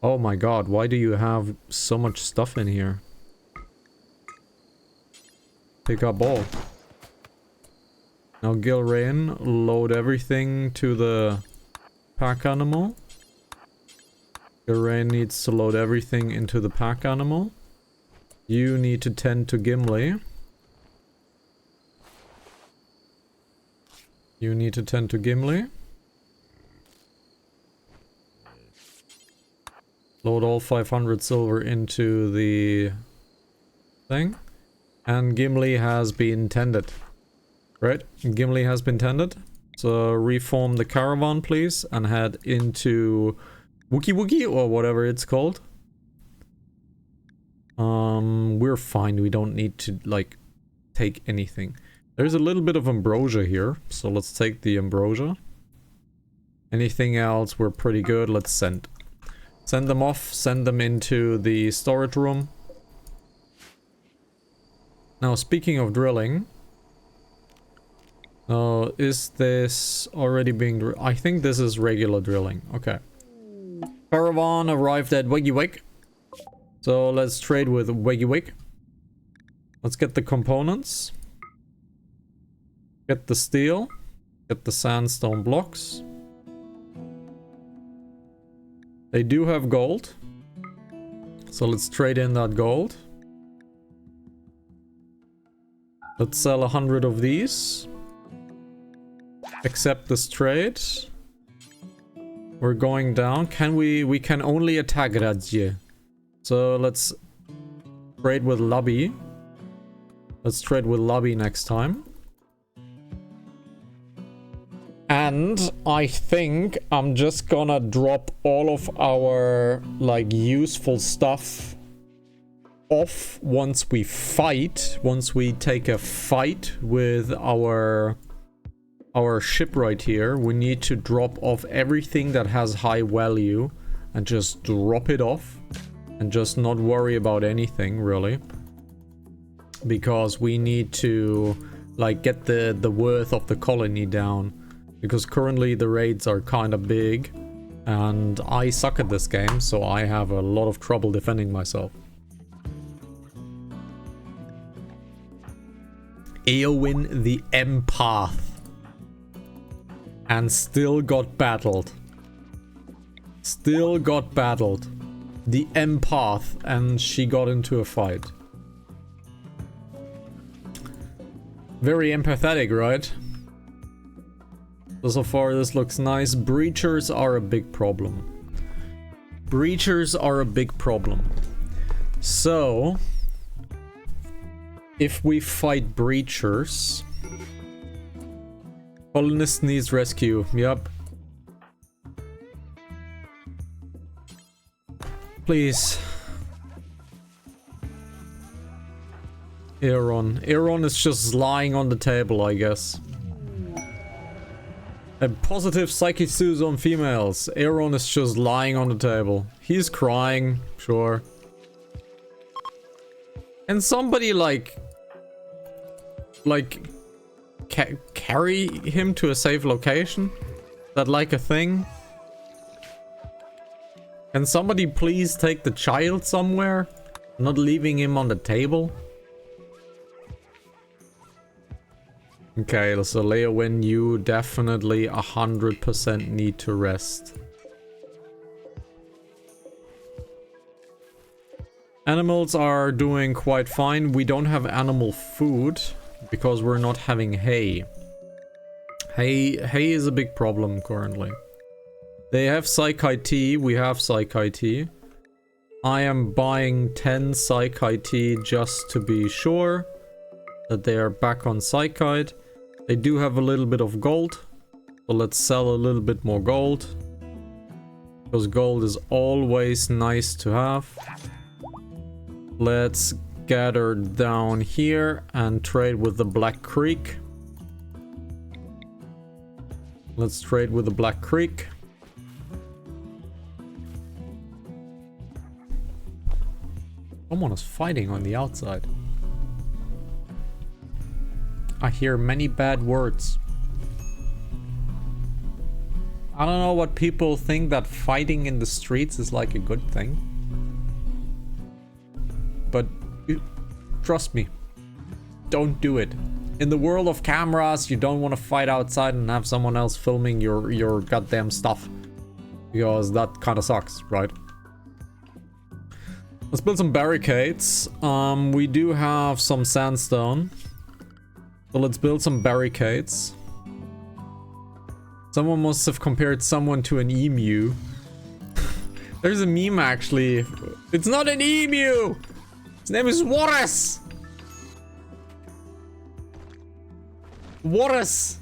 Speaker 1: Oh my god, why do you have so much stuff in here? Pick up all. Now Gilrain, load everything to the pack animal. Gilrain needs to load everything into the pack animal. You need to tend to Gimli. You need to tend to Gimli. Load all 500 silver into the thing. And Gimli has been tended. Right? Gimli has been tended. So reform the caravan, please, and head into Wookie Wookie or whatever it's called. We're fine. We don't need to like take anything. There's a little bit of ambrosia here, so let's take the ambrosia. Anything else, we're pretty good. Let's send them off, send them into the storage room. Now, speaking of drilling, is this already being I think this is regular drilling. Okay. Caravan arrived at Wiggy. So let's trade with Wiggy. Let's get the components. Get the steel. Get the sandstone blocks. They do have gold. So let's trade in that gold. Let's sell 100 of these. Accept this trade. We're going down. Can we can only attack Radje. So let's trade with Lobby. Let's trade with Lobby next time. And I think I'm just gonna drop all of our like useful stuff off once we fight. Once we take a fight with our ship right here, we need to drop off everything that has high value and just drop it off and just not worry about anything really, because we need to like get the worth of the colony down, because currently the raids are kind of big and I suck at this game, so I have a lot of trouble defending myself. Eowyn the Empath. And still got battled. Still got battled. The Empath, and she got into a fight. Very empathetic, right? So far this looks nice. Breachers are a big problem. Breachers are a big problem. So, if we fight breachers... Colonist needs rescue. Yep. Please. Aaron. Aaron is just lying on the table, I guess. A positive psychic on females. Aaron is just lying on the table. He's crying, sure. And somebody like carry him to a safe location? Is that like a thing? Can somebody please take the child somewhere? Not leaving him on the table? Okay, so Leowyn, you definitely 100% need to rest. Animals are doing quite fine. We don't have animal food because we're not having hay. Hay is a big problem currently. They have Psychite tea, we have Psychite tea. I am buying 10 Psychite tea just to be sure that they are back on Psychite. They do have a little bit of gold, so let's sell a little bit more gold, because gold is always nice to have. Let's gather down here and trade with the Black Creek. Let's trade with the Black Creek. Someone is fighting on the outside. I hear many bad words. I don't know what people think that fighting in the streets is like a good thing. But trust me, don't do it. In the world of cameras, you don't want to fight outside and have someone else filming your goddamn stuff. Because that kind of sucks, right? Let's build some barricades. We do have some sandstone. So let's build some barricades. Someone must have compared someone to an emu. There's a meme actually. It's not an emu! His name is Warris! Warris!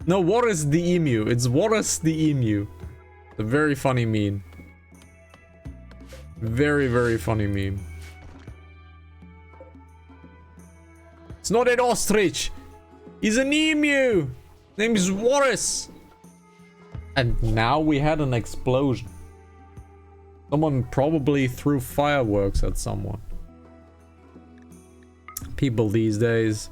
Speaker 1: No, Warris the emu. It's Warris the emu. A very funny meme. Very, very funny meme. It's not an ostrich. He's an emu. Name is Warris. And now we had an explosion. Someone probably threw fireworks at someone. People these days.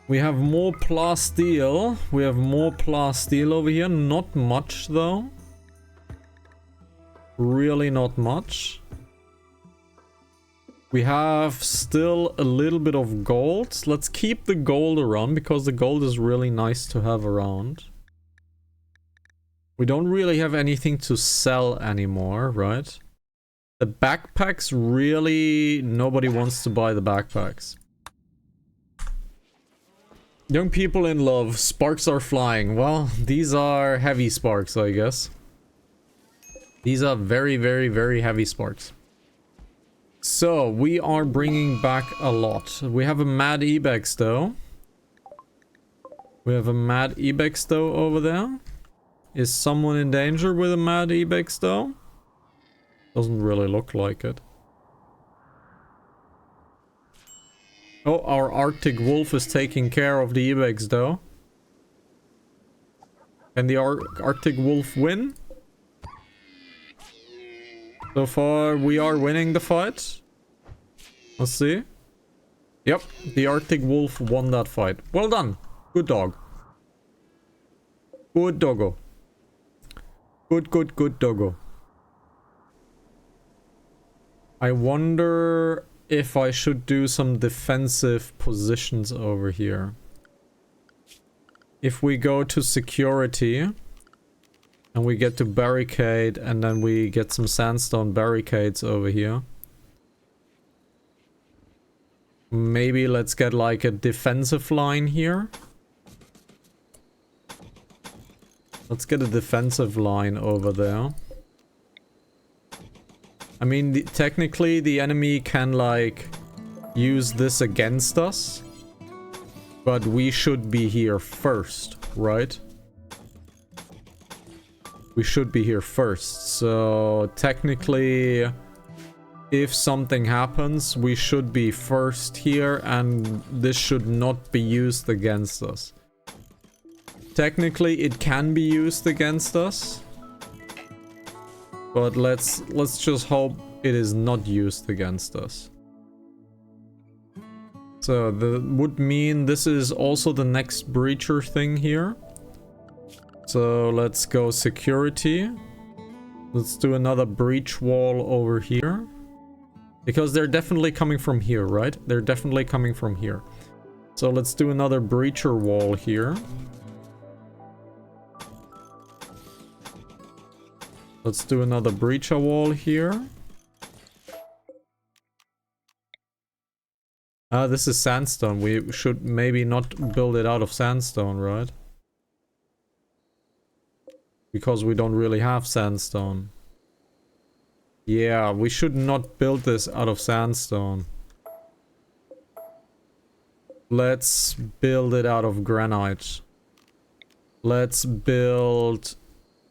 Speaker 1: We have more plasteel. We have more plasteel over here. Not much though. Really not much. We have still a little bit of gold. Let's keep the gold around because the gold is really nice to have around. We don't really have anything to sell anymore, right? The backpacks, really nobody wants to buy the backpacks. Young people in love, sparks are flying. Well, these are heavy sparks, I guess. These are very, very, very heavy sparks. So, we are bringing back a lot. We have a mad ibex though. We have a mad ibex though over there. Is someone in danger with a mad ibex though? Doesn't really look like it. Oh, our Arctic wolf is taking care of the ibex though. Can the Arctic wolf win? So far, we are winning the fight. Let's see. Yep, the Arctic wolf won that fight. Well done. Good dog. Good doggo. Good doggo. I wonder if I should do some defensive positions over here. If we go to security and we get to barricade and then we get some sandstone barricades over here. Maybe let's get like a defensive line here. Let's get a defensive line over there. I mean, technically the enemy can like use this against us. But we should be here first, right? We should be here first. So technically, if something happens, we should be first here and this should not be used against us. Technically, it can be used against us. But let's just hope it is not used against us. So that would mean this is also the next breacher thing here. So let's go security. Let's do another breach wall over here. Because they're definitely coming from here, right? They're definitely coming from here. So let's do another breacher wall here. Let's do another breacher wall here. Ah, this is sandstone. We should maybe not build it out of sandstone, right? Because we don't really have sandstone. Yeah, we should not build this out of sandstone. Let's build it out of granite. Let's build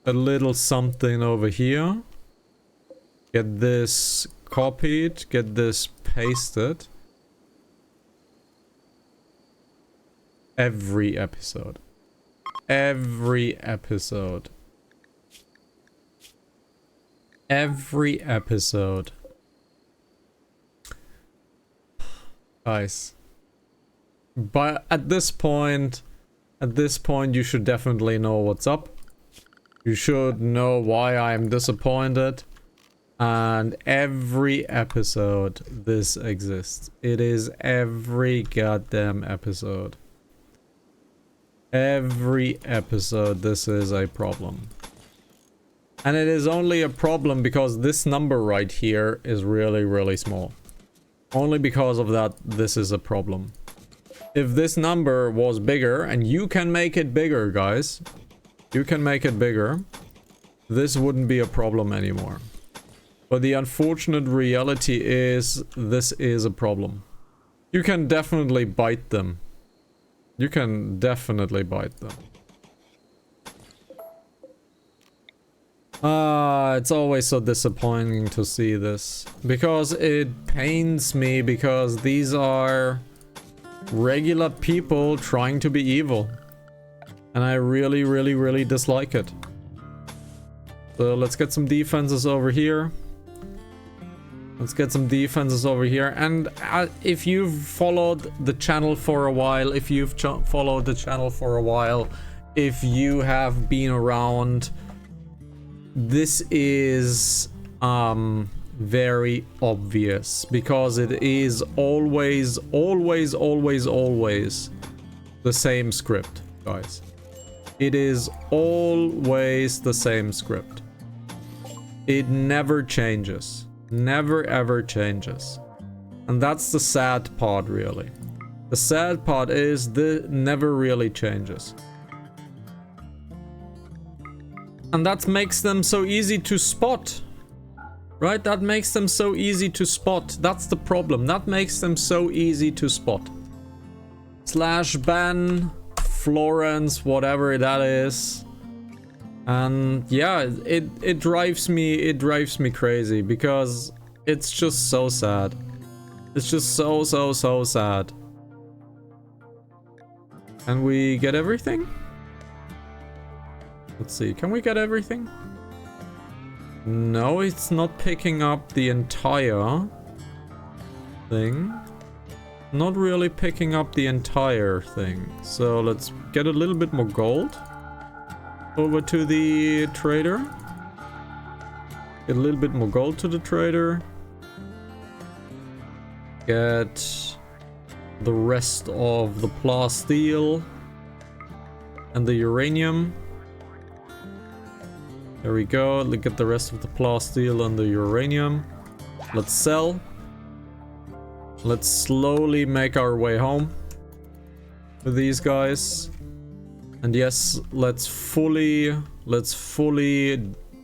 Speaker 1: a little something over here. Get this copied. Get this pasted. Every episode. Every episode. Every episode. Guys. But at this point, you should definitely know what's up. You should know why I'm disappointed. And every episode this exists. It is every goddamn episode. Every episode this is a problem. And it is only a problem because this number right here is really, really small. Only because of that, this is a problem. If this number was bigger, and you can make it bigger, guys. You can make it bigger. This wouldn't be a problem anymore. But the unfortunate reality is, this is a problem. You can definitely bite them. You can definitely bite them. It's always so disappointing to see this. Because it pains me, because these are regular people trying to be evil. And I really, really, really dislike it. So let's get some defenses over here. Let's get some defenses over here. And if you've followed the channel for a while, if you have been around, this is very obvious, because it is always the same script, guys. It is always the same script. It never changes. Never ever changes. And that's the sad part, really. The sad part is it never really changes. And that makes them so easy to spot. Right? That makes them so easy to spot. That's the problem. That makes them so easy to spot. Slash ban Florence, whatever that is. And yeah, it drives me crazy, because it's just so sad. It's just so sad. Can we get everything? Let's see, can we get everything? No, it's not picking up the entire thing. Not really picking up the entire thing. So let's get a little bit more gold. Over to the trader. Get a little bit more gold to the trader. Get the rest of the plasteel and the uranium. There we go. Let's get the rest of the plasteel and the uranium. Let's sell. Let's slowly make our way home with these guys. And yes, let's fully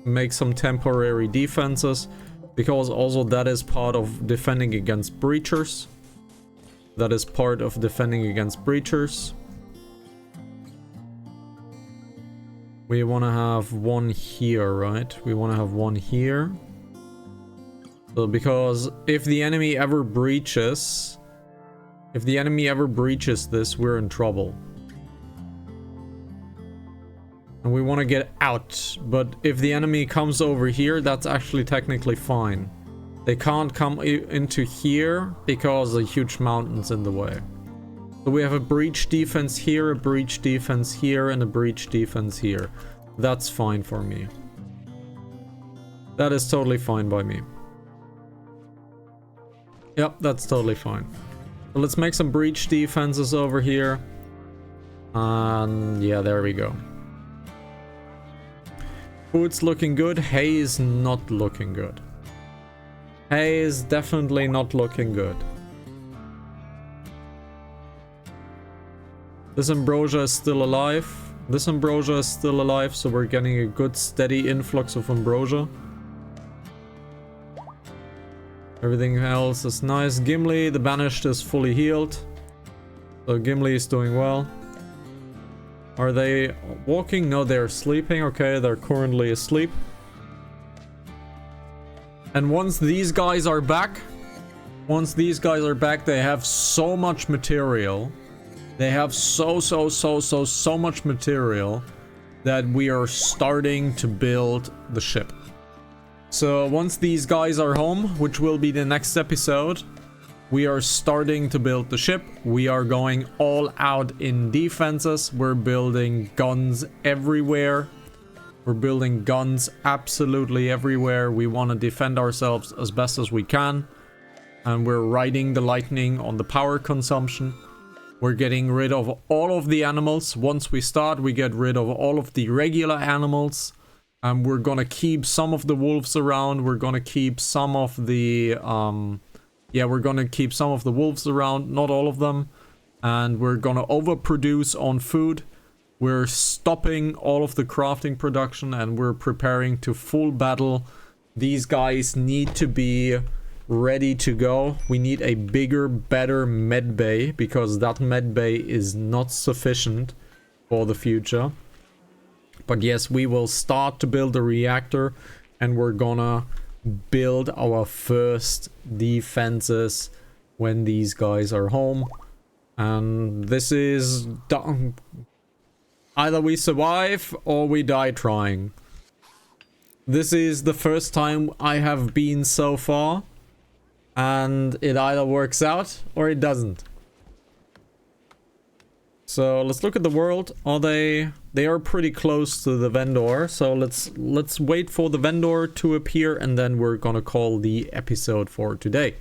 Speaker 1: make some temporary defenses, because also that is part of defending against breachers. That is part of defending against breachers. We want to have one here, right? We want to have one here. So because if the enemy ever breaches this, we're in trouble. And we want to get out, but if the enemy comes over here, that's actually technically fine. They can't come into here because the huge mountains in the way. So we have a breach defense here, a breach defense here, and a breach defense here. That's fine for me. That is totally fine by me. Yep, that's totally fine. So let's make some breach defenses over here. And yeah, there we go. Food's looking good. Hay is not looking good. Hay is definitely not looking good. This ambrosia is still alive. This ambrosia is still alive, so we're getting a good steady influx of ambrosia. Everything else is nice. Gimli, the banished, is fully healed. So Gimli is doing well. Are they walking? No, they're sleeping. Okay, they're currently asleep. And once these guys are back, they have so much material. They have so much material that we are starting to build the ship. So once these guys are home, which will be the next episode, we are starting to build the ship. We are going all out in defenses. We're building guns everywhere. We're building guns absolutely everywhere. We want to defend ourselves as best as we can. And we're riding the lightning on the power consumption. We're getting rid of all of the animals. Once we start, we get rid of all of the regular animals. And we're gonna keep some of the wolves around. We're gonna keep some of the... we're gonna keep some of the wolves around, not all of them. And we're gonna overproduce on food. We're stopping all of the crafting production and we're preparing to full battle. These guys need to be ready to go. We need a bigger, better med bay, because that med bay is not sufficient for the future. But yes, we will start to build a reactor, and we're gonna build our first defenses when these guys are home. And this is done. Either we survive or we die trying. This is the first time I have been so far, and it either works out or it doesn't. So let's look at the world. They are pretty close to the vendor, so let's wait for the vendor to appear, and then we're gonna call the episode for today.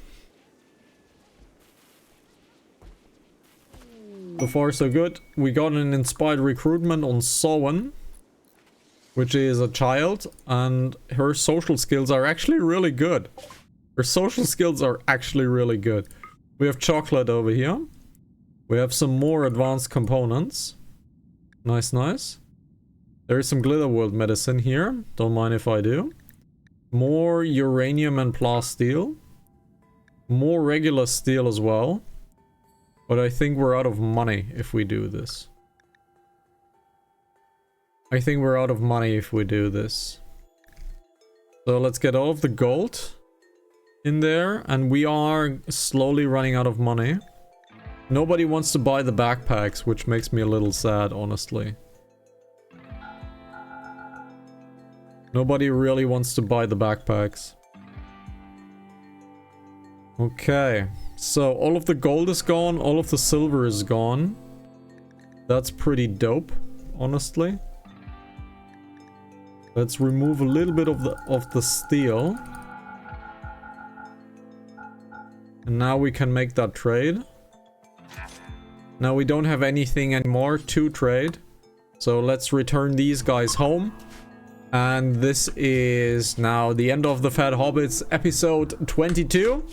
Speaker 1: So far so good. We got an inspired recruitment on Sowen, which is a child, and her social skills are actually really good. Her social skills are actually really good. We have chocolate over here. We have some more advanced components. Nice, nice. There is some glitter world medicine here. Don't mind if I do. More uranium and plasteel. More regular steel as well. But I think we're out of money if we do this. I think we're out of money if we do this. So let's get all of the gold in there. And we are slowly running out of money. Nobody wants to buy the backpacks, which makes me a little sad, honestly. Nobody really wants to buy the backpacks. Okay. So all of the gold is gone, all of the silver is gone. That's pretty dope, honestly. Let's remove a little bit of the steel. And now we can make that trade. Now we don't have anything anymore to trade. So let's return these guys home. And this is now the end of the Fat Hobbits episode 22.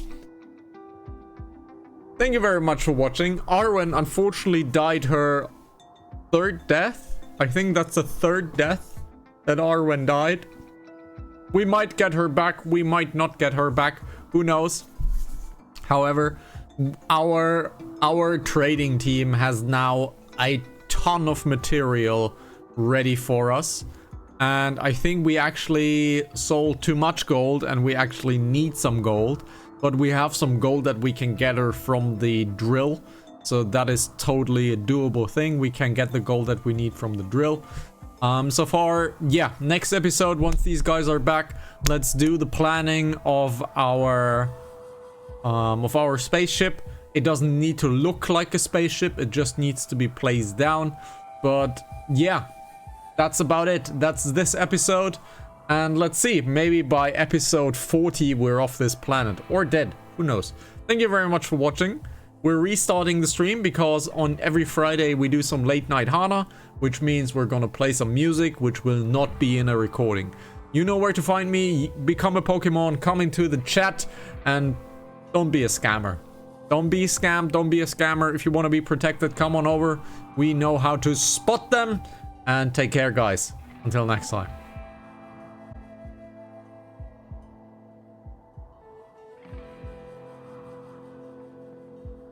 Speaker 1: Thank you very much for watching. Arwen unfortunately died her third death. I think that's the third death that Arwen died. We might get her back. We might not get her back. Who knows? However, our trading team has now a ton of material ready for us. And I think we actually sold too much gold, and we actually need some gold. But we have some gold that we can gather from the drill. So that is totally a doable thing. We can get the gold that we need from the drill. So far, yeah, next episode, once these guys are back, let's do the planning of our spaceship. It doesn't need to look like a spaceship, it just needs to be placed down. But yeah, that's about it. That's this episode. And let's see, maybe by episode 40 we're off this planet, or dead, who knows. Thank you very much for watching. We're restarting the stream because on every Friday we do some late night Hana, which means we're gonna play some music which will not be in a recording. You know where to find me. Become a Pokemon, come into the chat, and don't be a scammer. Don't be scammed, don't be a scammer. If you want to be protected, come on over. We know how to spot them. And take care, guys. Until next time.